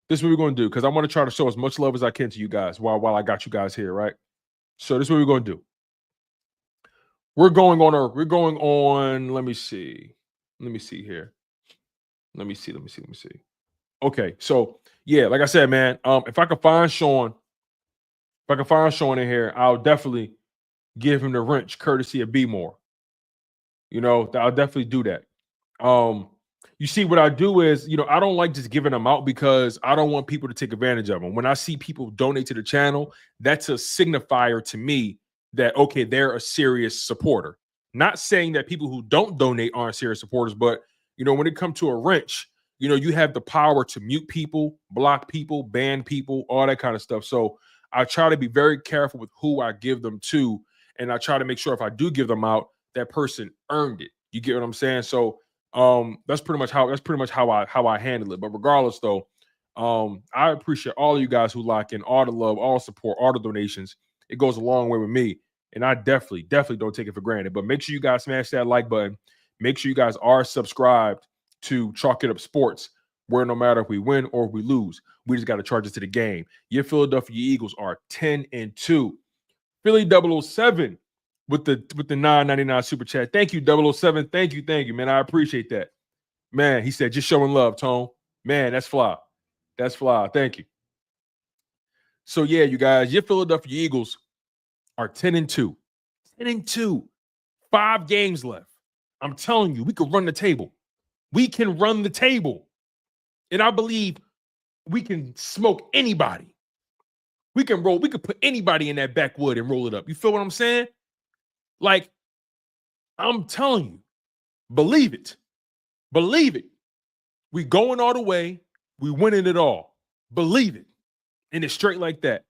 Because I want to try to show as much love as I can to you guys while I got you guys here, right? So this is what we're gonna do. We're going on. Let me see here. Let me see. Okay, so yeah, like I said, man, if I can find Sean in here, I'll definitely give him the wrench courtesy of B More. You know, I'll definitely do that. You see, what I do is, I don't like just giving them out because I don't want people to take advantage of them. When I see people donate to the channel, that's a signifier to me that, okay, they're a serious supporter. Not saying that people who don't donate aren't serious supporters, but, when it comes to a wrench, you have the power to mute people, block people, ban people, all that kind of stuff. So I try to be very careful with who I give them to. And I try to make sure if I do give them out, that person earned it. You get what I'm saying? So that's pretty much how I handle it. But regardless, though, I appreciate all of you guys who lock in, all the love, all support, all the donations. It goes a long way with me. And I definitely don't take it for granted. But make sure you guys smash that like button. Make sure you guys are subscribed to Chalk It Up Sports, where no matter if we win or if we lose, we just got to charge it to the game. Your Philadelphia Eagles are 10-2. Philly 007 with the $9.99 super chat. Thank you, 007. Thank you, man. I appreciate that. Man, he said, just showing love, Tone. Man, that's fly. Thank you. So, yeah, you guys, your Philadelphia Eagles are 10-2. 10-2. 5 games left. I'm telling you, we could run the table. We can run the table. And I believe we can smoke anybody. We can put anybody in that backwood and roll it up. You feel what I'm saying? Like, I'm telling you, believe it. We going all the way. We winning it all. Believe it. And it's straight like that.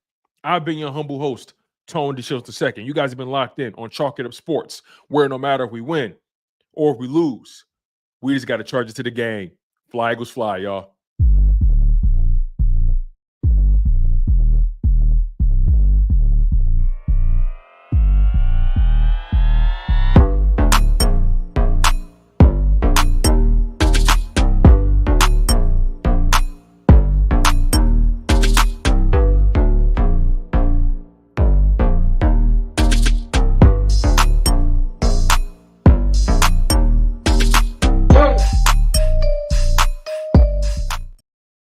I've been your humble host, Tone DeShields II. You guys have been locked in on Chalk It Up Sports, where no matter if we win or if we lose, we just got to charge it to the game. Fly Eagles fly, y'all.